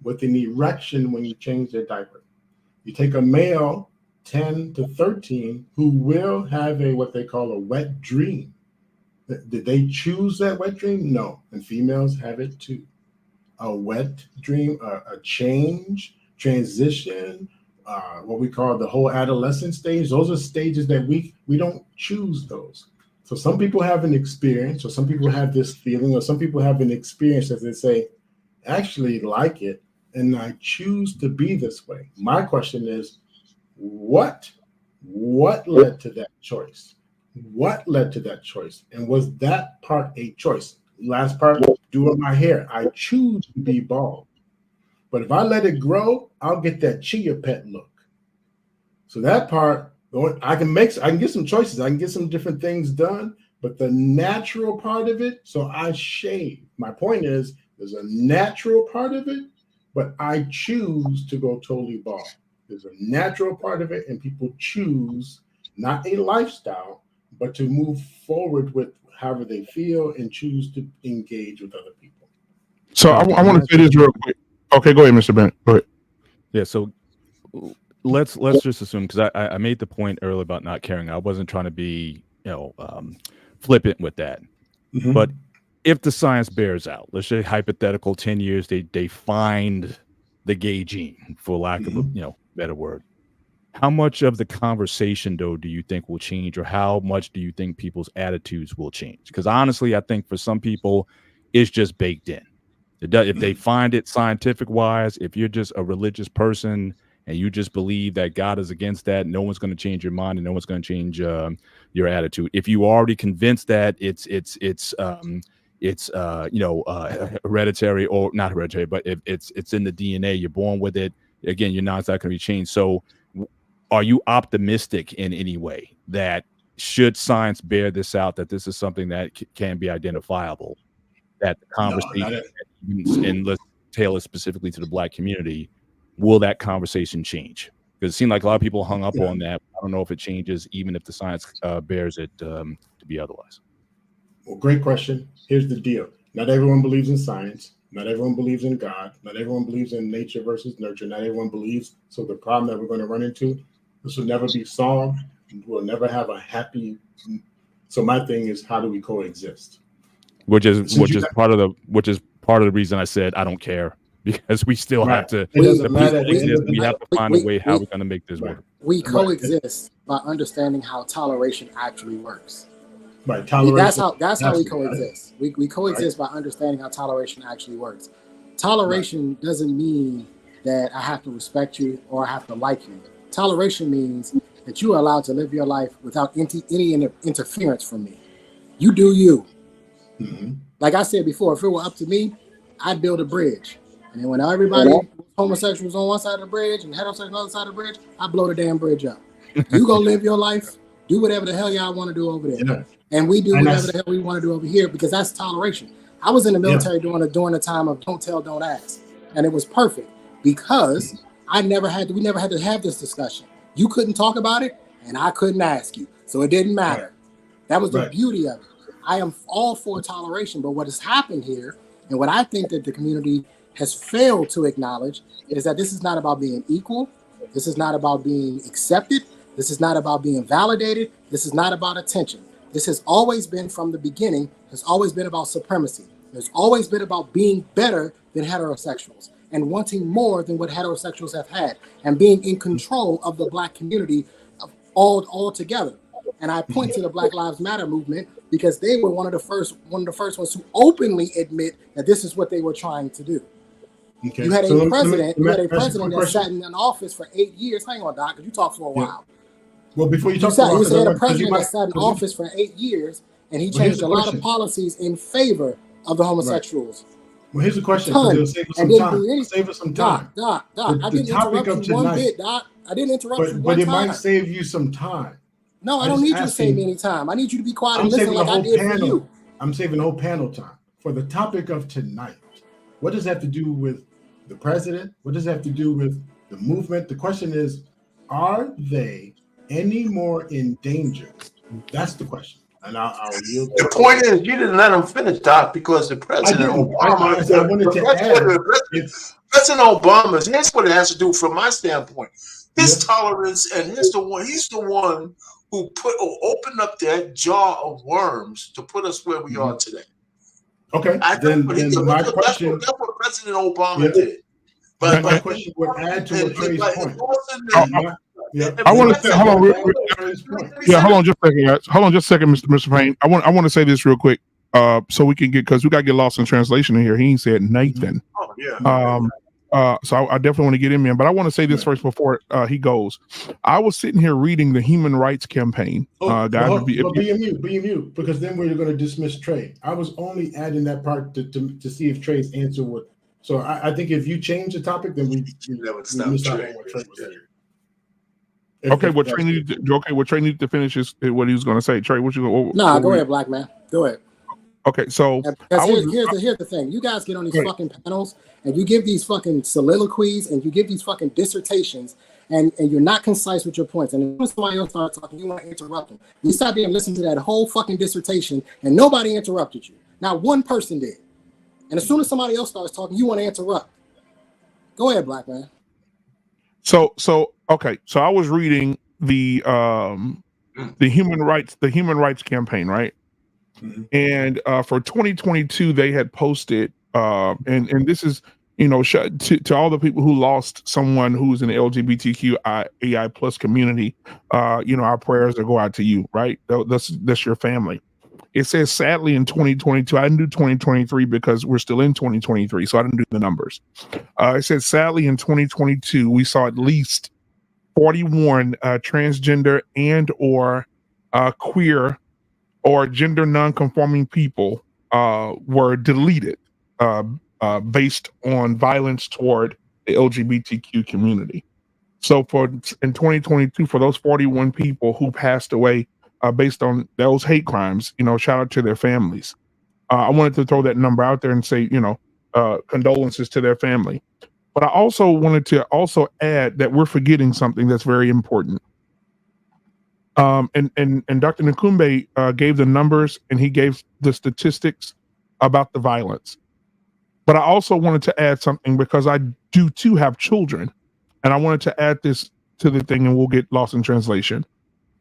with an erection when you change their diaper. You take a male 10 to 13 who will have what they call a wet dream. Did they choose that wet dream? No, and females have it too. A wet dream, a change, transition, what we call the whole adolescent stage. Those are stages that we don't choose those. So some people have an experience, or some people have this feeling, or some people have an experience that they say, actually like it, and I choose to be this way. My question is, what led to that choice? What led to that choice? And was that part a choice? Last part, doing my hair. I choose to be bald. But if I let it grow, I'll get that chia pet look. So that part, I can get some choices. I can get some different things done, but the natural part of it, so I shave. My point is, there's a natural part of it, but I choose to go totally bald. There's a natural part of it, and people choose not a lifestyle, but to move forward with however they feel and choose to engage with other people. So I want to say this real quick. Okay, go ahead, Mr. Bennett. Go ahead. Yeah, so let's just assume, because I made the point earlier about not caring. I wasn't trying to be flippant with that. Mm-hmm. But if the science bears out, let's say hypothetical 10 years, they find the gay gene, for lack of a better word. How much of the conversation, though, do you think will change, or how much do you think people's attitudes will change? Because honestly, I think for some people, it's just baked in. If they find it scientific wise, if you're just a religious person and you just believe that God is against that, no one's going to change your mind and no one's going to change your attitude. If you are already convinced that it's hereditary, or not hereditary, but if it's in the DNA, you're born with it. Again, you're not going to be changed. So are you optimistic in any way that should science bear this out, that this is something that can be identifiable, that the conversation, and let's tailor specifically to the Black community, will that conversation change? Because it seemed like a lot of people hung up on that. I don't know if it changes, even if the science bears it to be otherwise. Well, great question. Here's the deal. Not everyone believes in science. Not everyone believes in God. Not everyone believes in nature versus nurture. Not everyone believes. So the problem that we're going to run into, this will never be solved. We'll never have a happy. So my thing is, how do we coexist? Which is part of the reason I said I don't care, because we still have to. It doesn't matter. We have to find a way how we're going to make this work. We coexist by understanding how toleration actually works. Right, toleration. That's how we coexist. We coexist by understanding how toleration actually works. Toleration doesn't mean that I have to respect you or I have to like you. Toleration means that you are allowed to live your life without any interference from me. You do you. Mm-hmm. Like I said before, if it were up to me, I'd build a bridge. And then when everybody homosexuals on one side of the bridge and heterosexuals on the other side of the bridge, I blow the damn bridge up. You go live your life, do whatever the hell y'all want to do over there. Yeah. And we do whatever the hell we want to do over here, because that's toleration. I was in the military during the time of don't tell, don't ask. And it was perfect because we never had to have this discussion. You couldn't talk about it and I couldn't ask you. So it didn't matter. That was the beauty of it. I am all for toleration, but what has happened here, and what I think that the community has failed to acknowledge is that this is not about being equal. This is not about being accepted. This is not about being validated. This is not about attention. This has always been, from the beginning, has always been about supremacy. It's always been about being better than heterosexuals and wanting more than what heterosexuals have had and being in control of the Black community all together. And I point to the Black Lives Matter movement because they were one of the first ones to openly admit that this is what they were trying to do. Okay. You had a president that question. sat in an office for 8 years. Hang on, Doc, because you talked for a while. Well, before you talk You about said a president that sat in office for 8 years, and he changed a lot of policies in favor of the homosexuals. Right. Well, here's the question. It'll save us some time. Save us some time. Doc, I didn't interrupt you one bit, Doc. I didn't interrupt you one time. But it might save you some time. No, I don't need you to save me any time. I need you to be quiet and listen like I did for you. I'm saving the whole panel time. For the topic of tonight, what does that have to do with the president? What does that have to do with the movement? The question is, are they any more in danger? That's the question. And I'll yield. The point is, you didn't let him finish, Doc, because the President Obama. President Obama. Here's what it has to do from my standpoint. His tolerance, and he's the one who opened up that jar of worms to put us where we are today. Okay. Then my question. That's what President Obama did. But my question would add to what Trey's point. I want to say, hold on, hold on just a second, guys. Hold on just a second, Mr. Payne. I want to say this real quick, so we can get, because we got to get lost in translation in here. He said Nathan. Oh yeah. So I definitely want to get him in, but I want to say this first before he goes. I was sitting here reading the Human Rights Campaign. Guys, be in mute, because then we're going to dismiss Trey. I was only adding that part to see if Trey's answer would. So I think if you change the topic, then we miss out on what Trey was saying. Okay, what Trey needed to finish is what he was going to say. Trey, what you going? Nah, go ahead, Black man. Go ahead. Okay, so here's the thing. You guys get on these fucking panels and you give these fucking soliloquies and you give these fucking dissertations and you're not concise with your points. And when somebody else starts talking, you want to interrupt them. You sat there and listened to that whole fucking dissertation and nobody interrupted you. Not one person did. And as soon as somebody else starts talking, you want to interrupt. Go ahead, Black man. So I was reading the Human Rights Campaign, right? Mm-hmm. And for 2022, they had posted, and this is, to all the people who lost someone who's in the LGBTQAI plus community, our prayers will go out to you, right? That's your family. It says, sadly, in 2022, I didn't do 2023 because we're still in 2023, so I didn't do the numbers. It says, sadly, in 2022, we saw at least 41 transgender and or queer or gender non-conforming people were deleted based on violence toward the LGBTQ community. So in 2022, for those 41 people who passed away based on those hate crimes, shout out to their families. I wanted to throw that number out there and say, condolences to their family. But I also wanted to add that we're forgetting something that's very important. And Dr. Nkumbe gave the numbers and he gave the statistics about the violence. But I also wanted to add something because I do too have children, and I wanted to add this to the thing, and we'll get lost in translation.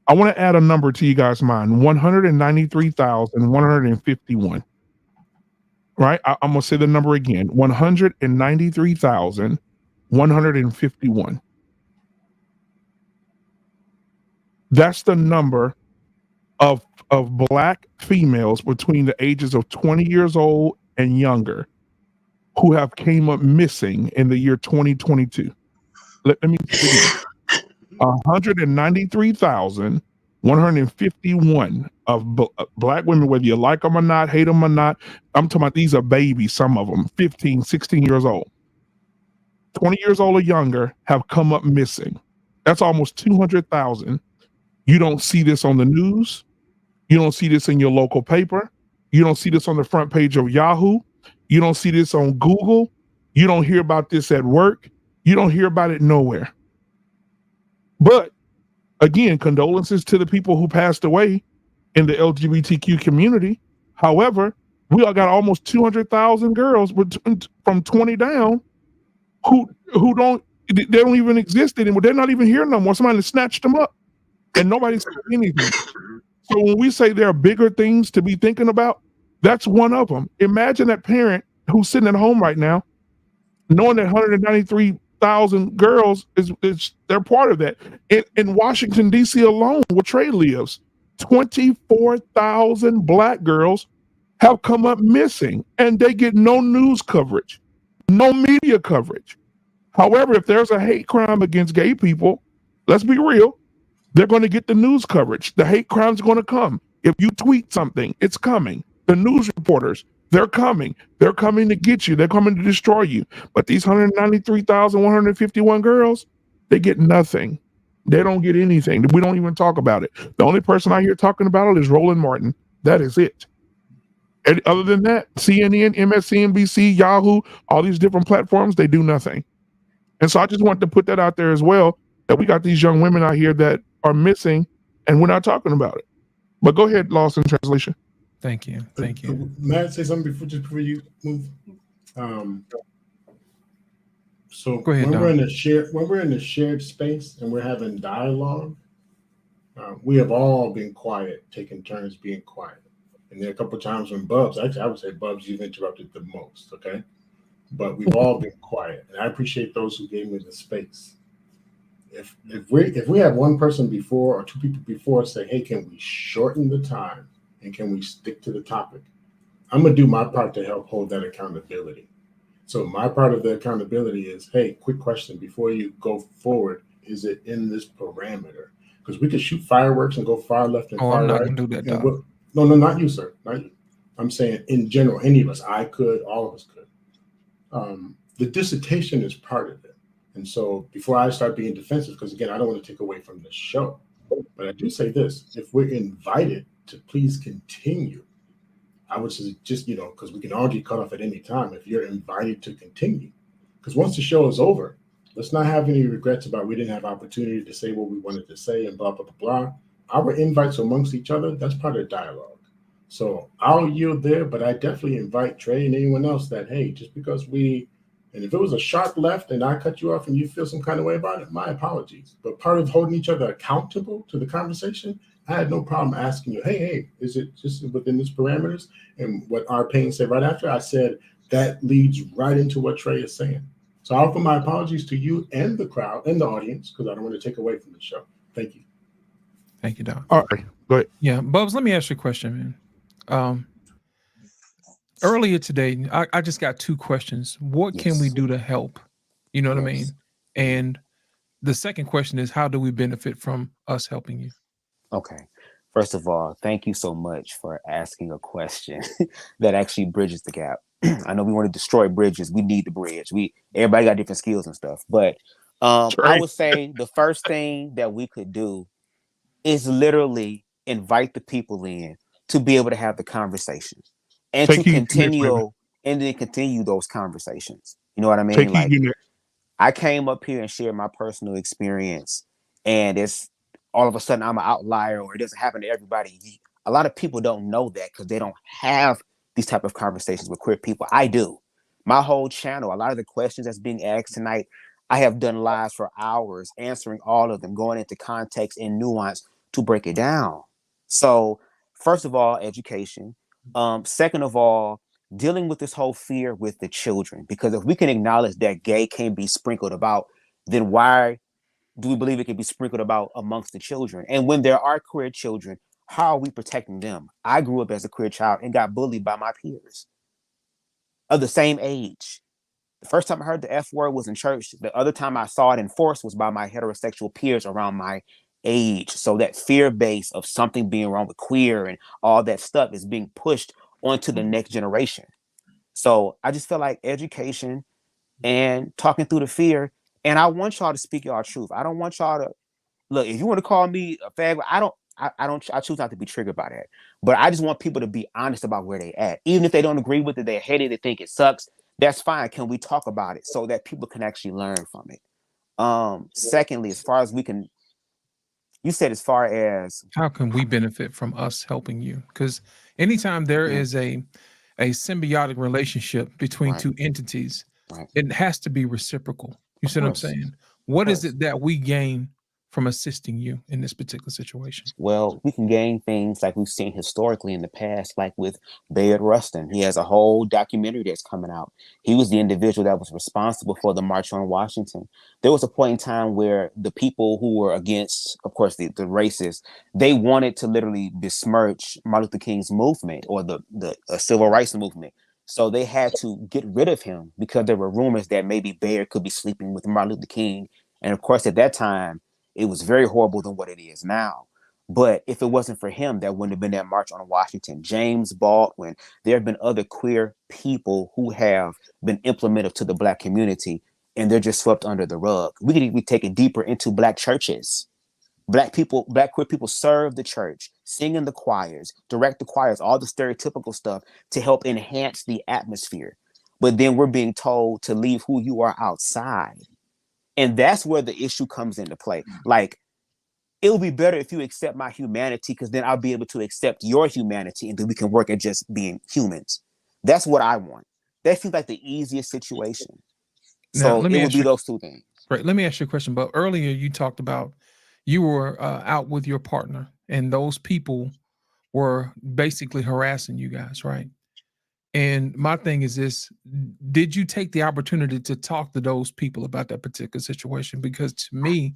I want to add a number to you guys' mind: 193,151. Right? I'm gonna say the number again: 193,151. That's the number of Black females between the ages of 20 years old and younger who have came up missing in the year 2022. Let me begin. 193,151 of Black women, whether you like them or not, hate them or not. I'm talking about these are babies, some of them 15, 16 years old. 20 years old or younger have come up missing. That's almost 200,000. You don't see this on the news. You don't see this in your local paper. You don't see this on the front page of Yahoo. You don't see this on Google. You don't hear about this at work. You don't hear about it nowhere. But again, condolences to the people who passed away in the LGBTQ community. However, We all got almost 200,000 girls from 20 down who they don't even exist anymore. They're not even here no more. Somebody snatched them up, and nobody's saying anything. So when we say there are bigger things to be thinking about, that's one of them. Imagine that parent who's sitting at home right now, knowing that 193,000 girls is they're part of that. In Washington, D.C. alone, where Trey lives, 24,000 Black girls have come up missing, and they get no news coverage, no media coverage. However, if there's a hate crime against gay people, let's be real, they're going to get the news coverage. The hate crime's going to come. If you tweet something, it's coming. The news reporters, they're coming. They're coming to get you. They're coming to destroy you. But these 193,151 girls, they get nothing. They don't get anything. We don't even talk about it. The only person I hear talking about it is Roland Martin. That is it. And other than that, CNN, MSNBC, Yahoo, all these different platforms, they do nothing. And so I just want to put that out there as well, that we got these young women out here that are missing and we're not talking about it. But go ahead, Lost in Translation. Thank you. Thank you. May I say something before you move? So go ahead, when we're in the shared space and we're having dialogue, we have all been quiet, taking turns being quiet. And there are a couple of times when Bubs, actually I would say Bubs, you've interrupted the most, okay? But we've all been quiet, and I appreciate those who gave me the space. If we have one person before or two people before say, hey, can we shorten the time and can we stick to the topic? I'm gonna do my part to help hold that accountability. So my part of the accountability is, hey, quick question before you go forward, is it in this parameter? Because we could shoot fireworks and go far left and far I'm not right. gonna do that, dog. No, not you, sir. Not you. I'm saying in general, any of us, I could, all of us could. The dissertation is part of it. And so before I start being defensive, because again, I don't want to take away from the show, but I do say this, if we're invited to please continue, I would say just, because we can all get cut off at any time, if you're invited to continue, because once the show is over, let's not have any regrets about we didn't have opportunity to say what we wanted to say and blah, blah, blah, blah. Our invites amongst each other, that's part of dialogue. So I'll yield there, but I definitely invite Trey and anyone else that, hey, just because and if it was a sharp left and I cut you off and you feel some kind of way about it, my apologies. But part of holding each other accountable to the conversation, I had no problem asking you, hey, is it just within these parameters? And what our Payne said right after, I said, that leads right into what Trey is saying. So I offer my apologies to you and the crowd and the audience, because I don't want to take away from the show. Thank you. Thank you, Doc. All right, go ahead. Yeah, Bubs, let me ask you a question, man. Earlier today, I just got two questions. What can we do to help? You know what I mean? And the second question is, how do we benefit from us helping you? Okay. First of all, thank you so much for asking a question that actually bridges the gap. I know we want to destroy bridges. We need the bridge. Everybody got different skills and stuff. But I would say the first thing that we could do is literally invite the people in to be able to have the conversation and to continue those conversations. You know what I mean? Like, I came up here and shared my personal experience, and it's all of a sudden I'm an outlier, or it doesn't happen to everybody. A lot of people don't know that because they don't have these type of conversations with queer people. I do. My whole channel, a lot of the questions that's being asked tonight, I have done lives for hours answering all of them, going into context and nuance to break it down. So first of all, education. Second of all, dealing with this whole fear with the children, because if we can acknowledge that gay can be sprinkled about, then why do we believe it can be sprinkled about amongst the children? And when there are queer children, how are we protecting them? I grew up as a queer child and got bullied by my peers of the same age. The first time I heard the F word was in church. The other time I saw it enforced was by my heterosexual peers around my age. So that fear base of something being wrong with queer and all that stuff is being pushed onto the next generation. So I just feel like education and talking through the fear. And I want y'all to speak y'all truth. I don't want y'all to look, if you want to call me a fag, I choose not to be triggered by that. But I just want people to be honest about where they at. Even if they don't agree with it, they're headed, they think it sucks. That's fine. Can we talk about it so that people can actually learn from it? Secondly, as far as you said, as far as how can we benefit from us helping you? Because anytime there is a symbiotic relationship between Right. two entities, Right. it has to be reciprocal. You Of see what I'm course. saying? What is course. it that we gain from assisting you in this particular situation? Well, we can gain things like we've seen historically in the past, like with Bayard Rustin. He has a whole documentary that's coming out. He was the individual that was responsible for the March on Washington. There was a point in time where the people who were against, of course, the racists, they wanted to literally besmirch Martin Luther King's movement or the civil rights movement. So they had to get rid of him because there were rumors that maybe Bayard could be sleeping with Martin Luther King. And of course, at that time, it was very horrible than what it is now. But if it wasn't for him, that wouldn't have been that March on Washington. James Baldwin, there have been other queer people who have been implemented to the Black community, and they're just swept under the rug. We could even take it deeper into Black churches. Black queer people serve the church, sing in the choirs, direct the choirs, all the stereotypical stuff to help enhance the atmosphere. But then we're being told to leave who you are outside. And that's where the issue comes into play. Like, it would be better if you accept my humanity, because then I'll be able to accept your humanity, and then we can work at just being humans. That's what I want. That seems like the easiest situation. Now, So it would be those two things. Right. Let me ask you a question. But earlier you talked about you were out with your partner, and those people were basically harassing you guys, right? And my thing is this: did you take the opportunity to talk to those people about that particular situation? Because to me,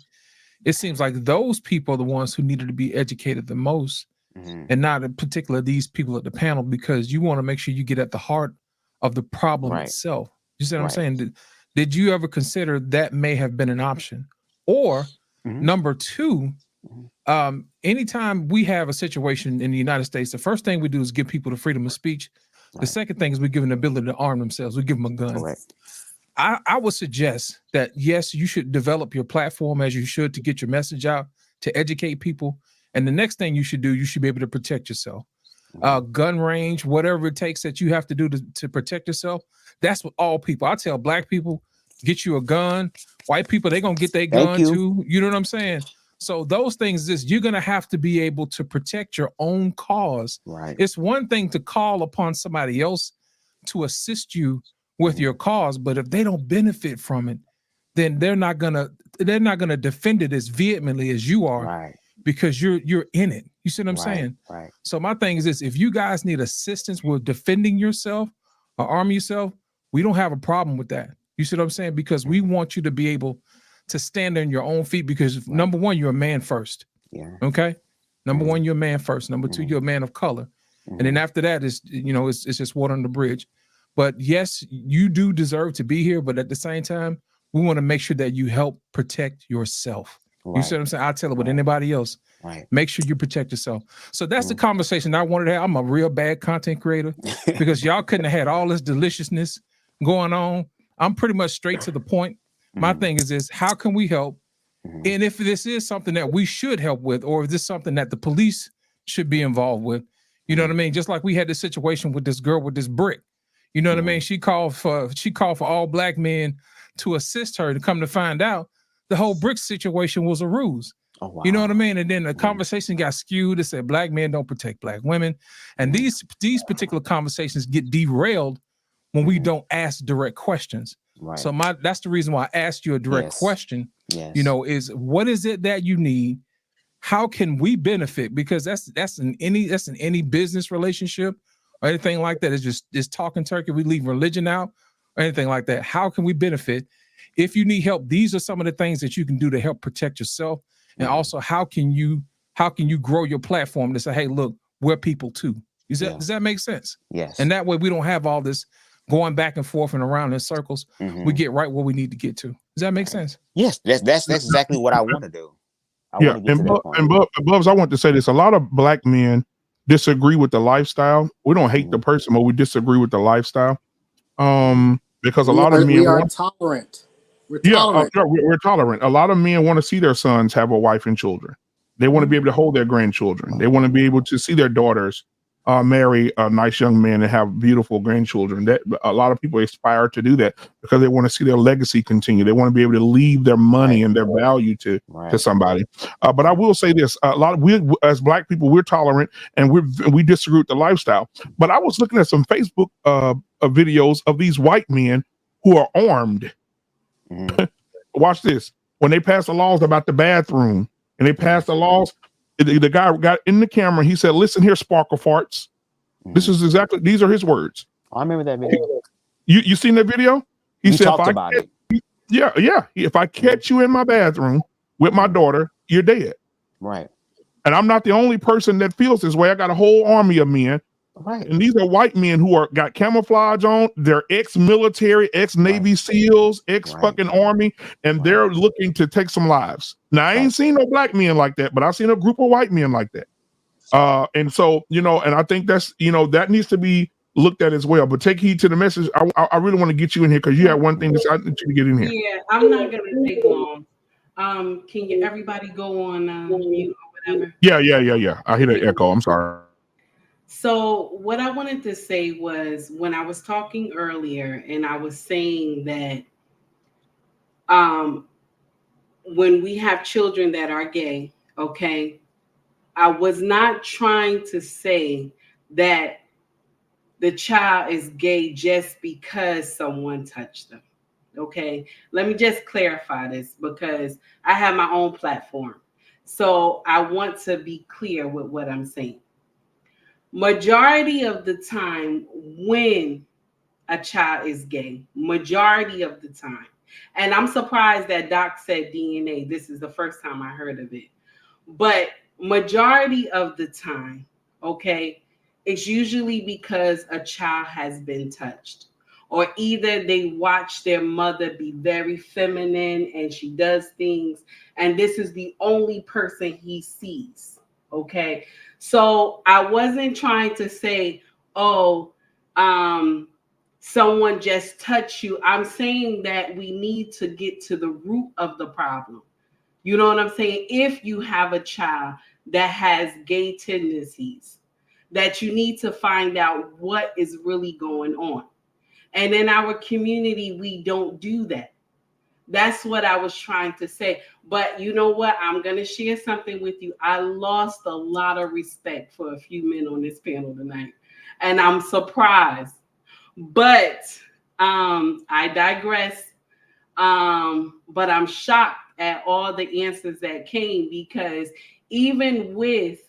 it seems like those people are the ones who needed to be educated the most, and not in particular these people at the panel, because you want to make sure you get at the heart of the problem itself. You see what I'm saying? Did you ever consider that may have been an option? Or number two, anytime we have a situation in the United States, the first thing we do is give people the freedom of speech. The second thing is we give them the ability to arm themselves. We give them a gun. I would suggest that, yes, you should develop your platform as you should to get your message out, to educate people. And the next thing you should do, you should be able to protect yourself. Gun range, whatever it takes that you have to do to protect yourself. That's what all people. I tell Black people, get you a gun. White people, they're going to get their gun too. You know what I'm saying? So those things is you're going to have to be able to protect your own cause. Right. It's one thing to call upon somebody else to assist you with your cause, but if they don't benefit from it, then they're not gonna defend it as vehemently as you are, because you're in it. You see what I'm saying? Right. So my thing is this: if you guys need assistance with defending yourself or arming yourself, we don't have a problem with that. You see what I'm saying? Because we want you to be able to stand on your own feet, because number one, you're a man first. Yeah. Okay. Number one, you're a man first. Number two, you're a man of color. And then after that is, it's just water on the bridge. But yes, you do deserve to be here. But at the same time, we want to make sure that you help protect yourself. You see what I'm saying? I tell it with anybody else. Make sure you protect yourself. So that's the conversation I wanted to have. I'm a real bad content creator because y'all couldn't have had all this deliciousness going on. I'm pretty much straight to the point. My thing is this: how can we help? And if this is something that we should help with, or if this is something that the police should be involved with, you know what I mean? Just like we had this situation with this girl with this brick. You know what I mean? She called for all Black men to assist her, to come to find out the whole brick situation was a ruse. Oh, wow. You know what I mean? And then the conversation got skewed. It said Black men don't protect Black women. And these particular conversations get derailed when we don't ask direct questions. So that's the reason why I asked you a direct question. Is what is it that you need? How can we benefit? Because that's in any business relationship or anything like that. It's just talking turkey. We leave religion out or anything like that. How can we benefit? If you need help, these are some of the things that you can do to help protect yourself. And also, how can you grow your platform to say, hey, look, we're people too. Does that make sense? Yes. And that way we don't have all this going back and forth and around in circles. We get right where we need to get to. Does that make sense? Yes, that's exactly what I want to do. Bubs, I want to say this: a lot of Black men disagree with the lifestyle. We don't hate the person, but we disagree with the lifestyle. Because a lot of men are tolerant. We're tolerant. We're tolerant. A lot of men want to see their sons have a wife and children. They want to be able to hold their grandchildren. They want to be able to see their daughters marry a nice young man and have beautiful grandchildren. That a lot of people aspire to do that because they want to see their legacy continue. They want to be able to leave their money and their value to somebody. But I will say this: a lot of we as Black people, we're tolerant and we disagree with the lifestyle. But I was looking at some Facebook videos of these white men who are armed. Watch this. When they passed the laws about the bathroom and they passed the laws, the guy got in the camera. He said, "Listen here, sparkle farts." This is exactly, these are his words. I remember that video. You seen that video? He said, talked about it. Yeah. If I catch you in my bathroom with my daughter, you're dead. Right. And I'm not the only person that feels this way. I got a whole army of men. Right. And these are white men who got camouflage on. They're ex-military, ex-Navy SEALs, ex-fucking Army, and they're looking to take some lives. Now, I ain't seen no Black men like that, but I've seen a group of white men like that. And so, and I think that's, that needs to be looked at as well. But take heed to the message. I really want to get you in here because you have one thing that I need you to get in here. Yeah, I'm not going to take long. Can everybody go on mute or whatever? Yeah. I hear the echo. I'm sorry. So what I wanted to say was when I was talking earlier and I was saying that when we have children that are gay, okay, I was not trying to say that the child is gay just because someone touched them. Okay, let me just clarify this because I have my own platform. So I want to be clear with what I'm saying. Majority of the time when a child is gay, majority of the time, and I'm surprised that Doc said DNA. This is the first time I heard of it. But majority of the time, okay, it's usually because a child has been touched. Or either they watch their mother be very feminine and she does things, and this is the only person he sees, okay? So I wasn't trying to say, someone just touched you. I'm saying that we need to get to the root of the problem. You know what I'm saying? If you have a child that has gay tendencies, that you need to find out what is really going on. And in our community, we don't do that. That's what I was trying to say. But you know what? I'm going to share something with you. I lost a lot of respect for a few men on this panel tonight. And I'm surprised. But I digress. But I'm shocked at all the answers that came because even with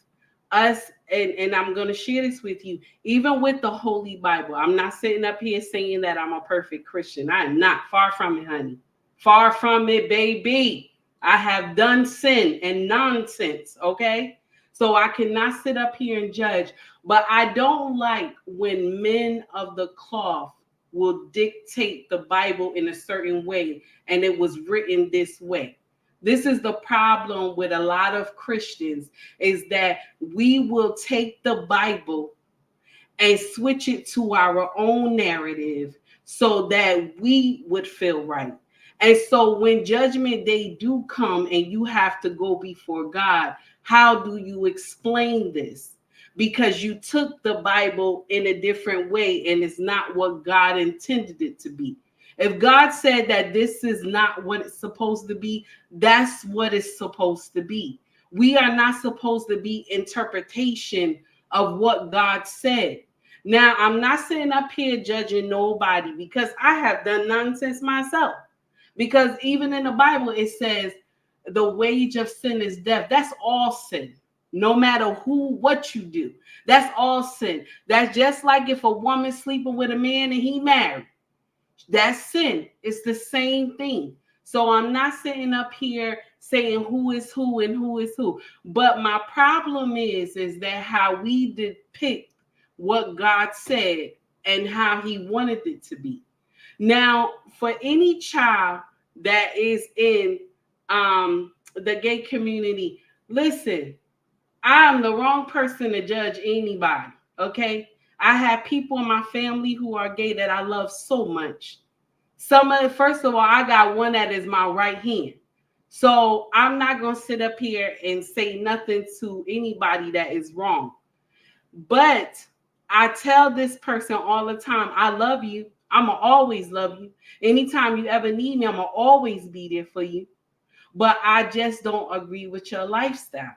us, and I'm going to share this with you, even with the Holy Bible, I'm not sitting up here saying that I'm a perfect Christian. I am not. Far from it, honey. Far from it, baby. I have done sin and nonsense, okay? So I cannot sit up here and judge, but I don't like when men of the cloth will dictate the Bible in a certain way, and it was written this way. This is the problem with a lot of Christians, is that we will take the Bible and switch it to our own narrative so that we would feel right. And so when judgment day do come and you have to go before God, how do you explain this? Because you took the Bible in a different way and it's not what God intended it to be. If God said that this is not what it's supposed to be, that's what it's supposed to be. We are not supposed to be interpretation of what God said. Now, I'm not sitting up here judging nobody because I have done nonsense myself. Because even in the Bible, it says the wage of sin is death. That's all sin. No matter what you do, that's all sin. That's just like if a woman sleeping with a man and he married. That's sin. It's the same thing. So I'm not sitting up here saying who is who and who is who. But my problem is that how we depict what God said and how he wanted it to be. Now, for any child that is in the gay community, listen, I'm the wrong person to judge anybody, okay? I have people in my family who are gay that I love so much. First of all, I got one that is my right hand. So I'm not going to sit up here and say nothing to anybody that is wrong. But I tell this person all the time, I love you. I'ma always love you. Anytime you ever need me, I'ma always be there for you. But I just don't agree with your lifestyle.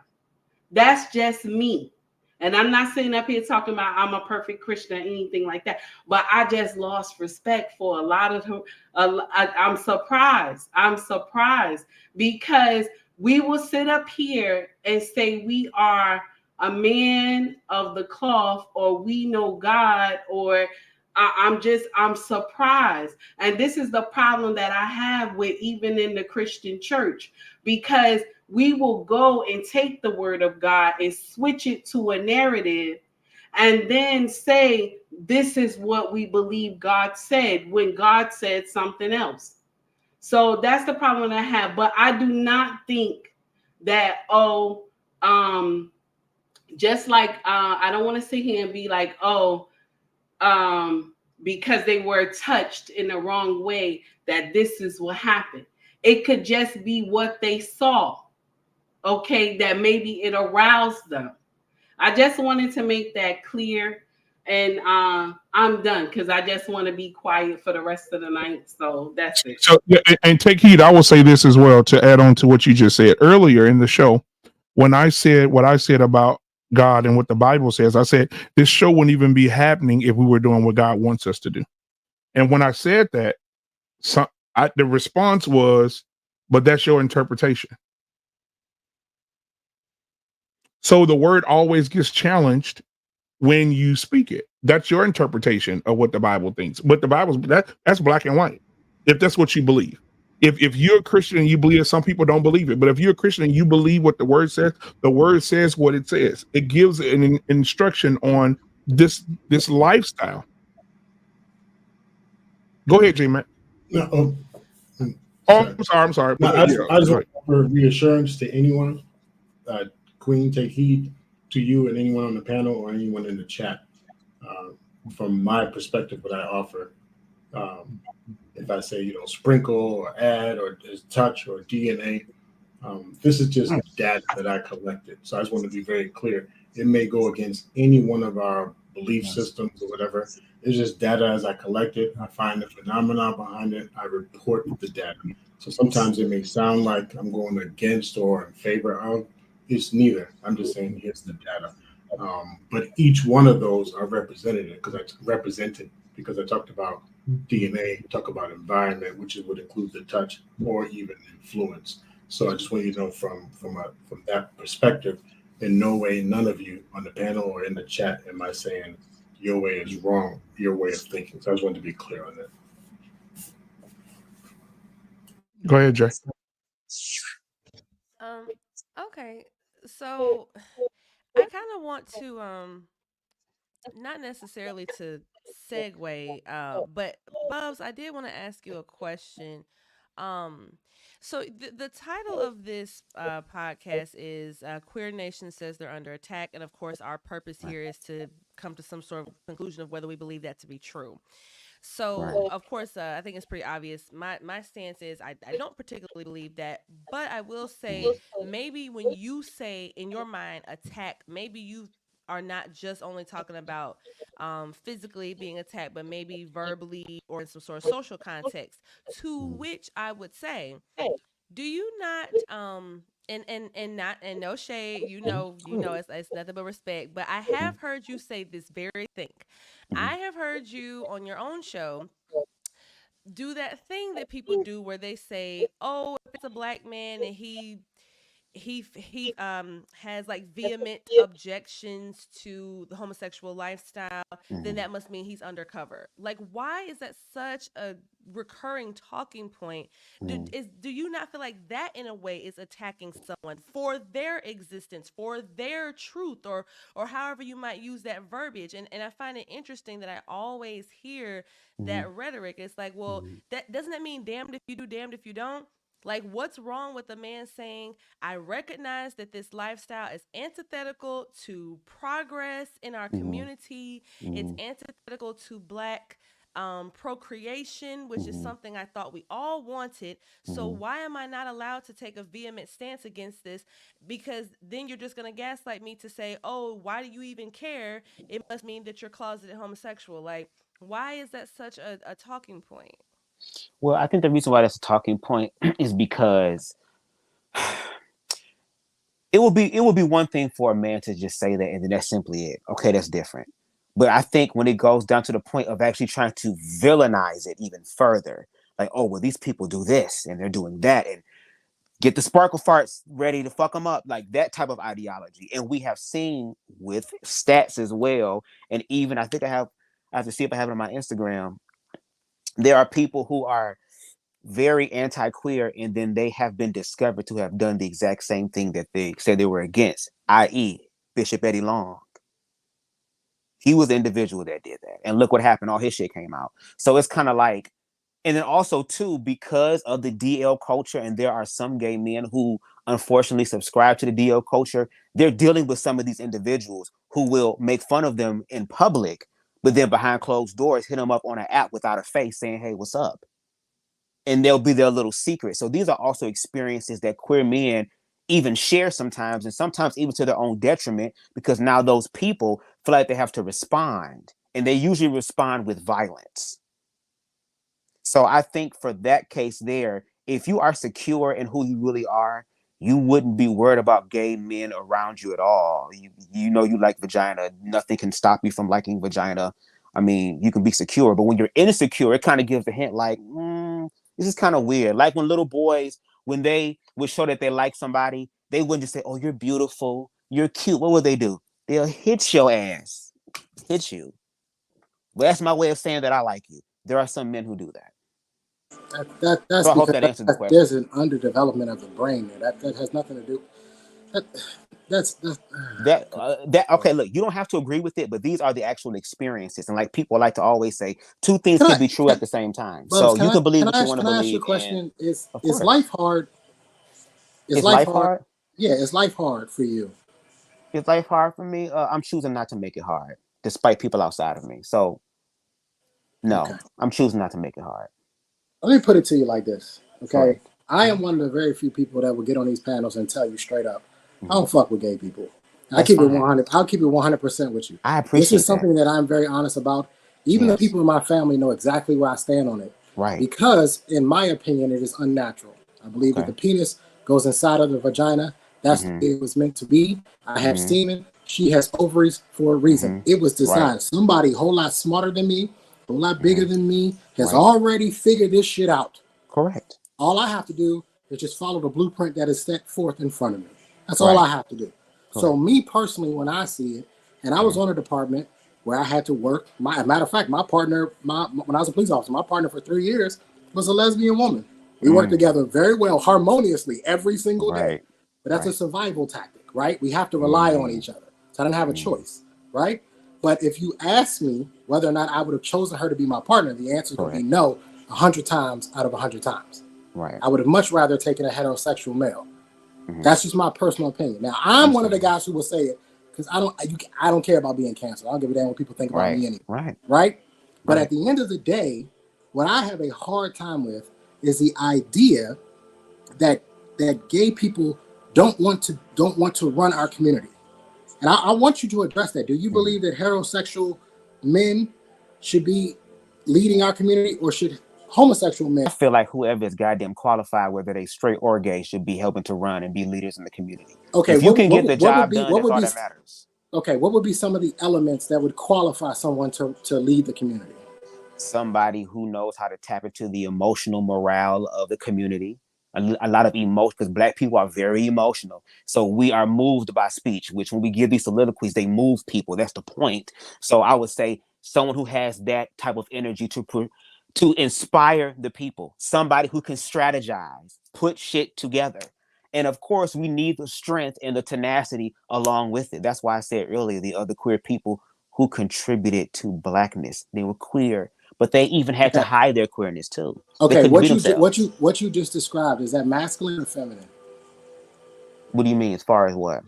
That's just me. And I'm not sitting up here talking about I'm a perfect Christian or anything like that. But I just lost respect for a lot of them. I'm surprised. I'm surprised because we will sit up here and say we are a man of the cloth, or we know God, or I'm surprised. And this is the problem that I have with even in the Christian church, because we will go and take the word of God and switch it to a narrative and then say, this is what we believe God said, when God said something else. So that's the problem I have. But I do not think that, just like, I don't want to sit here and be like, because they were touched in the wrong way, that this is what happened. It could just be what they saw. Okay, that maybe it aroused them. I just wanted to make that clear. And I'm done because I just want to be quiet for the rest of the night. So that's it. So, yeah, and take heed. I will say this as well to add on to what you just said earlier in the show. When I said what I said about God and what the Bible says, I said this show wouldn't even be happening if we were doing what God wants us to do. And when I said that, the response was, but that's your interpretation. So the word always gets challenged when you speak it. That's your interpretation of what the Bible thinks. But the Bible's that's black and white. If that's what you believe. If you're a Christian and you believe it, some people don't believe it. But if you're a Christian and you believe what the word says what it says. It gives an instruction on this lifestyle. Go ahead, J Mac. No, I'm sorry. No, I just want to offer reassurance to anyone. Queen, take heed to you and anyone on the panel or anyone in the chat. From my perspective, what I offer, if I say, sprinkle or add or touch or DNA, this is just data that I collected. So I just want to be very clear. It may go against any one of our belief systems or whatever. It's just data as I collect it. I find the phenomena behind it. I report the data. So sometimes it may sound like I'm going against or in favor of. It's neither. I'm just saying here's the data. But each one of those are represented because I talked about DNA, talk about environment, which would include the touch or even influence. So I just want you to know from that perspective, in no way, none of you on the panel or in the chat am I saying your way is wrong, your way of thinking. So I just wanted to be clear on that. Go ahead, Jay. Okay. So I kind of want to not necessarily to segue, but Bubs, I did want to ask you a question. Um, so the title of this podcast is "Queer Nation Says They're Under Attack," and of course, our purpose here is to come to some sort of conclusion of whether we believe that to be true. So, of course, I think it's pretty obvious. My stance is I don't particularly believe that, but I will say maybe when you say in your mind attack, maybe you are not just only talking about physically being attacked, but maybe verbally or in some sort of social context. To which I would say, do you not and not and no shade, it's nothing but respect, but I have heard you say this very thing. I have heard you on your own show do that thing that people do where they say, "Oh, if it's a black man and he has like vehement objections to the homosexual lifestyle, then that must mean he's undercover." Like, why is that such a recurring talking point? Do you not feel like that in a way is attacking someone for their existence, for their truth, or however you might use that verbiage? And I find it interesting that I always hear that rhetoric. It's like, well, that doesn't that mean damned if you do, damned if you don't? Like, what's wrong with a man saying, I recognize that this lifestyle is antithetical to progress in our community. It's antithetical to black procreation, which is something I thought we all wanted. So why am I not allowed to take a vehement stance against this? Because then you're just going to gaslight me to say, oh, why do you even care? It must mean that you're closeted homosexual. Like, why is that such a talking point? Well, I think the reason why that's a talking point is because it would be one thing for a man to just say that and then that's simply it. Okay, that's different. But I think when it goes down to the point of actually trying to villainize it even further, like, oh, well, these people do this and they're doing that, and get the sparkle farts ready to fuck them up, like that type of ideology. And we have seen with stats as well. And even I think I have to see if I have it on my Instagram. There are people who are very anti-queer, and then they have been discovered to have done the exact same thing that they said they were against, i.e. Bishop Eddie Long. He was the individual that did that. And look what happened. All his shit came out. So it's kind of like, and then also too, because of the DL culture, and there are some gay men who unfortunately subscribe to the DL culture, they're dealing with some of these individuals who will make fun of them in public, but then behind closed doors, hit them up on an app without a face saying, hey, what's up? And they'll be their little secret. So these are also experiences that queer men even share sometimes, and sometimes even to their own detriment, because now those people feel like they have to respond, and they usually respond with violence. So I think for that case there, if you are secure in who you really are, you wouldn't be worried about gay men around you at all. You know you like vagina. Nothing can stop you from liking vagina. I mean, you can be secure, but when you're insecure, it kind of gives a hint like, this is kind of weird. Like when little boys, when they would show that they like somebody, they wouldn't just say, oh, you're beautiful, you're cute. What would they do? They'll hit your ass. Hit you. Well, that's my way of saying that I like you. There are some men who do that. That's So I hope because that answers the question. there's an underdevelopment of the brain there. That has nothing to do. Okay, look, you don't have to agree with it, but these are the actual experiences. And like people like to always say, two things can be true at the same time. So you can believe what you want to believe. Can I ask you a question? Is life hard? Is life hard? Yeah, is life hard for you? Is life hard for me? I'm choosing not to make it hard, despite people outside of me. So no, okay. I'm choosing not to make it hard. Let me put it to you like this, okay? Right. I am one of the very few people that will get on these panels and tell you straight up, I don't fuck with gay people. I keep it 100. I'll keep it 100% with you. I appreciate this is something that I'm very honest about. Even the people in my family know exactly where I stand on it. Right. Because in my opinion, it is unnatural. I believe that the penis goes inside of the vagina. That's what it was meant to be. I have semen. She has ovaries for a reason. It was designed. Right. Somebody a whole lot smarter than me, a whole lot bigger than me, has already figured this shit out. Correct. All I have to do is just follow the blueprint that is set forth in front of me. That's all I have to do. So me personally, when I see it, and I was on a department where I had to work. Matter of fact, my partner, when I was a police officer, my partner for 3 years was a lesbian woman. We worked together very well, harmoniously every single day. But that's a survival tactic, right? We have to rely on each other. So I didn't have a choice, right? But if you ask me whether or not I would have chosen her to be my partner, the answer would be no, 100 times out of 100 times. Right. I would have much rather taken a heterosexual male. That's just my personal opinion. Now, I'm one of the guys who will say it because I don't care about being canceled. I don't give a damn what people think about me anyway. Right? But at the end of the day, what I have a hard time with is the idea that gay people don't want to run our community. And I want you to address that. Do you believe that heterosexual men should be leading our community, or should homosexual men? I feel like whoever is goddamn qualified, whether they straight or gay, should be helping to run and be leaders in the community. Okay, if you can get the job done, that's all that matters. Okay, what would be some of the elements that would qualify someone to lead the community? Somebody who knows how to tap into the emotional morale of the community. A lot of emotion, because Black people are very emotional. So we are moved by speech, which when we give these soliloquies, they move people. That's the point. So I would say someone who has that type of energy to inspire the people. Somebody who can strategize, put shit together. And of course, we need the strength and the tenacity along with it. That's why I said earlier, the other queer people who contributed to Blackness, they were queer, but they even had to hide their queerness too. Okay, what you just described, is that masculine or feminine? What do you mean, as far as what?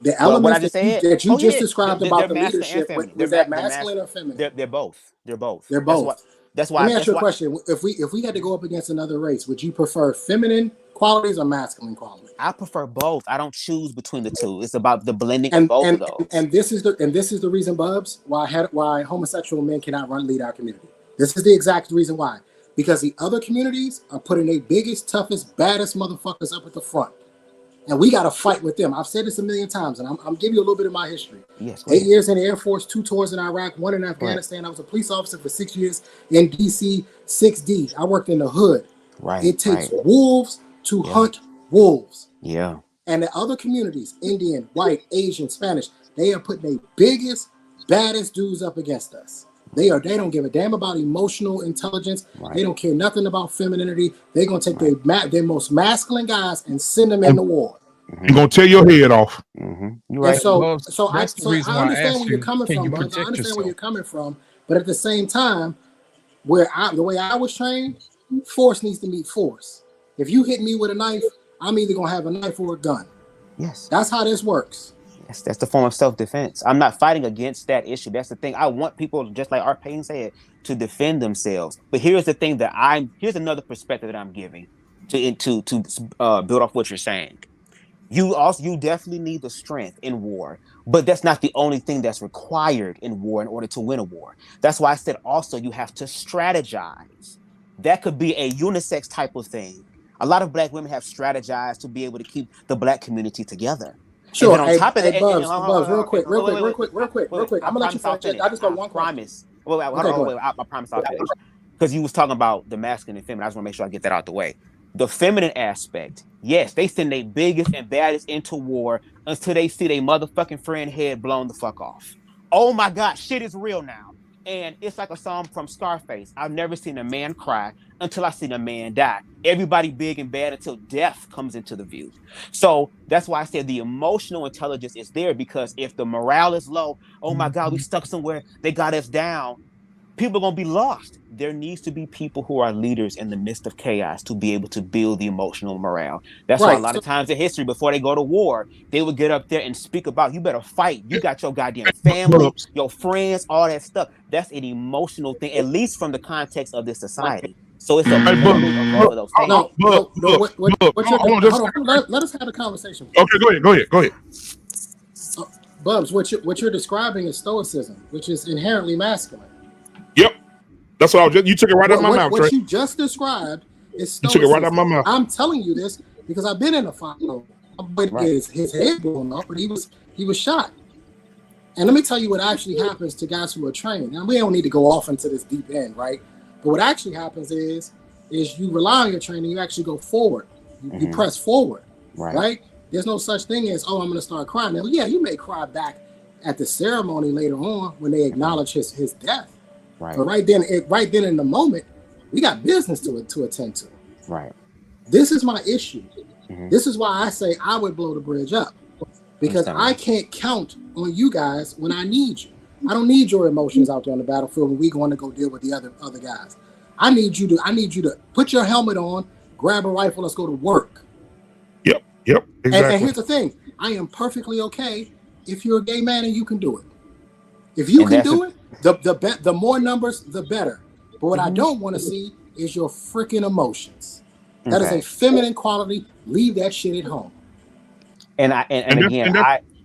The What I elements just that you said? that you Oh just yeah, described they're about the masculine and leadership, feminine. was that masculine or feminine? They're both. They're both. They're That's why. both. Let me ask you a question. If we had to go up against another race, would you prefer feminine qualities or masculine qualities? I prefer both. I don't choose between the two. It's about the blending of both of those. And this is the reason, Bubs, why homosexual men cannot lead our community. This is the exact reason why. Because the other communities are putting their biggest, toughest, baddest motherfuckers up at the front. And we got to fight with them. I've said this a million times, and I'm giving you a little bit of my history. Yes, 8 years in the Air Force, 2 tours in Iraq, 1 in Afghanistan. I was a police officer for 6 years in DC, 6D. I worked in the hood. It takes wolves to hunt wolves. Yeah. And the other communities, Indian, white, Asian, Spanish, they are putting their biggest, baddest dudes up against us. They don't give a damn about emotional intelligence. They don't care nothing about femininity. They're gonna take their most masculine guys and send them into war. You're gonna tear your head off. You're right. And so I that's the reason why I understand asked where you're you, coming can from, you Buzz. I protect understand where yourself? you're coming from, but at the same time, the way I was trained, force needs to meet force. If you hit me with a knife, I'm either gonna have a knife or a gun. Yes. That's how this works. That's the form of self-defense. I'm not fighting against that issue. That's the thing. I want people, just like Art Payne said, to defend themselves. But here's the thing here's another perspective that I'm giving to build off what you're saying. You definitely need the strength in war, but that's not the only thing that's required in war in order to win a war. That's why I said also you have to strategize. That could be a unisex type of thing. A lot of Black women have strategized to be able to keep the Black community together. Sure. And then on top of that, Bubs, real quick. I'm gonna let you finish. I just got one promise. Wait, I promise I'll finish. Because you was talking about the masculine and feminine. I just want to make sure I get that out the way. The feminine aspect, yes, they send their biggest and baddest into war until they see their motherfucking friend head blown the fuck off. Oh my God, shit is real now. And it's like a song from Scarface. I've never seen a man cry until I seen a man die. Everybody big and bad until death comes into the view. So that's why I said the emotional intelligence is there, because if the morale is low, oh my God, we stuck somewhere, they got us down, people are going to be lost. There needs to be people who are leaders in the midst of chaos to be able to build the emotional morale. That's why a lot of times in history, before they go to war, they would get up there and speak about, you better fight. You got your goddamn family, your friends, all that stuff. That's an emotional thing, at least from the context of this society. So it's a blending of both of those things. Let us have a conversation. Okay, go ahead. Bubs, what you're describing is stoicism, which is inherently masculine. Yep. That's what you took it right out of my mouth. What you just described is stoicism. You took it right out of my mouth. I'm telling you this because I've been in a fight. His head blown off, but he was shot. And let me tell you what actually happens to guys who are trained. Now, we don't need to go off into this deep end, right? But what actually happens is you rely on your training, you actually go forward. You press forward, right? There's no such thing as, I'm going to start crying. Now, yeah, you may cry back at the ceremony later on when they acknowledge his death. Right. But right then in the moment, we got business to attend to. Right. This is my issue. This is why I say I would blow the bridge up, because I can't count on you guys when I need you. I don't need your emotions out there on the battlefield when we going to go deal with the other guys. I need you to put your helmet on, grab a rifle, let's go to work. Yep, exactly. And here's the thing: I am perfectly okay if you're a gay man and you can do it. If you can do it, the more numbers, the better. But what I don't want to see is your freaking emotions. That is a feminine quality. Leave that shit at home. And again,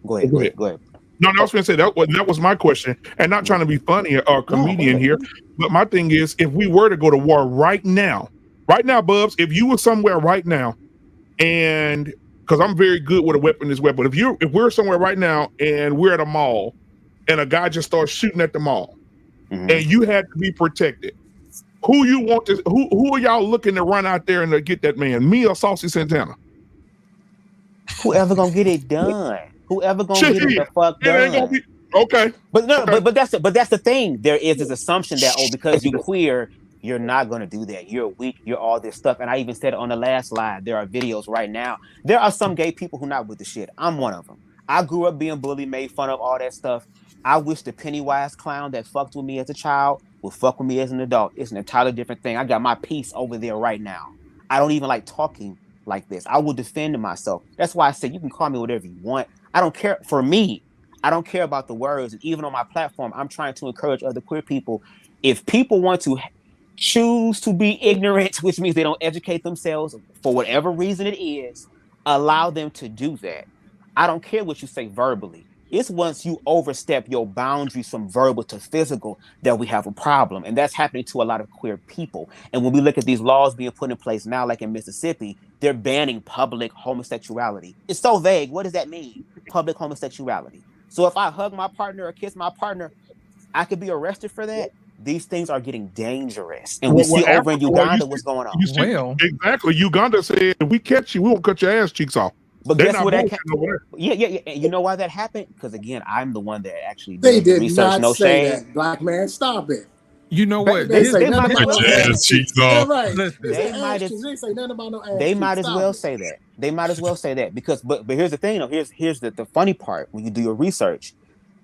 go ahead. No, I was going to say that was my question, and not trying to be funny or comedian here, but my thing is, if we were to go to war right now, Bubs, if you were somewhere right now, and because I'm very good with a weapon as well, but if we're somewhere right now and we're at a mall, and a guy just starts shooting at the mall, and you had to be protected, who are y'all looking to run out there and to get that man? Me or Saucy Santana? Whoever gonna get it done. Whoever gonna get it the fuck done. Okay. But no, okay. but that's the thing. There is this assumption that because you're queer, you're not gonna do that. You're weak. You're all this stuff. And I even said it on the last slide. There are videos right now. There are some gay people who not with the shit. I'm one of them. I grew up being bullied, made fun of, all that stuff. I wish the Pennywise clown that fucked with me as a child would fuck with me as an adult. It's an entirely different thing. I got my piece over there right now. I don't even like talking like this. I will defend myself. That's why I said you can call me whatever you want. I don't care. For me, I don't care about the words. And even on my platform, I'm trying to encourage other queer people. If people want to choose to be ignorant, which means they don't educate themselves for whatever reason it is, allow them to do that. I don't care what you say verbally. It's once you overstep your boundaries from verbal to physical that we have a problem. And that's happening to a lot of queer people. And when we look at these laws being put in place now, like in Mississippi, they're banning public homosexuality. It's so vague. What does that mean? Public homosexuality. So if I hug my partner or kiss my partner, I could be arrested for that. These things are getting dangerous. And we see over in Uganda what's going on. Exactly. Uganda said, if we catch you, we won't cut your ass cheeks off. But guess what? Yeah. You know why that happened? Because again, I'm the one that actually They did the did research. not No say shade. that, black man. Stop it. You know what? They say nothing about no Ass ass cheeks cheeks. Yeah, off. right. Listen, They say nothing about no ass cheeks. They might as Stop well it. say that. They might as well say that because, but here's the thing. Here's the funny part. When you do your research,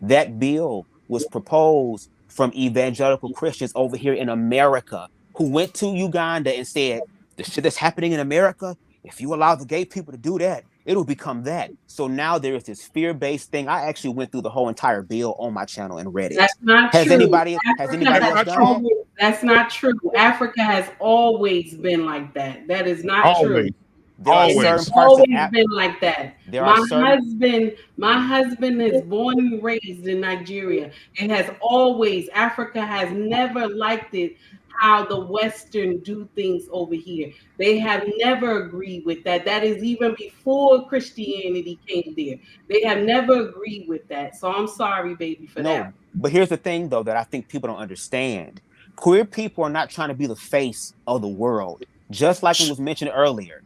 that bill was proposed from evangelical Christians over here in America who went to Uganda and said, the shit that's happening in America, if you allow the gay people to do that, it'll become that. So now there is this fear-based thing. I actually went through the whole entire bill on my channel and read it. That's not Has true. anybody else done that? That's not true. Africa has always been like that. That is not true. There are certain It's parts always of been like that. My husband is born and raised in Nigeria. It has always, Africa has never liked it how the Western do things over here. They have never agreed with that. That is even before Christianity came there. They have never agreed with that. So I'm sorry, baby, for that. But here's the thing, though, that I think people don't understand. Queer people are not trying to be the face of the world. Just like it was mentioned earlier.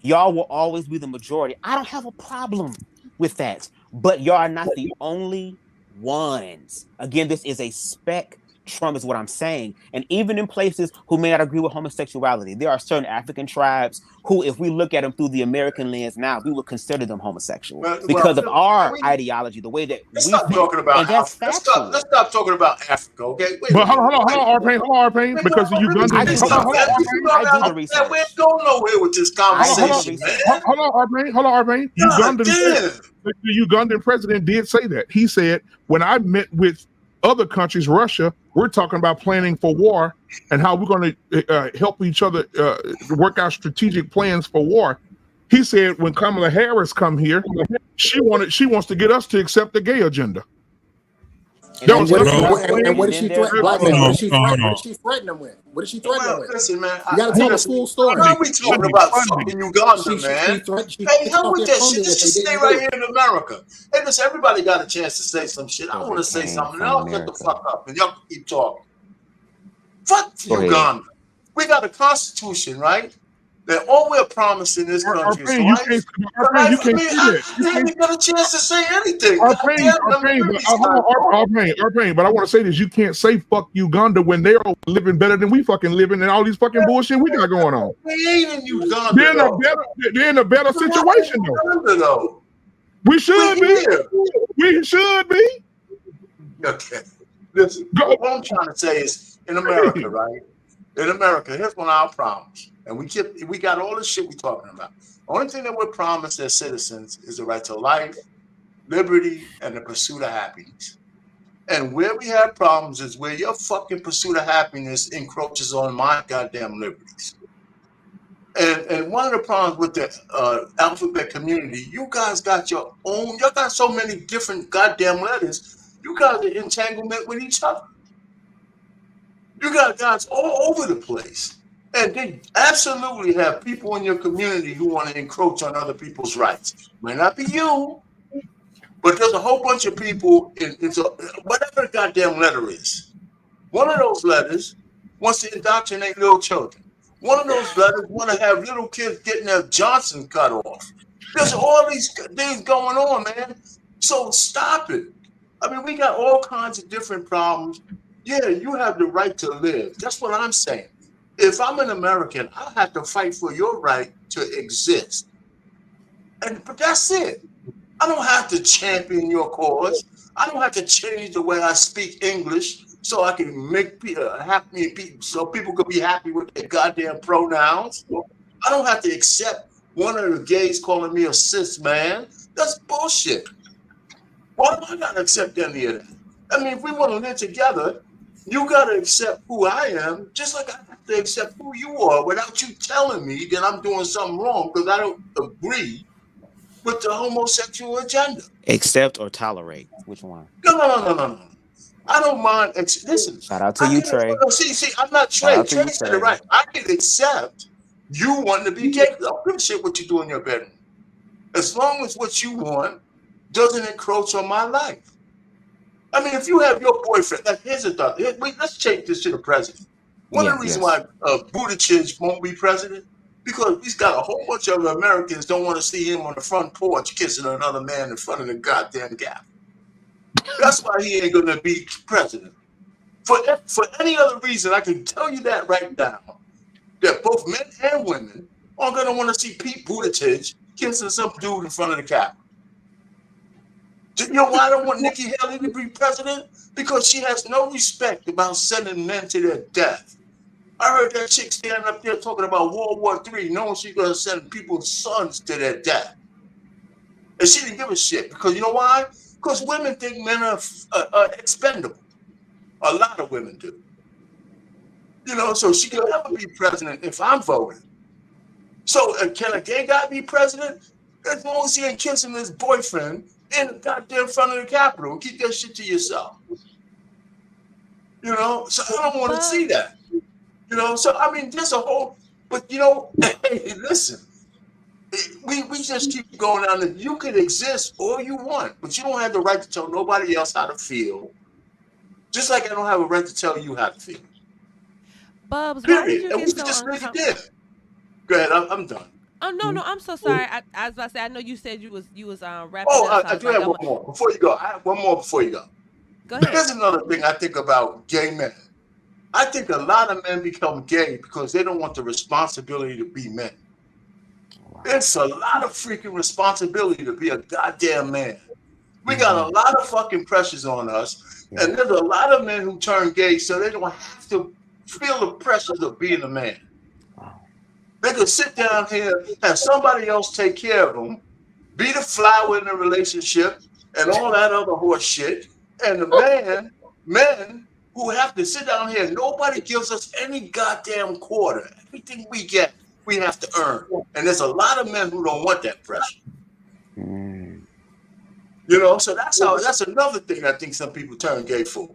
Y'all will always be the majority. I don't have a problem with that. But y'all are not the only ones. Again, this is a spectrum is what I'm saying. And even in places who may not agree with homosexuality, there are certain African tribes who, if we look at them through the American lens now, we would consider them homosexual because of our ideology, the way that we stop talking about Africa. Let's stop talking about Africa, okay? But hold on, Arpain, because the Ugandan. I do the research. We ain't going nowhere with this conversation, man. Hold on, Arpain. The Ugandan president did say that. He said, when I met with other countries, Russia, we're talking about planning for war and how we're going to help each other work out strategic plans for war. He said when Kamala Harris come here, she wants to get us to accept the gay agenda. And what did she threaten? Black men, what did she threaten them with? What did she threaten them with? Listen, man, you got to tell the full story. Why are we talking about fucking Uganda, man? Hey, hell with that shit. This should stay right here in America. Hey, listen, everybody got a chance to say some shit. I want to say something. I'll shut the fuck up and y'all can keep talking. Fuck Uganda. We got a constitution, right? That all we're promising this country is life. I haven't got a chance to say anything. Arpain, but I want to say this: you can't say "fuck Uganda" when they're living better than we fucking living, and all these fucking bullshit we got going on. We ain't in Uganda. They're in a better situation though. We should be. We should be. Okay. Listen, what I'm trying to say is, in America, right? In America, here's one of our problems. And we got all this shit we talking about. The only thing that we're promised as citizens is the right to life, liberty, and the pursuit of happiness. And where we have problems is where your fucking pursuit of happiness encroaches on my goddamn liberties. And one of the problems with the alphabet community, you guys got your own, you got so many different goddamn letters, you got an entanglement with each other. You got guys all over the place. And they absolutely have people in your community who want to encroach on other people's rights. May not be you, but there's a whole bunch of people in whatever the goddamn letter is. One of those letters wants to indoctrinate little children. One of those letters want to have little kids getting their Johnson cut off. There's all these things going on, man. So stop it. I mean, we got all kinds of different problems. Yeah, you have the right to live. That's what I'm saying. If I'm an American, I have to fight for your right to exist. But that's it. I don't have to champion your cause. I don't have to change the way I speak English so I can make happy people, so people could be happy with their goddamn pronouns. I don't have to accept one of the gays calling me a cis man. That's bullshit. Why do I gotta accept any of that? I mean, if we want to live together, you gotta accept who I am, just like I have to accept who you are, without you telling me that I'm doing something wrong because I don't agree with the homosexual agenda. Accept or tolerate? Which one? No. I don't mind. Listen, Shout out to you, Trey. see, I'm not Shout Trey. out to Trey you, said it Trey. right. I can accept you wanting to be gay. I don't give a shit what you do in your bedroom. As long as what you want doesn't encroach on my life. I mean, if you have your boyfriend, like, here's a thought. Let's change this to the president. One of the reasons why Buttigieg won't be president, because he's got a whole bunch of Americans don't want to see him on the front porch kissing another man in front of the goddamn Capitol. That's why he ain't gonna be president. For any other reason, I can tell you that right now, that both men and women are gonna want to see Pete Buttigieg kissing some dude in front of the Capitol. You know why I don't want Nikki Haley to be president? Because she has no respect about sending men to their death. I heard that chick standing up there talking about World War III, knowing she's going to send people's sons to their death. And she didn't give a shit. Because you know why? Because women think men are expendable. A lot of women do. You know, so she can never be president if I'm voting. So can a gay guy be president? As long as he ain't kissing his boyfriend in the goddamn front of the Capitol. Keep that shit to yourself. You know, so I don't want to see that. You know, so I mean, there's a whole, but you know, hey, listen, we just keep going down that you can exist all you want, but you don't have the right to tell nobody else how to feel. Just like I don't have a right to tell you how to feel. Bubs, why did Period. you And we get could so just make it uncomfortable? there. Go ahead, I'm done. Oh no, I'm so sorry. I was about to say, I know you said you was wrapping Oh, up. So I do have one more before you go. I have one more before you go. Go ahead. Here's another thing I think about gay men. I think a lot of men become gay because they don't want the responsibility to be men. It's a lot of freaking responsibility to be a goddamn man. We got a lot of fucking pressures on us, and there's a lot of men who turn gay so they don't have to feel the pressures of being a man. They could sit down here, have somebody else take care of them, be the flower in the relationship, and all that other horse shit. And the men who have to sit down here, nobody gives us any goddamn quarter. Everything we get, we have to earn. And there's a lot of men who don't want that pressure. You know, so that's another thing I think some people turn gay for.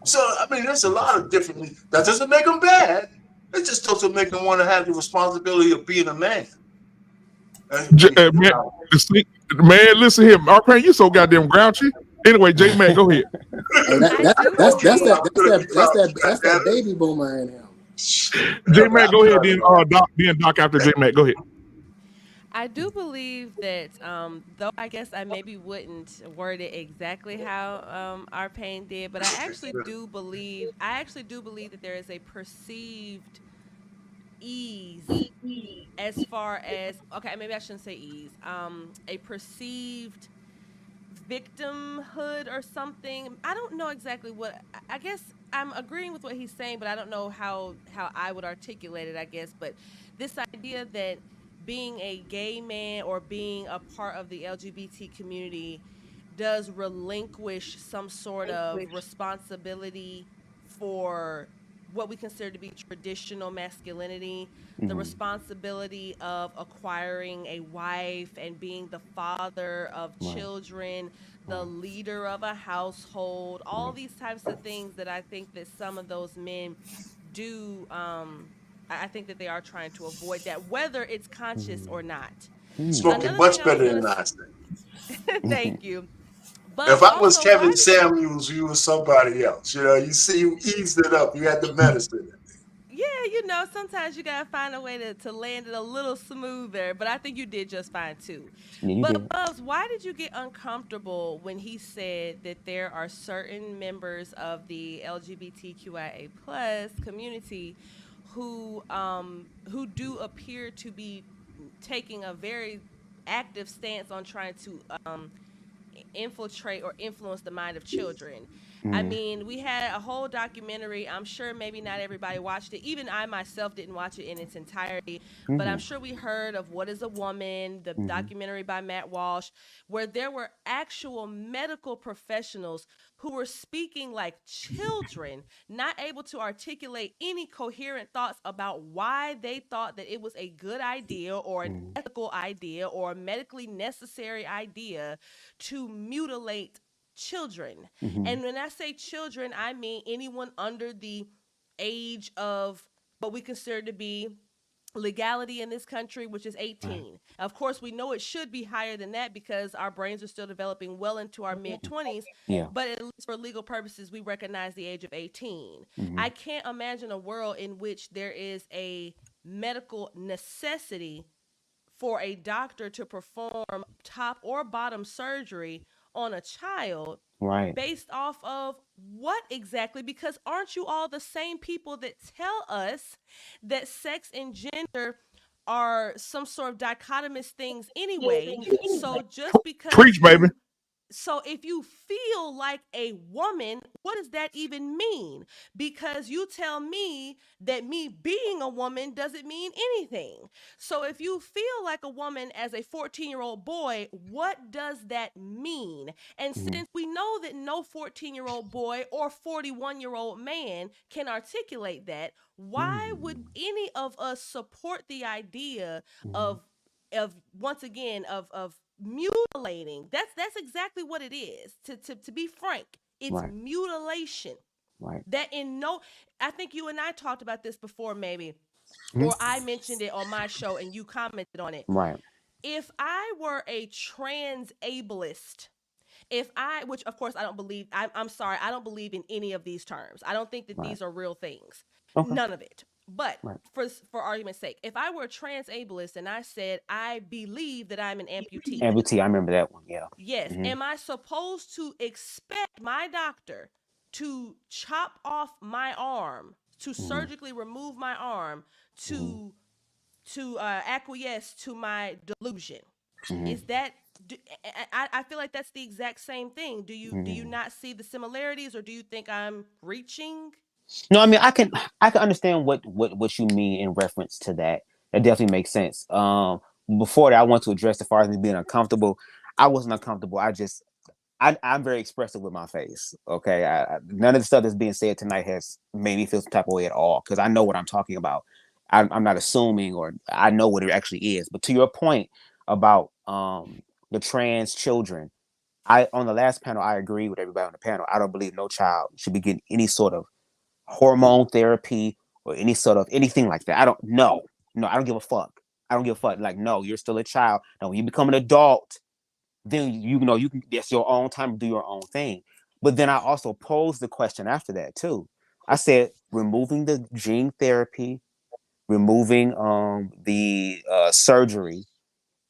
So, I mean, there's a lot of different, that doesn't make them bad. It just doesn't make them want to have the responsibility of being a man. Man, listen here, our parent, you so goddamn grouchy. Anyway, J Mac, go ahead. That's that baby boomer in him. J Mac, go ahead. Then Doc after J Mac, go ahead. I do believe that, though I guess I maybe wouldn't word it exactly how our pain did, but I actually do believe that there is a perceived ease as far as, okay, maybe I shouldn't say ease, a perceived victimhood or something. I don't know exactly what, I guess I'm agreeing with what he's saying, but I don't know how I would articulate it, I guess. But this idea that being a gay man or being a part of the LGBT community does relinquish some sort of responsibility for what we consider to be traditional masculinity, the responsibility of acquiring a wife and being the father of children, the leader of a household, all these types of things that I think that some of those men do. I think that they are trying to avoid that, whether it's conscious or not. Smoking much better than I said. Thank you. But if I was also, Kevin Samuels, you was somebody else. You know, you see, you eased it up. You had the medicine. Yeah, you know, sometimes you gotta find a way to land it a little smoother. But I think you did just fine too. But Bubs, why did you get uncomfortable when he said that there are certain members of the LGBTQIA plus community who do appear to be taking a very active stance on trying to infiltrate or influence the mind of children. I Mm-hmm. mean, we had a whole documentary. I'm sure maybe not everybody watched it. Even I myself didn't watch it in its entirety, but I'm sure we heard of What is a Woman, the documentary by Matt Walsh, where there were actual medical professionals who were speaking like children, not able to articulate any coherent thoughts about why they thought that it was a good idea or an ethical idea or a medically necessary idea to mutilate children. And when I say children, I mean anyone under the age of what we consider to be legality in this country, which is 18. Of course, we know it should be higher than that because our brains are still developing well into our mid 20s. Yeah. But at least for legal purposes, we recognize the age of 18. Mm-hmm. I can't imagine a world in which there is a medical necessity for a doctor to perform top or bottom surgery on a child Right. based off of what exactly? Because aren't you all the same people that tell us that sex and gender are some sort of dichotomous things anyway? So just because Preach, baby. so if you feel like a woman, what does that even mean? Because you tell me that me being a woman doesn't mean anything. So if you feel like a woman as a 14-year-old boy, what does that mean? And since we know that no 14-year-old boy or 41-year-old man can articulate that, why would any of us support the idea of once again of mutilating? That's exactly what it is. To be frank, it's mutilation. Right. That in no, I think you and I talked about this before, maybe, or I mentioned it on my show and you commented on it. Right. If I were a trans ableist, which of course I don't believe, I'm sorry, I don't believe in any of these terms. I don't think that these are real things. Okay. None of it. But for argument's sake, if I were a trans ableist and I said I believe that I'm an amputee. Amputee, I remember that one. Yeah. Yes. Am I supposed to expect my doctor to chop off my arm, to surgically remove my arm, to acquiesce to my delusion? Is that? I feel like that's the exact same thing. Do you not see the similarities, or do you think I'm reaching? No, I mean I can understand what you mean in reference to that. That definitely makes sense. Before that, I want to address as far as me being uncomfortable. I wasn't uncomfortable. I'm very expressive with my face. Okay, none of the stuff that's being said tonight has made me feel some type of way at all because I know what I'm talking about. I'm not assuming, or I know what it actually is. But to your point about the trans children, on the last panel, I agree with everybody on the panel. I don't believe no child should be getting any sort of hormone therapy or any sort of anything like that. I don't give a fuck. I don't give a fuck. Like, no, you're still a child. Now, when you become an adult, then you can, that's your own time to do your own thing. But then I also posed the question after that too. I said, removing the gene therapy, removing the surgery.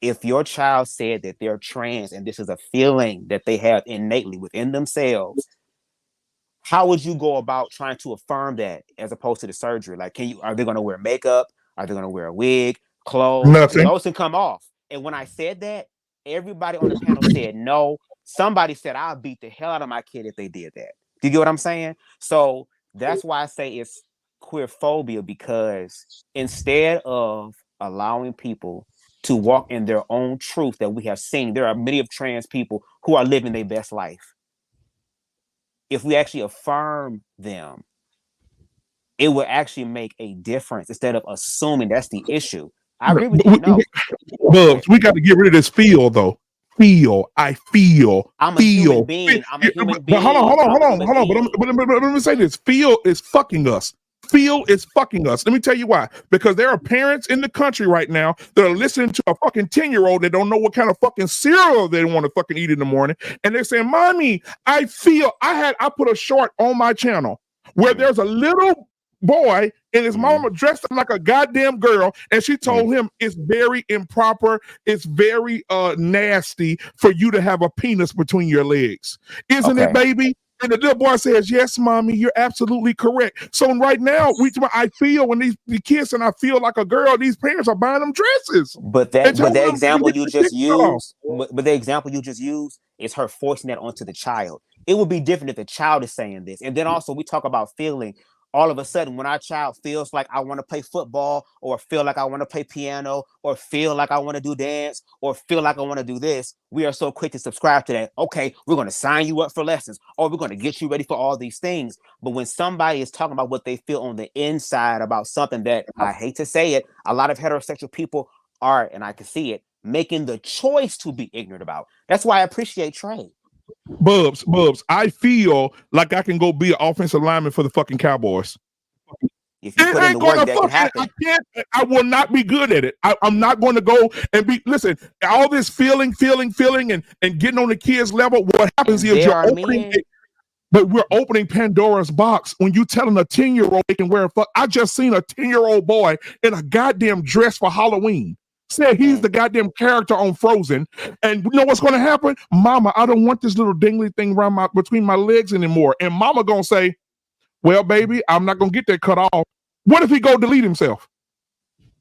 If your child said that they're trans and this is a feeling that they have innately within themselves, how would you go about trying to affirm that as opposed to the surgery? Like, are they going to wear makeup? Are they going to wear a wig, clothes? Nothing. Those can come off. And when I said that, everybody on the panel said no. Somebody said, I'll beat the hell out of my kid if they did that. Do you get what I'm saying? So that's why I say it's queerphobia, because instead of allowing people to walk in their own truth that we have seen, there are many of trans people who are living their best life. If we actually affirm them, it will actually make a difference instead of assuming that's the issue. I agree with you. No, Bubs, we got to get rid of this feel, though. I feel. I'm a human being. I'm a human being. But hold on. But let me say this. Feel is fucking us. Feel is fucking us. Let me tell you why. Because there are parents in the country right now that are listening to a fucking 10-year-old that don't know what kind of fucking cereal they want to fucking eat in the morning. And they're saying, Mommy, I feel. I put a short on my channel where there's a little boy and his mama dressed him like a goddamn girl, and she told him it's very improper, it's very nasty for you to have a penis between your legs. Isn't it, baby? And the little boy says, yes, Mommy, you're absolutely correct. So right now, I feel when these kids and I feel like a girl, these parents are buying them dresses. But the example you just used, is her forcing that onto the child. It would be different if the child is saying this. And then also we talk about feeling. All of a sudden, when our child feels like I want to play football, or feel like I want to play piano, or feel like I want to do dance, or feel like I want to do this, we are so quick to subscribe to that. Okay, we're going to sign you up for lessons, or we're going to get you ready for all these things. But when somebody is talking about what they feel on the inside about something that, I hate to say it, a lot of heterosexual people are, and I can see it, making the choice to be ignorant about. That's why I appreciate Trey. Bubs, I feel like I can go be an offensive lineman for the fucking Cowboys. If you put in the work, that can happen. I will not be good at it. I'm not going to go and be. Listen, all this feeling, and getting on the kids' level. What happens is you're opening. But we're opening Pandora's box when you telling a 10-year-old they can wear a fuck. I just seen a 10-year-old boy in a goddamn dress for Halloween. Said he's the goddamn character on Frozen. And you know what's going to happen? Mama, I don't want this little dingly thing around between my legs anymore. And mama going to say, well, baby, I'm not going to get that cut off. What if he go delete himself?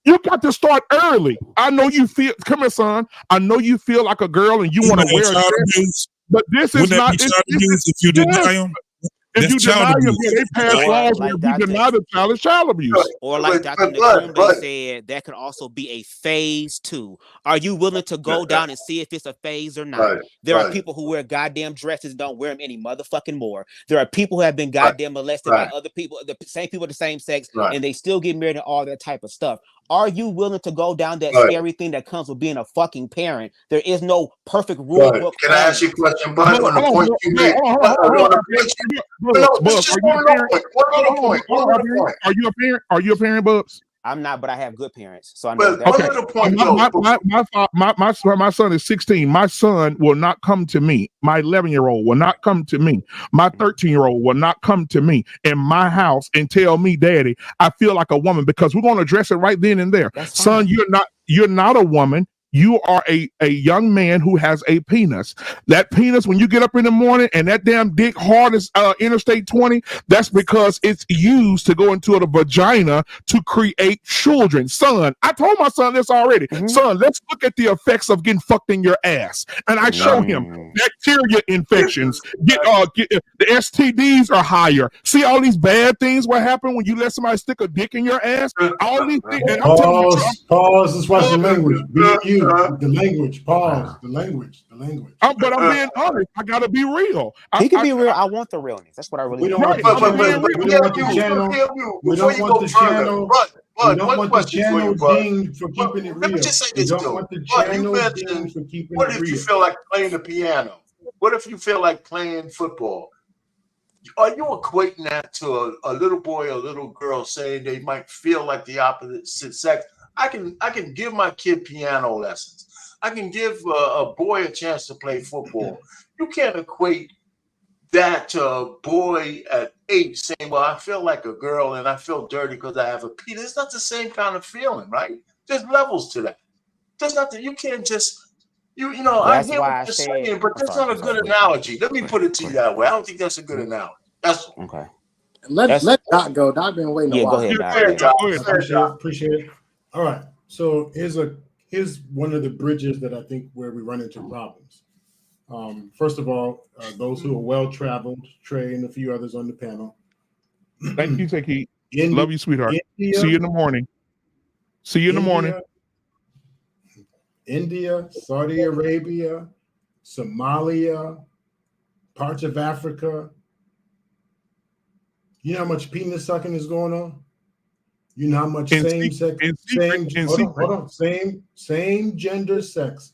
You got to start early. I know you feel, come here, son. I know you feel like a girl and you want to wear a dress. But this is not. If you deny them, if you deny them, they pass laws where if you deny the child, it's child abuse. Or like Dr. Nakumbe said, that could also be a phase too. Are you willing to go down and see if it's a phase or not? There are people who wear goddamn dresses and don't wear them any motherfucking more. There are people who have been goddamn molested by other people, the same people of the same sex, and they still get married and all that type of stuff. Are you willing to go down that scary thing that comes with being a fucking parent? There is no perfect rule book. Can I ask you a question, Bud? On the point you made. Are you a parent? Are you a parent, Bubs? I'm not, but I have good parents, so I know. My son is 16. My son will not come to me. My 11-year-old will not come to me. My 13-year-old will not come to me in my house and tell me, Daddy, I feel like a woman, because we're going to address it right then and there. Son, you're not a woman. You are a young man who has a penis. That penis, when you get up in the morning and that damn dick hard as Interstate 20, that's because it's used to go into the vagina to create children. Son, I told my son this already. Son, let's look at the effects of getting fucked in your ass. And I show him bacteria infections. The STDs are higher. See all these bad things what happen when you let somebody stick a dick in your ass? All these things. And Pause. Let's watch the language. The language. Pause. The language. But I'm being honest. I gotta be real. He can be real. I want the realness. That's what I really want. We don't want the channel. We don't want the channel. We don't want the channel dinged for keeping it real. Let me just say this, though. What if you feel like playing the piano? What if you feel like playing football? Are you equating that to a little boy or a little girl saying they might feel like the opposite sex? I can give my kid piano lessons. I can give a boy a chance to play football. You can't equate that to a boy at 8 saying, well, I feel like a girl and I feel dirty because I have a penis. It's not the same kind of feeling, right? There's levels to that. There's nothing. You can't just, you know, I hear what you're saying, but that's not a good analogy. Let me put it to you that way. I don't think that's a good analogy. That's okay. Let Doc go. Doc been waiting a while. Go ahead, Doc. Appreciate it. All right. So here's one of the bridges that I think where we run into problems. First of all, those who are well-traveled, Trey and a few others on the panel. Thank you, Taki. Love you, sweetheart. See you in the morning. India, Saudi Arabia, Somalia, parts of Africa. You know how much penis sucking is going on? You know how much same gender sex.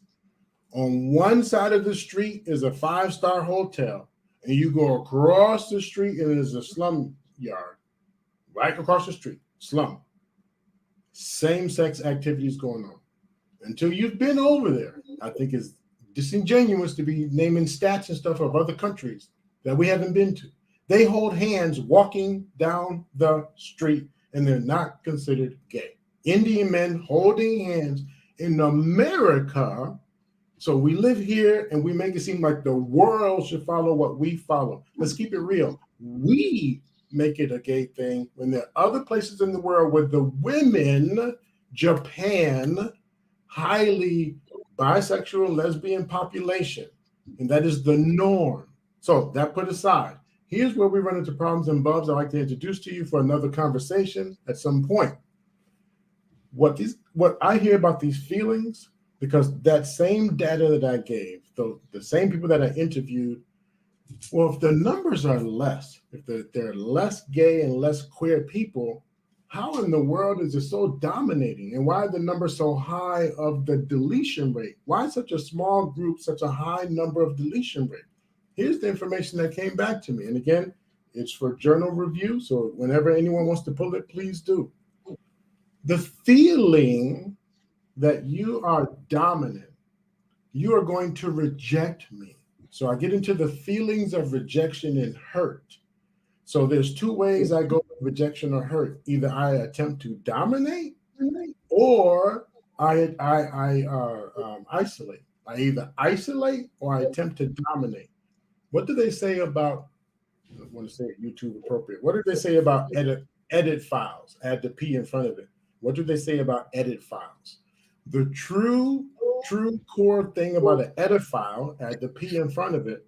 On one side of the street is a 5-star hotel, and you go across the street and there's a slum yard. Right across the street, slum. Same-sex activities going on. Until you've been over there, I think it's disingenuous to be naming stats and stuff of other countries that we haven't been to. They hold hands walking down the street, and they're not considered gay. Indian men holding hands in America. So we live here and we make it seem like the world should follow what we follow. Let's keep it real. We make it a gay thing when there are other places in the world where the women, Japan, highly bisexual, lesbian population, and that is the norm. So that put aside, here's where we run into problems and bubs I'd like to introduce to you for another conversation at some point. What I hear about these feelings, because that same data that I gave, the same people that I interviewed, well, if the numbers are less, if there are less gay and less queer people, how in the world is it so dominating? And why are the numbers so high of the deletion rate? Why such a small group, such a high number of deletion rate? Here's the information that came back to me. And again, it's for journal review. So whenever anyone wants to pull it, please do. The feeling that you are dominant, you are going to reject me. So I get into the feelings of rejection and hurt. So there's two ways I go with rejection or hurt. Either I attempt to dominate or I isolate. I either isolate or I attempt to dominate. What do they say about, I want to say it YouTube appropriate. What do they say about edit files? Add the P in front of it. What do they say about edit files? The true core thing about an edit file, add the P in front of it,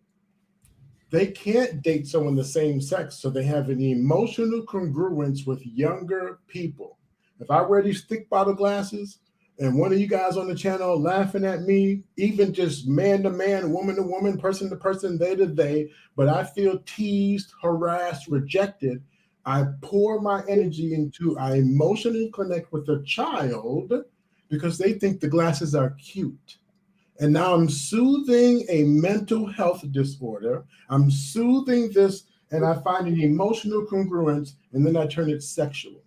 they can't date someone the same sex, so they have an emotional congruence with younger people. If I wear these thick bottle glasses and one of you guys on the channel laughing at me, even just man to man, woman to woman, person to person, they to they, but I feel teased, harassed, rejected, I pour my energy into, I emotionally connect with a child because they think the glasses are cute. And now I'm soothing a mental health disorder. I'm soothing this, and I find an emotional congruence, and then I turn it sexual.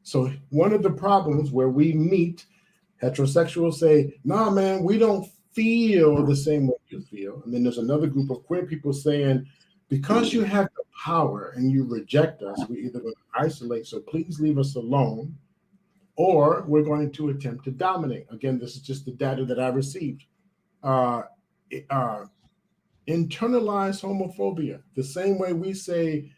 So one of the problems where we meet, heterosexuals say, nah, man, we don't feel the same way you feel. And then there's another group of queer people saying, because you have the power and you reject us, we're either going to isolate, so please leave us alone, or we're going to attempt to dominate. Again, this is just the data that I received. Internalized homophobia, the same way we say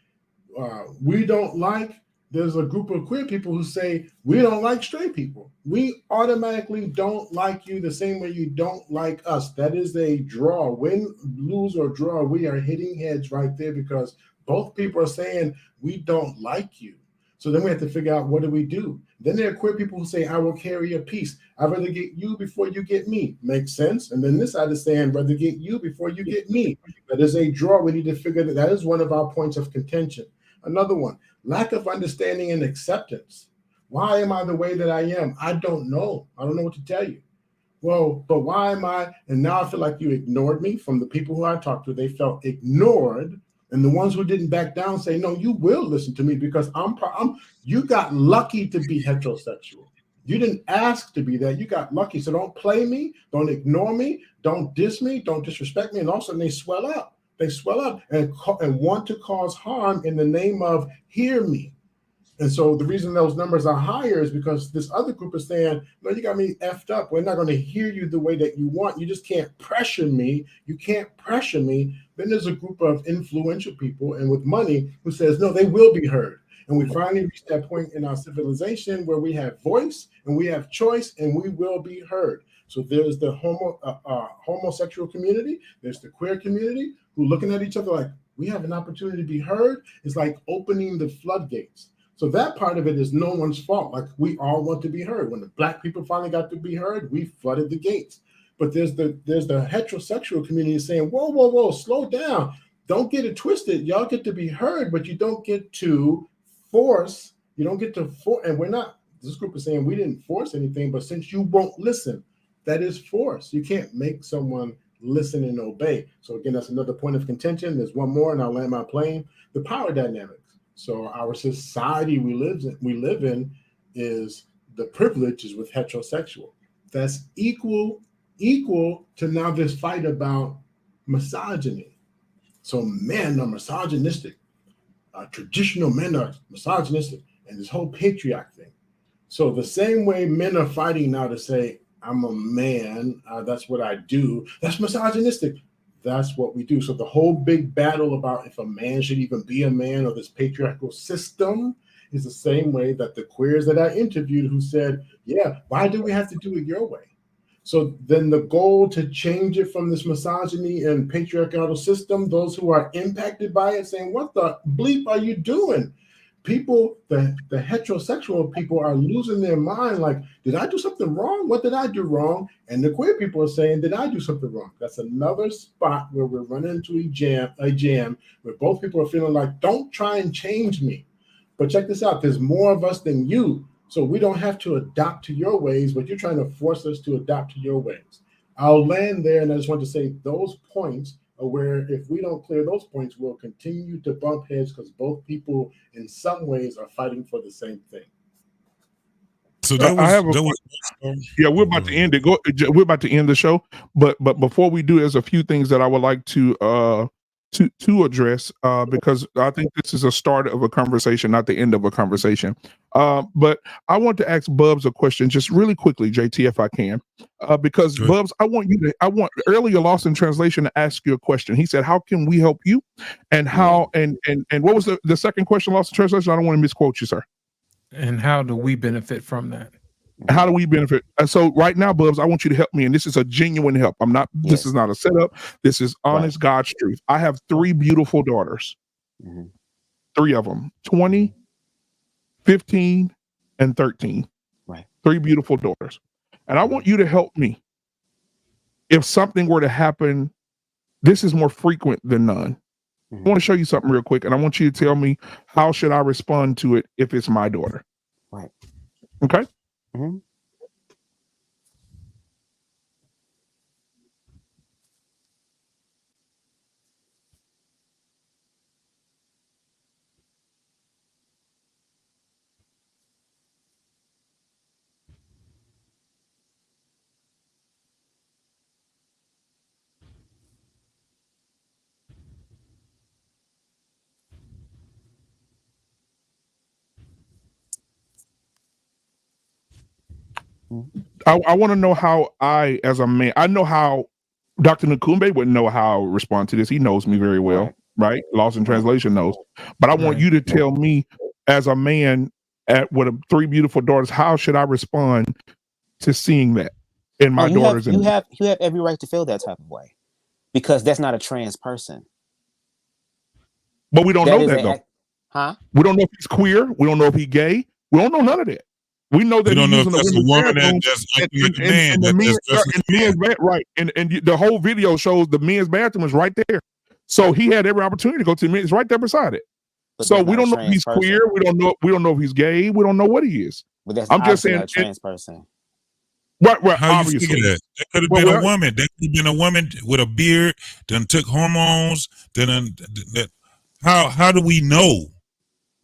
we don't like, there's a group of queer people who say we don't like straight people. We automatically don't like you the same way you don't like us. That is a draw. Win, lose, or draw, we are hitting heads right there because both people are saying we don't like you. So then we have to figure out, what do we do? Then there are queer people who say, I will carry a peace. I'd rather get you before you get me. Makes sense. And then this side is saying, rather get you before you get me. That is a draw. We need to figure that is one of our points of contention. Another one, lack of understanding and acceptance. Why am I the way that I am? I don't know. I don't know what to tell you. Well, but why am I? And now I feel like you ignored me. From the people who I talked to, they felt ignored. And the ones who didn't back down say, no, you will listen to me because you got lucky to be heterosexual. You didn't ask to be that. You got lucky. So don't play me. Don't ignore me. Don't diss me. Don't disrespect me. And all of a sudden they swell up. They swell up and want to cause harm in the name of hear me. And so the reason those numbers are higher is because this other group is saying, no, you got me effed up. We're not going to hear you the way that you want. You just can't pressure me. You can't pressure me. Then there's a group of influential people and with money who says, no, they will be heard. And we finally reached that point in our civilization where we have voice and we have choice and we will be heard. So there's the homosexual community. There's the queer community who looking at each other like, we have an opportunity to be heard. It's like opening the floodgates. So that part of it is no one's fault. Like we all want to be heard. When the Black people finally got to be heard, we flooded the gates. But there's the heterosexual community saying, whoa, slow down. Don't get it twisted. Y'all get to be heard, but you don't get to force. You don't get to force. And we're not, this group is saying we didn't force anything, but since you won't listen, that is force. You can't make someone listen and obey. So again, that's another point of contention. There's one more and I'll land my plane. The power dynamics. So our society we live in is the privilege is with heterosexual. That's equal to now this fight about misogyny. So men are misogynistic. Traditional men are misogynistic, and this whole patriarch thing. So the same way men are fighting now to say, I'm a man, that's what I do, that's misogynistic. That's what we do. So the whole big battle about if a man should even be a man or this patriarchal system is the same way that the queers that I interviewed who said, yeah, why do we have to do it your way? So then the goal to change it from this misogyny and patriarchal system, those who are impacted by it saying, what the bleep are you doing? People, the heterosexual people are losing their mind. Like, did I do something wrong? What did I do wrong? And the queer people are saying, did I do something wrong? That's another spot where we're running into a jam where both people are feeling like, don't try and change me. But check this out. There's more of us than you. So we don't have to adopt to your ways, but you're trying to force us to adopt to your ways. I'll land there, and I just want to say those points are where if we don't clear those points, we'll continue to bump heads because both people in some ways are fighting for the same thing. So that was, yeah, we're about to end it. We're about to end the show, but before we do, there's a few things that I would like to address because I think this is a start of a conversation, not the end of a conversation. But I want to ask Bubs a question, just really quickly, JT, if I can, because Bubs, I want earlier Lost in Translation to ask you a question. He said, "How can we help you?" And how and what was the second question, Lost in Translation? I don't want to misquote you, sir. And how do we benefit from that? How do we benefit? So right now, Bubs, I want you to help me, and this is a genuine help. I'm not. Yes. This is not a setup. This is honest God's truth. I have 3 beautiful daughters. 3 of them, 20, 15, and 13. Right. 3 beautiful daughters, and I want you to help me. If something were to happen, this is more frequent than none. I want to show you something real quick, and I want you to tell me how should I respond to it if it's my daughter. Right. Okay. I want to know how I, as a man, I know how Dr. Nkumbe would know how I respond to this. He knows me very well, right? Lost in Translation knows. But I want you to tell me, as a man with 3 beautiful daughters, how should I respond to seeing that in my daughters? You have every right to feel that type of way because that's not a trans person. But we don't know that though. Huh? We don't know if he's queer. We don't know if he's gay. We don't know none of that. We know that we don't know if that's a woman that's acting like a man. Right. And the whole video shows the men's bathroom is right there. So he had every opportunity to go to the men's. It's right there beside it. But so we don't know if he's queer. We don't know if he's gay. We don't know what he is. But that's I'm just saying a trans person. Right. How obviously. You that? That could have been a woman. That could have been a woman with a beard, then took hormones, how do we know?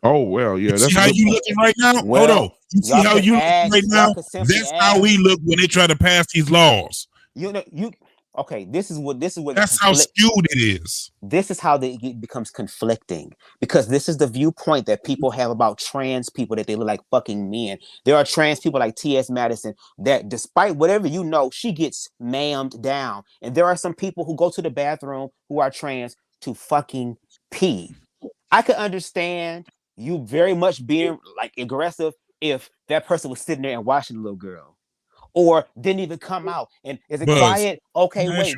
Oh well, yeah. See how you looking right now? Well, hold on. You see how you looking right now? That's how we look when they try to pass these laws. Okay, this is what that's how skewed it is. This is how it becomes conflicting because this is the viewpoint that people have about trans people, that they look like fucking men. There are trans people like T.S. Madison that, despite whatever she gets mammed down, and there are some people who go to the bathroom who are trans to fucking pee. I could understand you very much being like aggressive if that person was sitting there and watching the little girl, or didn't even come out and is it quiet? Okay, wait.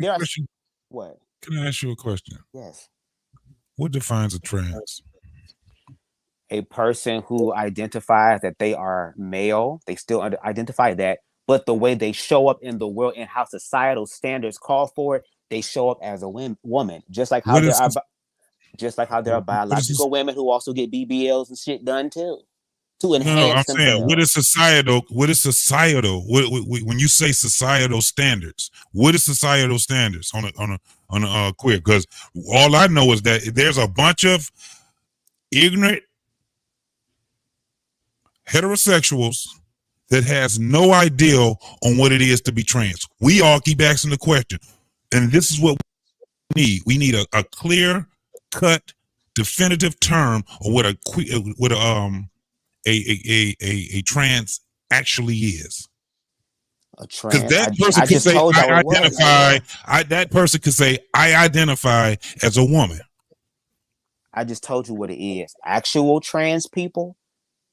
What? Can I ask you a question? Yes. What defines a trans? A person who identifies that they are male. They still identify that, but the way they show up in the world and how societal standards call for it, they show up as a woman, just like how there are biological women who also get BBLs and shit done too. To enhance I'm saying, what is societal? When you say societal standards, what is societal standards on a queer? Because all I know is that there's a bunch of ignorant heterosexuals that has no idea on what it is to be trans. We all keep asking the question, and this is what we need. We need a clear cut, definitive term of what a trans actually is. Because that person could say I identify. That person could say I identify as a woman. I just told you what it is. Actual trans people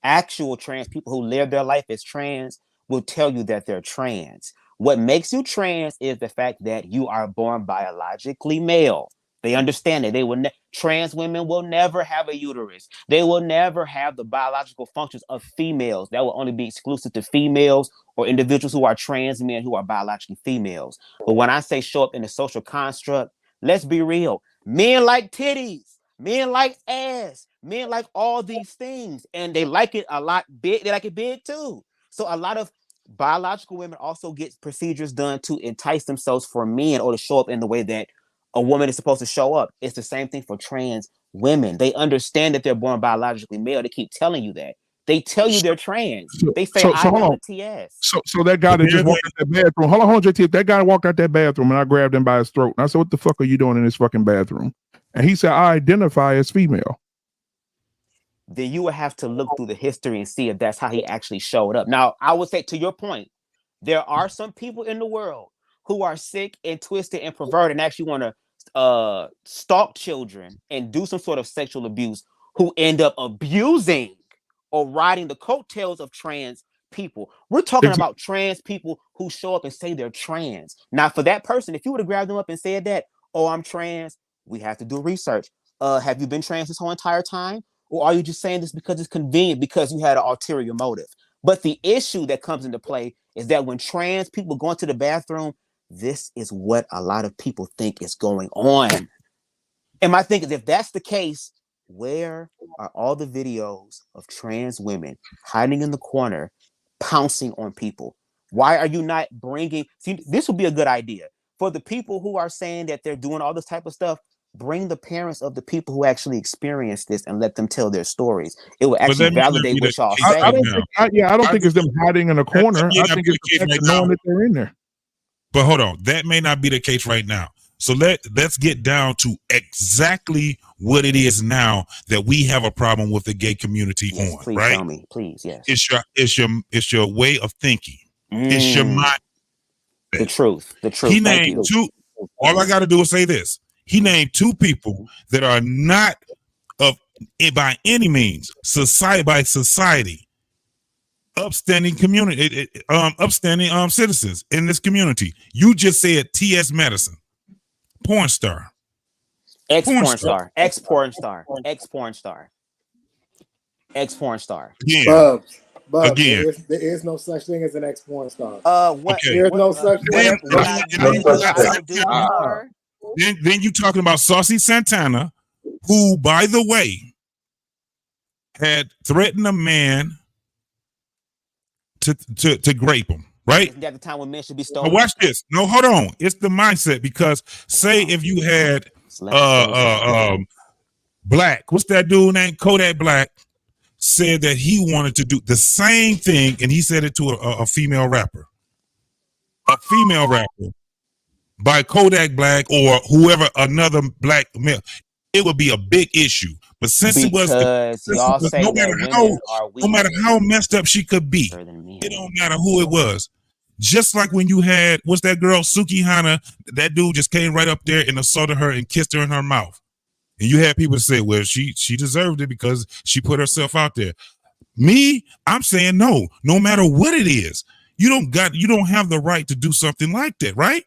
who live their life as trans will tell you that they're trans. What makes you trans is the fact that you are born biologically male. They understand that they will trans women will never have a uterus. They will never have the biological functions of females. That will only be exclusive to females or individuals who are trans men who are biologically females. But when I say show up in the social construct, let's be real. Men like titties, men like ass, men like all these things, and they like it a lot big. They like it big too. So a lot of biological women also get procedures done to entice themselves for men or to show up in the way that a woman is supposed to show up. It's the same thing for trans women. They understand that they're born biologically male. They keep telling you that. They tell you they're trans. They say I am a TS. So that guy that just walked out that bathroom. Hold on, JT. If that guy walked out that bathroom and I grabbed him by his throat and I said, "What the fuck are you doing in this fucking bathroom?" And he said, "I identify as female." Then you would have to look through the history and see if that's how he actually showed up. Now, I would say, to your point, there are some people in the world who are sick and twisted and perverted and actually want to stalk children and do some sort of sexual abuse, who end up abusing or riding the coattails of trans people. We're talking about trans people who show up and say they're trans. Now, for that person, if you would have grabbed them up and said that, "Oh, I'm trans," we have to do research. Have you been trans this whole entire time? Or are you just saying this because it's convenient, because you had an ulterior motive? But the issue that comes into play is that when trans people go into the bathroom, this is what a lot of people think is going on. And my thing is, if that's the case, where are all the videos of trans women hiding in the corner, pouncing on people? Why are you not bringing... See, this would be a good idea. For the people who are saying that they're doing all this type of stuff, bring the parents of the people who actually experienced this and let them tell their stories. It will actually validate what y'all say. I don't think it's them hiding in a corner. I think it's the fact of knowing that they're in there. But hold on, that may not be the case right now. So let's get down to exactly what it is now that we have a problem with the gay community on. Please right? tell me, please. Yes. It's your way of thinking. It's your mind. The truth. He named two. All I got to do is say this. He named two people that are not by any means by society upstanding community, upstanding citizens in this community. You just said T.S. Madison, porn star, ex-porn star, ex-porn star. Yeah. But again, there is no such thing as an ex-porn star. What? Okay. There's no such thing. Then you talking about Saucy Santana, who, by the way, had threatened a man to grape him, right? Isn't that the time when men should be stolen? Now watch this. No, hold on. It's the mindset, because say if you had Black, what's that dude named Kodak Black, said that he wanted to do the same thing, and he said it to a female rapper. A female rapper by Kodak Black or whoever, another black male, it would be a big issue. But since it was no matter how messed up she could be, it don't matter who it was. Just like when you had, what's that girl, Suki Hana, that dude just came right up there and assaulted her and kissed her in her mouth. And you had people say, well, she deserved it because she put herself out there. Me, I'm saying no matter what it is, you don't have the right to do something like that, right?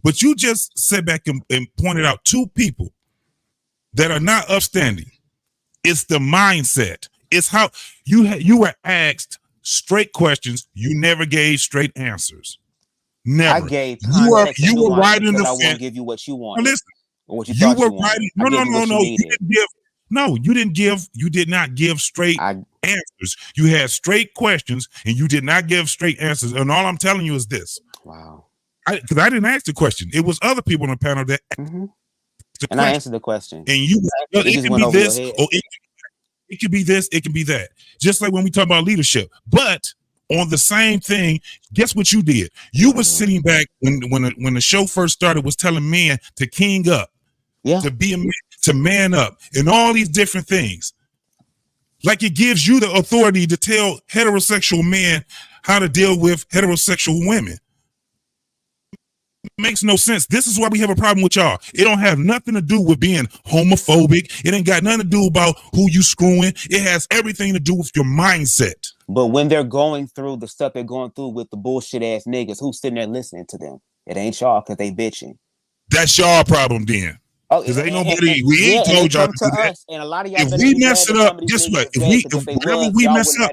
But you just sat back and pointed out two people that are not upstanding. It's the mindset. It's how you were asked straight questions. You never gave straight answers. Never. I gave you were right in the fence. I won't give you what you want. Listen, or what you were right. No. You did not give straight answers. You had straight questions and you did not give straight answers. And all I'm telling you is this. Wow. Because I didn't ask the question. It was other people on the panel that and I answered the question. And it can be this, or it could be this, it can be that. Just like when we talk about leadership. But on the same thing, guess what you did? You were sitting back when the show first started, was telling men to king up, to be a man, to man up, and all these different things. Like it gives you the authority to tell heterosexual men how to deal with heterosexual women. makes no sense. This is why we have a problem with y'all. It don't have nothing to do with being homophobic. It ain't got nothing to do about who you screwing. It has everything to do with your mindset. But when they're going through the stuff they're going through with the bullshit ass niggas, who's sitting there listening to them? It ain't y'all because they bitching. That's y'all problem then. Oh, because ain't nobody. We ain't told y'all to do that. Us, and a lot of y'all. If we mess it up, guess what? If whatever we mess up,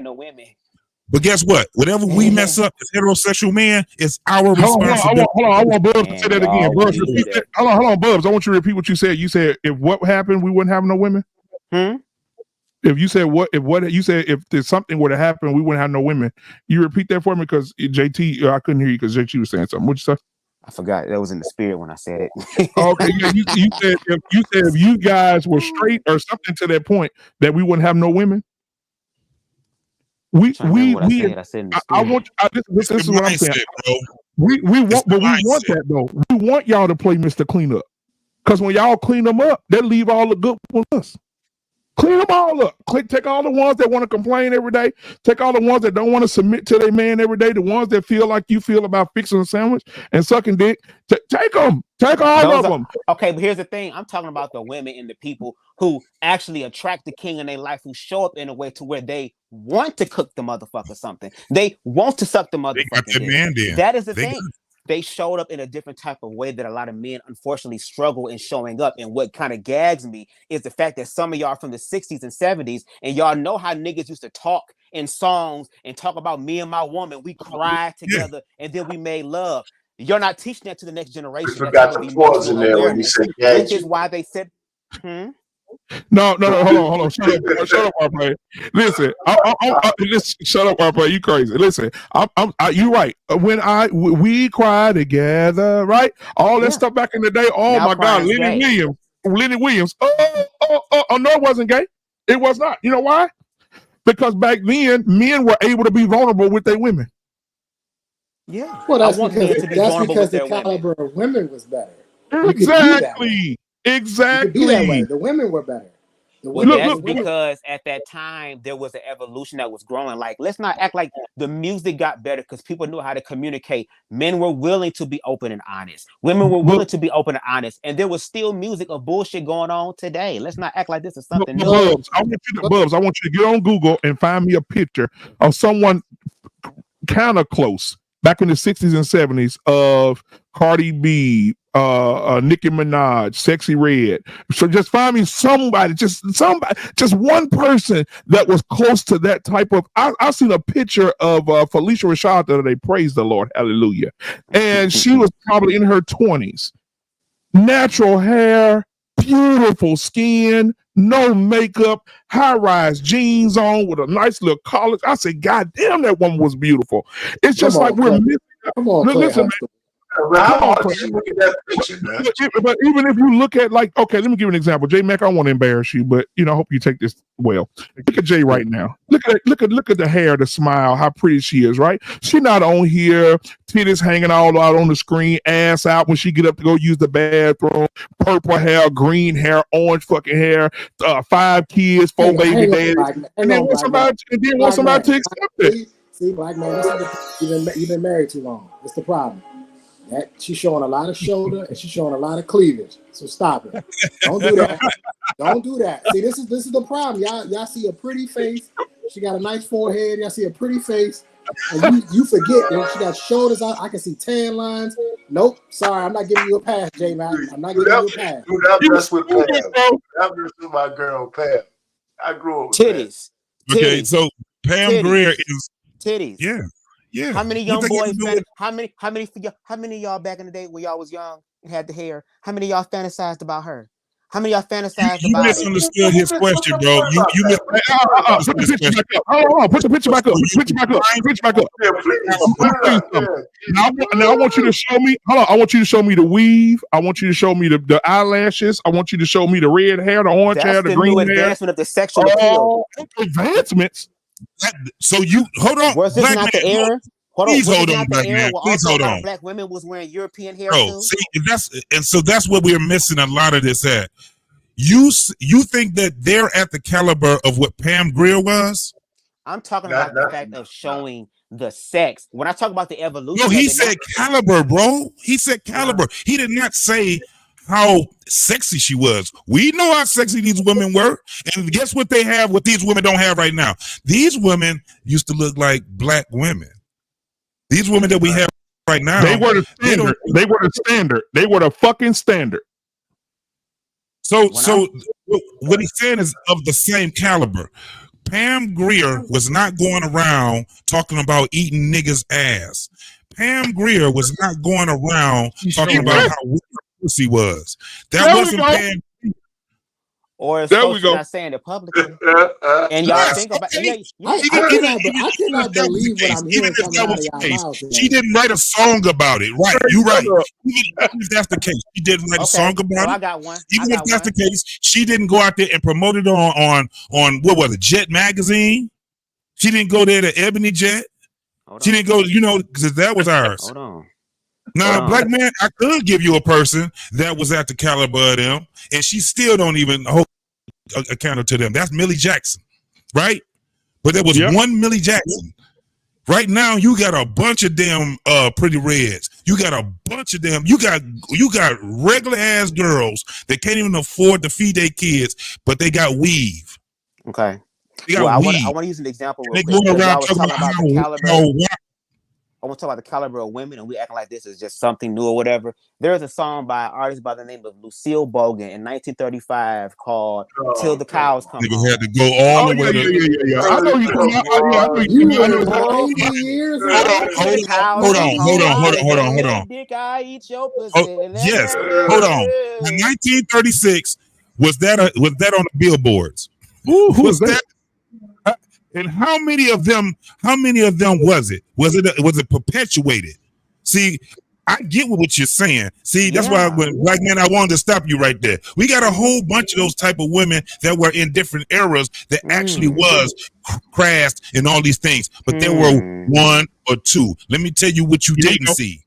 but guess what? Whatever we mess up as heterosexual man, it's our responsibility. Hold on. I want Bubs to say that again. Bubs, repeat that. Hold on, Bubs. I want you to repeat what you said. You said if what happened, we wouldn't have no women. If you said if there's something were to happen, we wouldn't have no women. You repeat that for me because JT, I couldn't hear you because JT was saying something. What'd you say? I forgot. That was in the spirit when I said it. Okay, yeah, you said if you guys were straight or something to that point that we wouldn't have no women. I want this is what I'm saying. We want that though. We want y'all to play Mr. Cleanup because when y'all clean them up, they leave all the good ones with us. Clean them all up. Take all the ones that want to complain every day. Take all the ones that don't want to submit to their man every day. The ones that feel like you feel about fixing a sandwich and sucking dick. Take them. Take all of them. Okay, but here's the thing. I'm talking about the women and the people who actually attract the king in their life, who show up in a way to where they want to cook the motherfucker something. They want to suck the motherfucker dick. That is the thing. They showed up in a different type of way that a lot of men unfortunately struggle in showing up. And what kind of gags me is the fact that some of y'all from the 60s and 70s, and y'all know how niggas used to talk in songs and talk about me and my woman. We cried together and then we made love. You're not teaching that to the next generation. You forgot the pause in there when you said gag. Which is why they said, No, hold on. Shut up, RP. Listen, shut up, RP. You crazy. Listen, you right. When we cry together, right? All that stuff back in the day. Oh now my God, Lenny Williams. Oh, no, it wasn't gay. It was not. You know why? Because back then, men were able to be vulnerable with their women. Yeah. Well, that's because the caliber of women was better. Exactly. You could be that way. The women were better. That's because at that time there was an evolution that was growing. Like, let's not act like the music got better because people knew how to communicate. Men were willing to be open and honest. Women were willing to be open and honest, and there was still music of bullshit going on today. Let's not act like this is something new. Bubs, I want you to get on Google and find me a picture of someone kind of close back in the 60s and 70s of Cardi B, Nicki Minaj, Sexy Red. So just find me somebody, just one person that was close to that type of. I seen a picture of Felicia Rashad the other day. Praise the Lord, hallelujah. And she was probably in her 20s. Natural hair, beautiful skin, no makeup, high-rise jeans on with a nice little collar. I said, God damn, that woman was beautiful. It's just like we're missing. Listen, man. But even if you look at okay, let me give you an example. J Mac, I don't want to embarrass you, but I hope you take this well. Look at Jay right now. Look at the hair, the smile, how pretty she is, right? She not on here, titties hanging all out on the screen, ass out when she get up to go use the bathroom, purple hair, green hair, orange fucking hair, 5 kids, 4 baby daddies, and then want somebody to accept it. See, black man, you've been married too long. That's the problem. That she's showing a lot of shoulder and she's showing a lot of cleavage. So stop it. Don't do that. Don't do that. See, this is the problem. Y'all see a pretty face. She got a nice forehead. Y'all see a pretty face. And you forget that she got shoulders out. I can see tan lines. Nope. Sorry, I'm not giving you a pass, J-Mac. I'm not giving you a pass. Dude, that mess with Pam. That mess with my girl, Pam. I grew up with titties. Okay, so Pam Grier is titties. Yeah. Yeah. How many young boys? How many of y'all back in the day when y'all was young and had the hair? How many of y'all fantasized about her? How many of y'all fantasized you about? You misunderstood his question, bro. You put the picture back up. Picture back up. Yeah, please. Now I want you to show me. Hold on. I want you to show me the weave. I want you to show me the eyelashes. I want you to show me the red hair, the orange hair, the green hair. Advancement of the sexual appeal. Advancements. So you hold on. Was this black not man, the era? Please hold on, black man. Please hold on. Black women was wearing European hair too. See, so that's what we're missing a lot of this at. You think that they're at the caliber of what Pam Grier was? I'm talking about the fact of showing the sex. When I talk about the evolution, No, he said caliber, bro. He said caliber. He did not say how sexy she was. We know how sexy these women were, and guess what they have? What these women don't have right now. These women used to look like black women. These women that we have right now, they were the standard. They were the standard. They were the fucking standard. So what he's saying is of the same caliber. Pam Grier was not going around talking about eating niggas' ass. Pam Grier was not going around talking about how weak her pussy was. That wasn't Pam. Or as Coach not saying it publicly. And y'all think about I cannot believe what I'm hearing coming out of y'all mouth. She didn't write a song about it. Right. You're right. Even if that's the case, she didn't write a song about it. I got one. Even if that's the case, she didn't go out there and promote it on what was it, Jet Magazine? She didn't go there to Ebony Jet. She didn't go, because that was ours. Hold on. Now, black man, I could give you a person that was at the caliber of them, and she still don't even hold account to them. That's Millie Jackson, right? But there was one Millie Jackson. Right now, you got a bunch of damn pretty reds. You got a bunch of them. You got regular ass girls that can't even afford to feed their kids, but they got weave. Okay. I want to use an example. They going around talking about the caliber. I want to talk about the caliber of women, and we acting like this is just something new or whatever. There's a song by an artist by the name of Lucille Bogan in 1935 called "Till the Cows Come Home." You had to go all the way to. I know you. Hold on. Dick, I eat your pussy. Yes, hold on. In 1936, was that on the billboards? Who was that? And how many of them was it? Was it perpetuated? See, I get what you're saying. See, that's why when black man, I wanted to stop you right there. We got a whole bunch of those type of women that were in different eras that actually was crafted and all these things, but there were one or two. Let me tell you what you didn't see.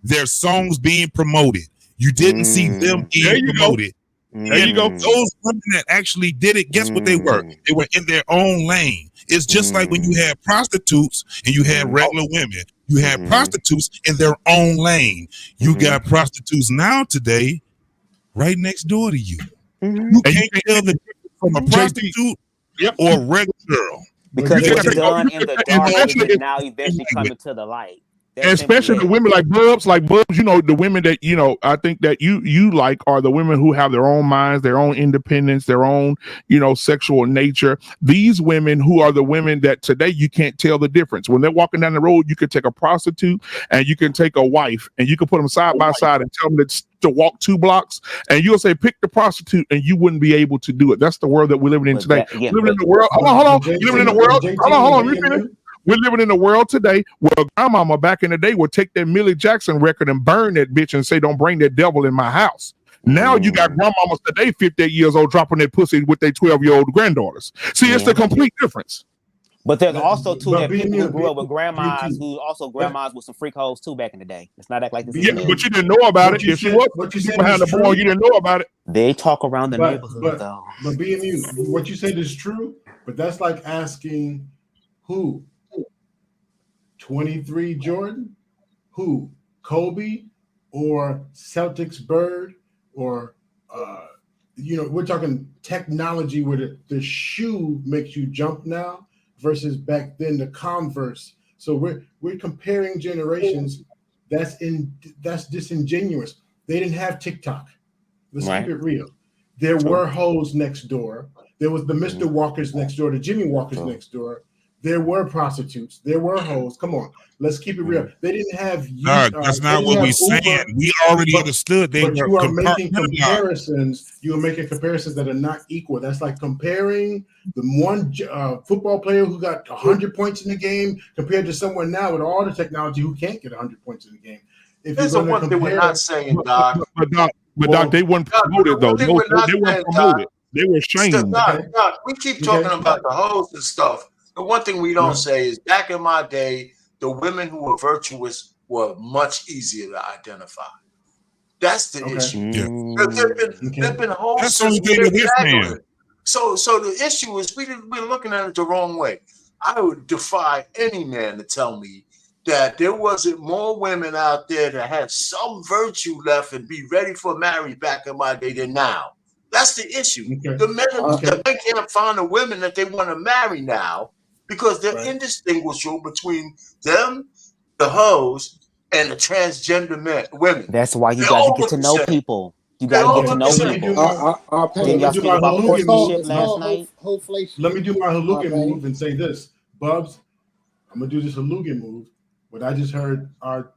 Their songs being promoted. You didn't see them being promoted. There you go. Those women that actually did it, guess what they were? They were in their own lane. It's just like when you had prostitutes and you had regular women. You had prostitutes in their own lane. You got prostitutes now today right next door to you. You can't tell the difference from a prostitute or a regular girl. Because it was done in the dark and now eventually coming to the light. And especially the women like Bubs, the women that, I think that you like are the women who have their own minds, their own independence, their own, sexual nature. These women who are the women that today you can't tell the difference. When they're walking down the road, you can take a prostitute and you can take a wife and you can put them side by side and tell them to walk 2 blocks and you'll say, pick the prostitute and you wouldn't be able to do it. That's the world that we're living in today. We're living in the world. Hold on. You're living in the world. Hold on. We're living in a world today where grandmama back in the day would take that Millie Jackson record and burn that bitch and say, don't bring that devil in my house. Now you got grandmamas today, 58 years old, dropping their pussy with their 12-year-old granddaughters. See, it's the complete difference. But there's also people who grew up with grandmas who also grandmas with some freak hoes too back in the day. Let's not act like this. Yeah, but you didn't know about it. If she was behind the ball, you didn't know about it. They talk around the neighborhood though. But BMU, what you said is true, but that's like asking who? 23 Jordan, who? Kobe or Celtics Bird or we're talking technology where the shoe makes you jump now versus back then the Converse. So we're comparing generations. That's disingenuous. They didn't have TikTok. Let's keep it real. There were hoes next door. There was the Mr. Walkers next door, the Jimmy Walkers next door. There were prostitutes. There were hoes. Come on, let's keep it real. They didn't have. That's not what we're saying. We already understood. But you are making comparisons. You are making comparisons that are not equal. That's like comparing the one football player who got 100 points in the game compared to someone now with all the technology who can't get 100 points in the game. There's one thing we're not saying, Doc. But Doc, they weren't promoted though. They weren't promoted. They were shamed. Doc, we keep talking about the hoes and stuff. The one thing we don't say is back in my day, the women who were virtuous were much easier to identify. That's the issue. There've been hoes. That's the only thing that we're saying. So the issue is we're looking at it the wrong way. I would defy any man to tell me that there wasn't more women out there that had some virtue left and be ready for marriage back in my day than now. That's the issue. Okay. The men, Okay. the men can't find the women that they want to marry now because they're Right. indistinguishable between them, the hoes, and the transgender men, women. That's why you They got all to get look to the know same. people. You They got all to get to look know the same. people. Let Didn't me y'all do speak my about Halukin horsemanship move. last night? Let me do my Halukin Penny. move and say this, Bubs. I'm gonna do this Halukin move. What I just heard our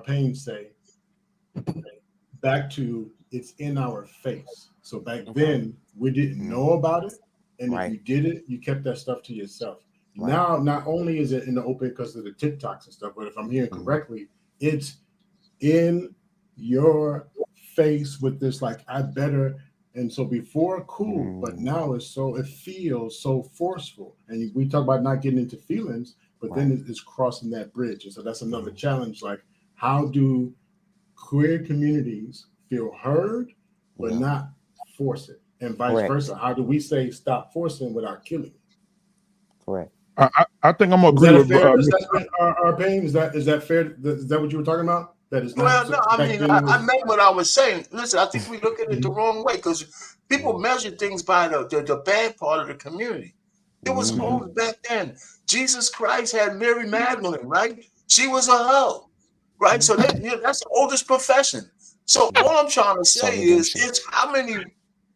Payne say, back to it's in our face. So back then we didn't know about it, and if you did it, you kept that stuff to yourself. Right. Now, not only is it in the open because of the TikToks and stuff, but if I'm hearing correctly, it's in your face with this like I better. And so before cool, but now it feels so forceful. And we talk about not getting into feelings, but then it's crossing that bridge. And so that's another challenge. Like, how do queer communities feel heard, but not force it? And vice versa. How do we say stop forcing without killing? Correct. I think I'm gonna Is agree that a with fair assessment, our Pain? Is that fair? Is that what you were talking about? That is not. Well, no, I mean, I meant what I was saying. Listen, I think we look at it the wrong way because people measure things by the bad part of the community. It was hoes back then. Jesus Christ had Mary Magdalene, right? She was a hoe, right? So that's the oldest profession. So all I'm trying to say is, it's how many.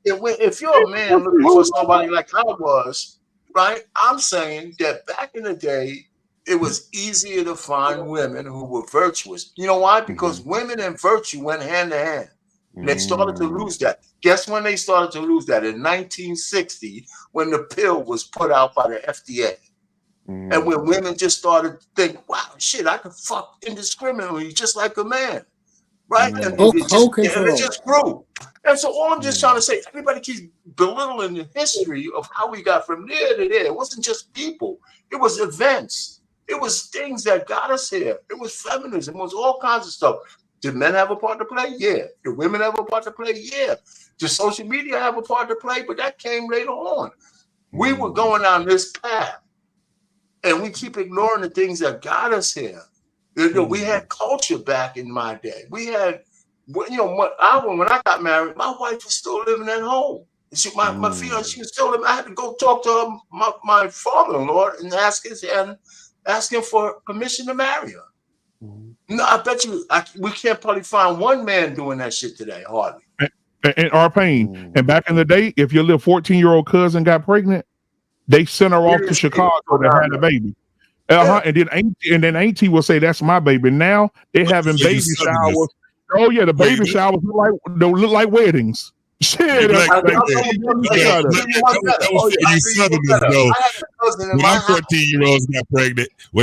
If you're a man looking for somebody like I was, right? I'm saying that back in the day, it was easier to find women who were virtuous. You know why? Because women and virtue went hand to hand. And they started to lose that. Guess when they started to lose that? In 1960, when the pill was put out by the FDA. And when women just started to think, wow, shit, I can fuck indiscriminately just like a man. Right? And it just grew. And so all I'm just trying to say, everybody keeps belittling the history of how we got from there to there. It wasn't just people. It was events. It was things that got us here. It was feminism. It was all kinds of stuff. Did men have a part to play? Yeah. Did women have a part to play? Yeah. Did social media have a part to play? But that came later on. We were going down this path. And we keep ignoring the things that got us here. You know, we had culture back in my day. We had, you know, when I got married, my wife was still living at home. My fiance, she was still living. I had to go talk to my father-in-law and ask him for permission to marry her. No, I bet you we can't probably find one man doing that shit today, hardly. And our pain. And back in the day, if your little 14-year-old cousin got pregnant, they sent her off to Chicago to have a baby. And then Auntie will say, "That's my baby." Now they having baby showers. Oh yeah, the baby showers look like weddings. Shit, when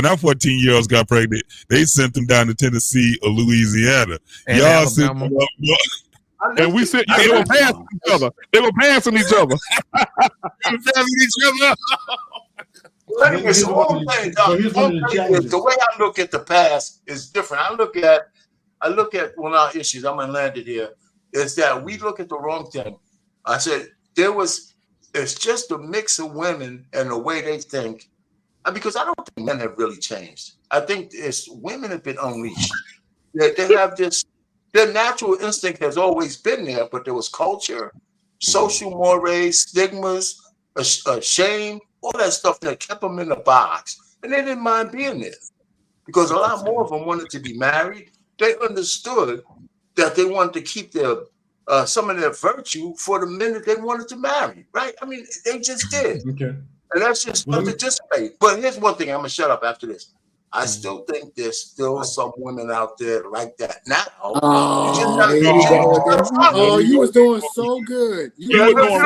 our 14-year-olds got pregnant, they sent them down to Tennessee or Louisiana. And y'all sent them up. And we said they were passing each other. They were passing each other. Anyway, so the way I look at the past is different. I look at one of our issues, I'm gonna land it here, is that we look at the wrong thing. I said it's just a mix of women and the way they think. Because I don't think men have really changed. I think it's women have been unleashed. They have this, their natural instinct has always been there, but there was culture, social mores, stigmas, shame, all that stuff that kept them in the box. And they didn't mind being there because a lot more of them wanted to be married. They understood that they wanted to keep their some of their virtue for the men that they wanted to marry, right? I mean, they just did. Okay. And that's just to participate. But here's one thing, I'm gonna shut up after this. I still think there's still some women out there like that now. You was doing so good. You was doing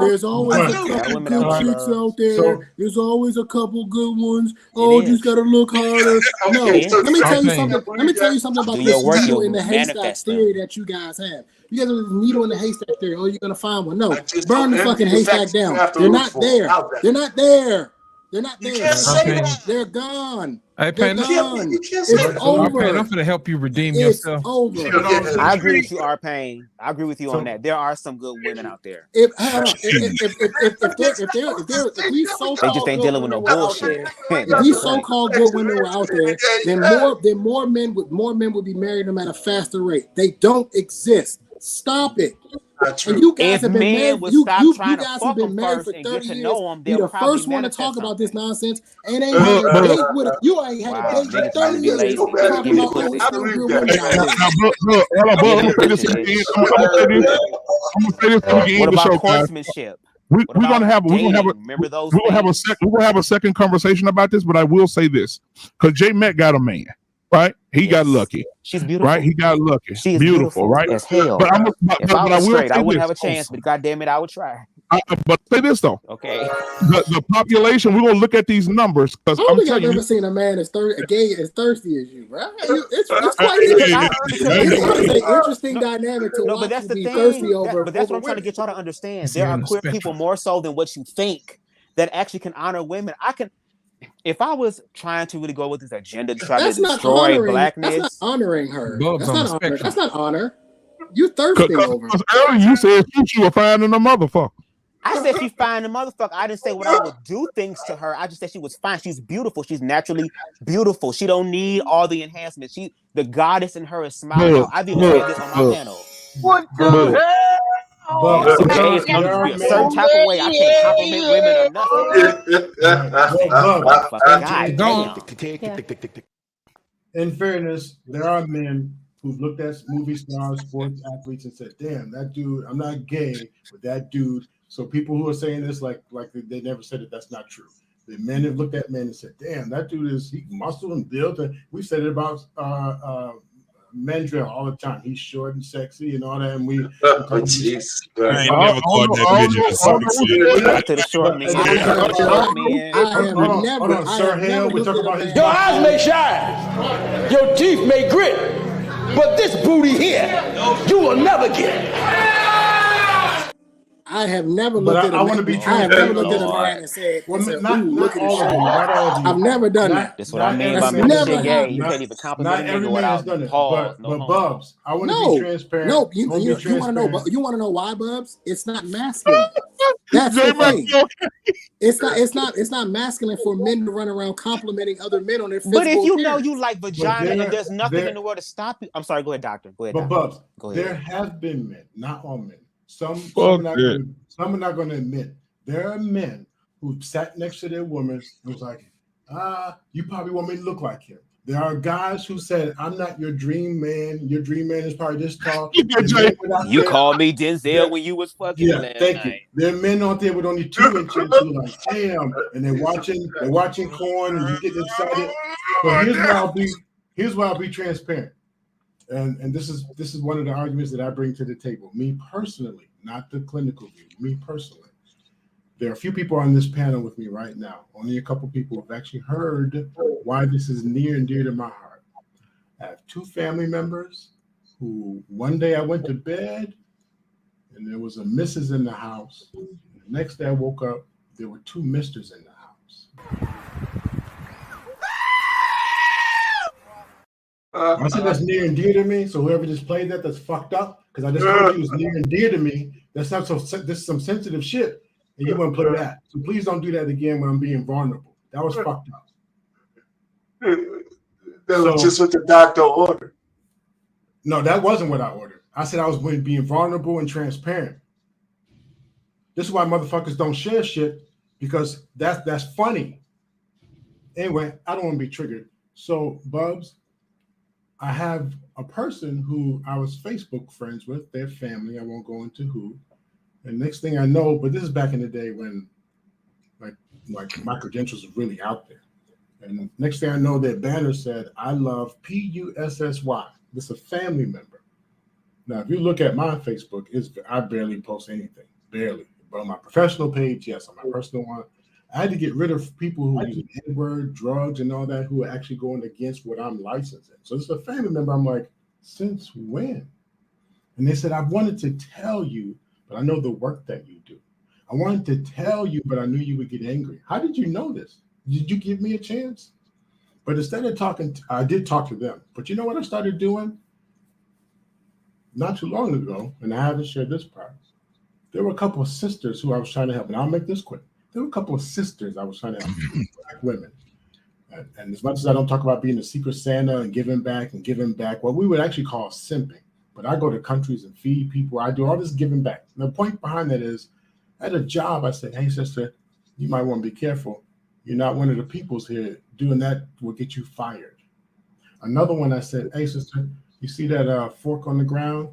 There's always a couple good chicks out there. There's always a couple good ones. Oh, you just gotta look harder. No, let me tell you something. Let me tell you something about this needle in the haystack theory that you guys have. You guys have a needle in the haystack theory. Oh, you're gonna find one. No, burn the fucking haystack down. They're not there. They're not there. They're not there. You can't say that. They're gone. Hey, They're Pan, gone. You can't say It's that. over. I'm finna help you redeem It's yourself. over. I agree with you, R-Pain. I agree with you on that. There are some good women out there. If these They so-called just ain't good dealing with women no were out bullshit. there, if these so-called good women were out there, then more men would be married them at a faster rate. They don't exist. Stop it. And you guys have been married. You guys have been married for 30 years. You're the first one to talk about this nonsense. And ain't had a date with it. You ain't had a date in 30 years. Talking about it's still good women out there. I'm gonna say this again. I'm gonna say this so we can What end the show, about guys. horsemanship? We're gonna have Remember those? we're gonna have a second conversation about this, but I will say this because J Matt got a man, right? He got lucky. She's beautiful, right? He got lucky. She is beautiful, right? as hell. But if I was straight, I wouldn't have a this. chance. But goddamn it, I would try. But say this though. Okay. The population. We're gonna look at these numbers because I don't think I've ever seen a man as gay as thirsty as you, bro. It's quite it's an interesting dynamic to watch but that's you the be thing. thirsty over. But that's what I'm trying to get y'all to understand. There are queer people more so than what you think that actually can honor women. If I was trying to really go with this agenda to try to destroy blackness, that's not honoring her. That's not honor. You thirsting over. Because earlier you said you were finding a motherfucker. I said she's fine, the motherfucker. I didn't say what I would do things to her. I just said she was fine. She's beautiful. She's naturally beautiful. She don't need all the enhancements. The goddess in her is smiling out. I've even said this on my panel. What the hell? Okay, it's going to be a certain type of way. I can't compliment women or nothing. In fairness, there are men who've looked at movie stars, sports athletes, and said, "Damn, that dude. I'm not gay, but that dude." So people who are saying this, like they never said it. That's not true. The men have looked at men and said, "Damn, that dude he muscle and built." And we said it about Mendrell all the time. He's short and sexy and all that. And we. Jeez. I ain't never called that midget a short man. Hold on, Sir Hale. We talk about his. Your eyes may shine, your teeth may grit, but this booty here, you will never get. I have never looked at a man. I have never looked at a man and said, "Look at this shit." I've never done that. That's what I mean by never gay. You can't even compliment a nigga without pause. But Bubs, I want to be transparent. No, you want to know? You want to know why, Bubs? It's not masculine. That's the thing. It's not masculine for men to run around complimenting other men on their physical appearance. But if you know you like vagina and there's nothing in the world to stop you. I'm sorry. Go ahead, doctor. Go ahead. But Bubs, there have been men, not all men. Some are not going to admit there are men who sat next to their women and was like, you probably want me to look like him. There are guys who said, "I'm not your dream man. Your dream man is probably this tall." You called me Denzel when you was fucking. Yeah, thank you. There are men out there with only 2 inches who are like, "Damn," and they're watching corn and you get excited. But here's why I'll be transparent. And this is one of the arguments that I bring to the table. Me personally, not the clinical view. Me personally, there are a few people on this panel with me right now. Only a couple people have actually heard why this is near and dear to my heart. I have 2 family members who one day I went to bed and there was a Mrs. in the house. And the next day I woke up, there were 2 Misters in the house. I said that's near and dear to me. So whoever just played that's fucked up. Because I just told you it's near and dear to me. That's not so. This is some sensitive shit, and you want to play that. So please don't do that again when I'm being vulnerable. That was fucked up. That was just what the doctor ordered. No, that wasn't what I ordered. I said I was being vulnerable and transparent. This is why motherfuckers don't share shit, because that's funny. Anyway, I don't want to be triggered. So Bubs, I have a person who I was Facebook friends with, their family, I won't go into who. And next thing I know, but this is back in the day when like my credentials were really out there. And next thing I know, their banner said, "I love PUSSY." This is a family member. Now, if you look at my Facebook, I barely post anything, barely. But on my professional page, yes, on my personal one, I had to get rid of people who use N-word, drugs, and all that, who are actually going against what I'm licensed in. So this is a family member. I'm like, since when? And they said, "I wanted to tell you, but I know the work that you do." I wanted to tell you, but I knew you would get angry. How did you know this? Did you give me a chance? But instead of talking, I did talk to them. But you know what I started doing? Not too long ago, and I haven't shared this part. There were a couple of sisters who I was trying to help, and I'll make this quick. There were a couple of sisters I was trying to help, Black women. And as much as I don't talk about being a secret Santa and giving back, what we would actually call simping. But I go to countries and feed people. I do all this giving back. And the point behind that is, at a job, I said, hey, sister, you might want to be careful. You're not one of the peoples here. Doing that will get you fired. Another one, I said, hey, sister, you see that fork on the ground?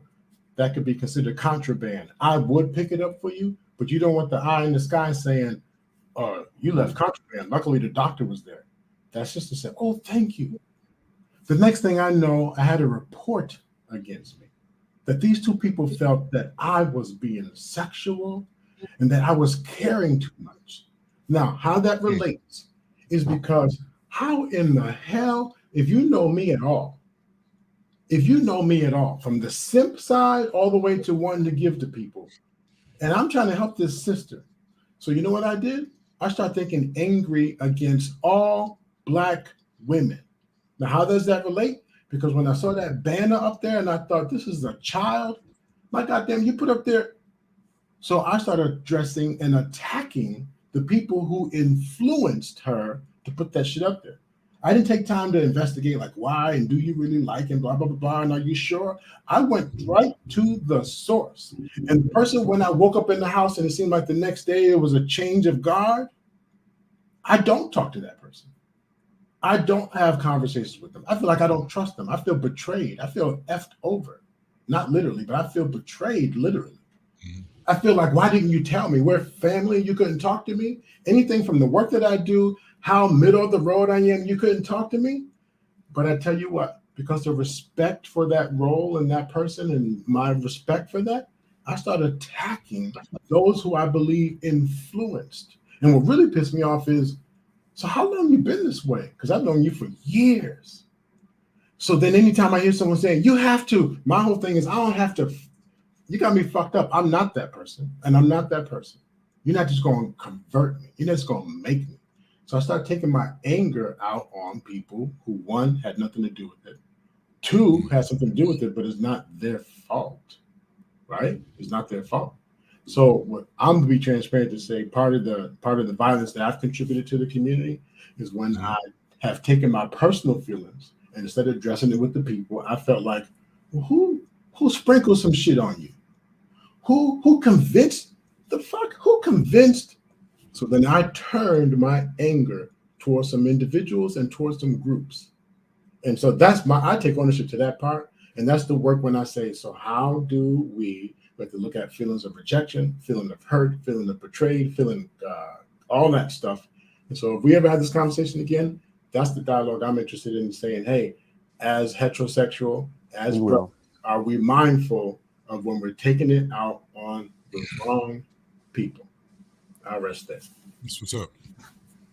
That could be considered contraband. I would pick it up for you, but you don't want the eye in the sky saying, you left contraband. Luckily, the doctor was there. That sister said, oh, thank you. The next thing I know, I had a report against me that these two people felt that I was being sexual and that I was caring too much. Now, how that relates is because how in the hell, if you know me at all, from the simp side all the way to wanting to give to people, and I'm trying to help this sister. So you know what I did? I started thinking angry against all Black women. Now, how does that relate? Because when I saw that banner up there and I thought, this is a child, my goddamn, you put up there. So I started addressing and attacking the people who influenced her to put that shit up there. I didn't take time to investigate like why and do you really like and blah, blah, blah, blah, and are you sure? I went right to the source. And the person, when I woke up in the house and it seemed like the next day it was a change of guard, I don't talk to that person. I don't have conversations with them. I feel like I don't trust them. I feel betrayed. I feel effed over. Not literally, but I feel betrayed literally. I feel like, why didn't you tell me? We're family. You couldn't talk to me. Anything from the work that I do, how middle of the road I am, you couldn't talk to me. But I tell you what, because of respect for that role and that person and my respect for that, I started attacking those who I believe influenced. And what really pissed me off is, so how long you been this way? Because I've known you for years. So then anytime I hear someone saying, you have to, my whole thing is, I don't have to. You got me fucked up. I'm not that person, and I'm not that person. You're not just going to convert me. You're not just going to make me. So I started taking my anger out on people who, one, had nothing to do with it. Two, had something to do with it, but it's not their fault, right? It's not their fault. So what I'm going to be transparent to say, part of the violence that I've contributed to the community is when I have taken my personal feelings and instead of addressing it with the people, I felt like, well, who sprinkled some shit on you? Who convinced the fuck? Who convinced? So then I turned my anger towards some individuals and towards some groups. And so I take ownership to that part. And that's the work when I say, so how do we have to look at feelings of rejection, feeling of hurt, feeling of betrayed, feeling all that stuff. And so if we ever have this conversation again, that's the dialogue I'm interested in saying, hey, as heterosexual, as bro, are we mindful of when we're taking it out on the wrong people? I'll rest there. That's what's up.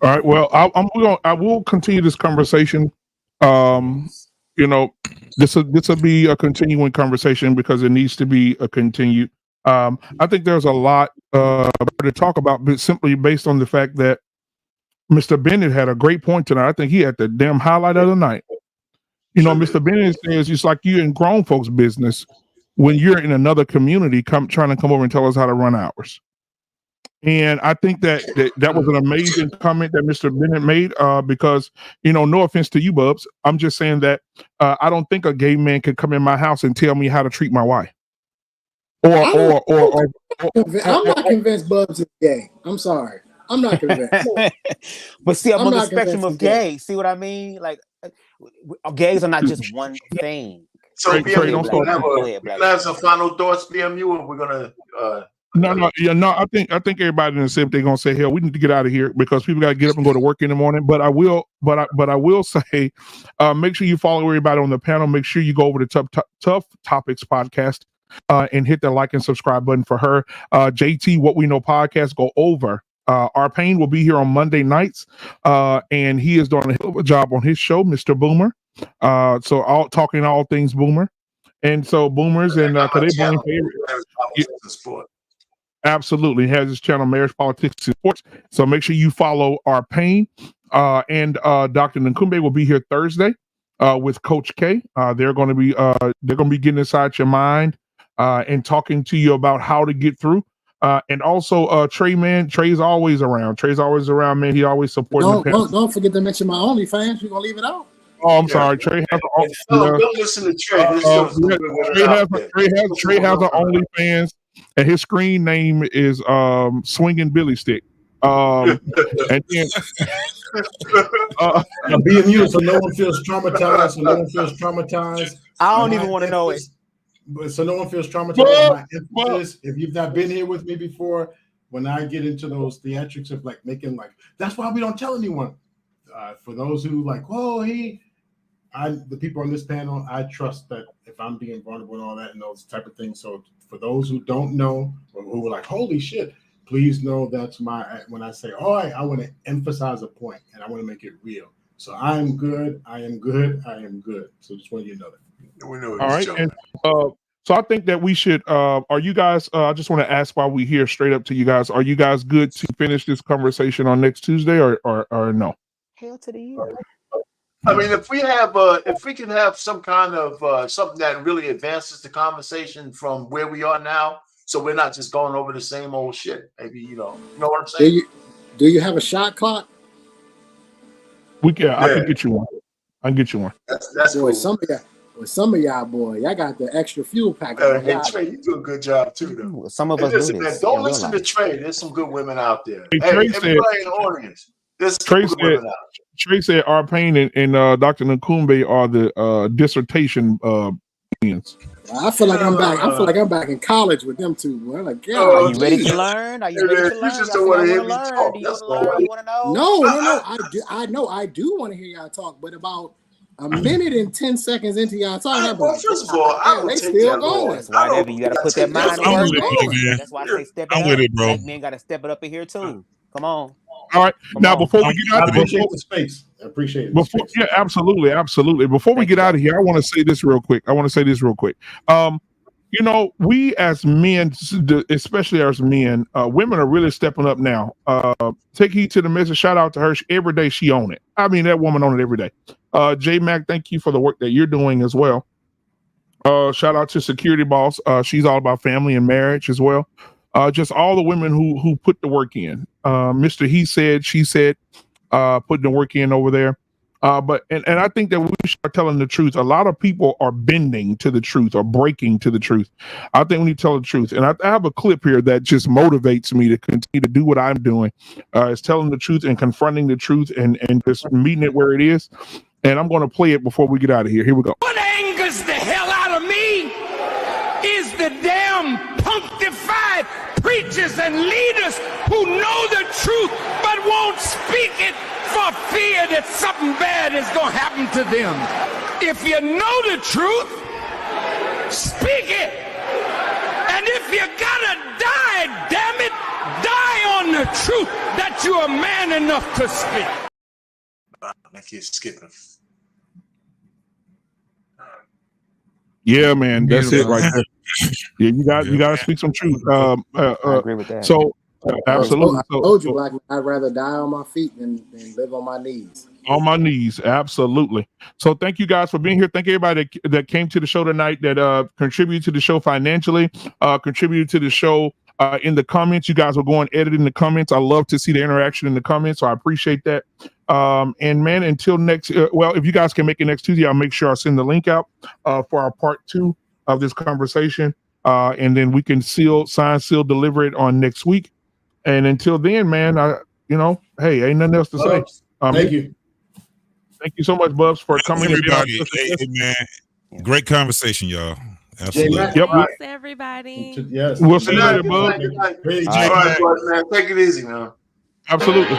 All right. Well, I will continue this conversation. You know, this will be a continuing conversation because it needs to be a continued. I think there's a lot to talk about, but simply based on the fact that Mr. Bennett had a great point tonight. I think he had the damn highlight of the night. You know, Mr. Bennett says it's like you're in grown folks' business when you're in another community trying to come over and tell us how to run ours. And I think that was an amazing comment that Mr. Bennett made because, you know, no offense to you, Bubs. I'm just saying that I don't think a gay man can come in my house and tell me how to treat my wife. I'm not convinced Bubs is gay. I'm sorry. I'm not convinced. But see, I'm on the spectrum of gay. See what I mean? Like, gays are not just one thing. So, BMU, have some final thoughts, BMU, or we're gonna. No. I think everybody in the same thing gonna say, hell, we need to get out of here because people gotta get up and go to work in the morning. But I will say, make sure you follow everybody on the panel. Make sure you go over to Tough Topics podcast and hit the like and subscribe button for her. JT, What We Know podcast, go over. Our Pain will be here on Monday nights, and he is doing a hell of a job on his show, Mr. Boomer. So talking all things Boomer, and so Boomers and today Absolutely. He has his channel, Marriage, Politics, and Sports. So make sure you follow our pain. And Dr. Nkumbe will be here Thursday with Coach K. They're going to be getting inside your mind and talking to you about how to get through. And also Trey, man. Trey's always around. Man. He always supporting the panel. Don't forget to mention my OnlyFans. You gonna leave it out? Oh, I'm sorry. Trey has don't listen to Trey. Trey has an OnlyFans, and his screen name is Swinging Billy Stick. And then being you, so no one feels traumatized. I don't even want to know it. So no one feels traumatized. My emphasis, if you've not been here with me before, when I get into those theatrics of like making like, that's why we don't tell anyone. For those who like, the people on this panel, I trust that if I'm being vulnerable and all that and those type of things. So for those who don't know or who are like, holy shit, please know that's when I say, all right, I want to emphasize a point and I want to make it real. So I am good. So just want you to know that. We know. All right. And so I think that we should, are you guys, I just want to ask while we here straight up to you guys, are you guys good to finish this conversation on next Tuesday or no? Hell to the year. I mean, if we can have some kind of something that really advances the conversation from where we are now, so we're not just going over the same old shit. Maybe you know what I'm saying? Do you have a shot clock? I can get you one. That's boy, cool. Some of y'all, boy, y'all got the extra fuel pack. Hey, Trey, you do a good job too, though. Some of us do this. Don't listen to Trey. There's some good women out there. Hey, everybody in the audience. There's some good women out. Trey said our pain and Dr. Nkumbe are the dissertation opinions. I feel like I'm back. I feel like I'm back in college with them two. Boy. Like, are you ready to learn? You just don't want to hear me talk. That's all. You want to know? No. I do want to hear y'all talk, but about a minute and 10 seconds into y'all talking, first of all, I don't take that long. That's why you got to put that mind to work. That's why I say step it up. with it, bro. Black men got to step it up in here too. Come on. All right. Now, before we get out of here, the space. I appreciate it. Yeah, absolutely. Before we get out of here, I want to say this real quick. We as men, especially as men, women are really stepping up now. Take heed to the message. Shout out to her. Every day she own it. I mean, that woman own it every day. J Mac, thank you for the work that you're doing as well. Shout out to Security Boss. She's all about family and marriage as well. Just all the women who put the work in. Mr. He said, she said, putting the work in over there. But I think that we should start telling the truth. A lot of people are bending to the truth or breaking to the truth. I think we need to tell the truth. And I have a clip here that just motivates me to continue to do what I'm doing. Is telling the truth and confronting the truth and just meeting it where it is. And I'm going to play it before we get out of here. Here we go. What angers the hell out of me is the damn punctified preachers and leaders who know the truth but won't speak it for fear that something bad is going to happen to them. If you know the truth, speak it. And if you gotta die, damn it, die on the truth that you are man enough to speak. I keep skipping. Yeah, man, that's it right there. Yeah, you got to speak some truth. I agree with that. So, absolutely. I told you, Black, I'd rather die on my feet than live on my knees. On my knees, absolutely. So thank you guys for being here. Thank everybody that came to the show tonight, that contributed to the show financially, contributed to the show in the comments. You guys will go and edit in the comments. I love to see the interaction in the comments, so I appreciate that. And man, until next, if you guys can make it next Tuesday, I'll make sure I send the link out for our part 2 of this conversation, and then we can seal, deliver it on next week. And until then, man, hey, ain't nothing else to say. Thank you. Thank you so much, Bubs, for coming. Everybody, hey, man, great conversation, y'all. Absolutely. Yep. Thanks, everybody. Yes. We'll see you later, Bubs. All right, man. Take it easy, man. Absolutely.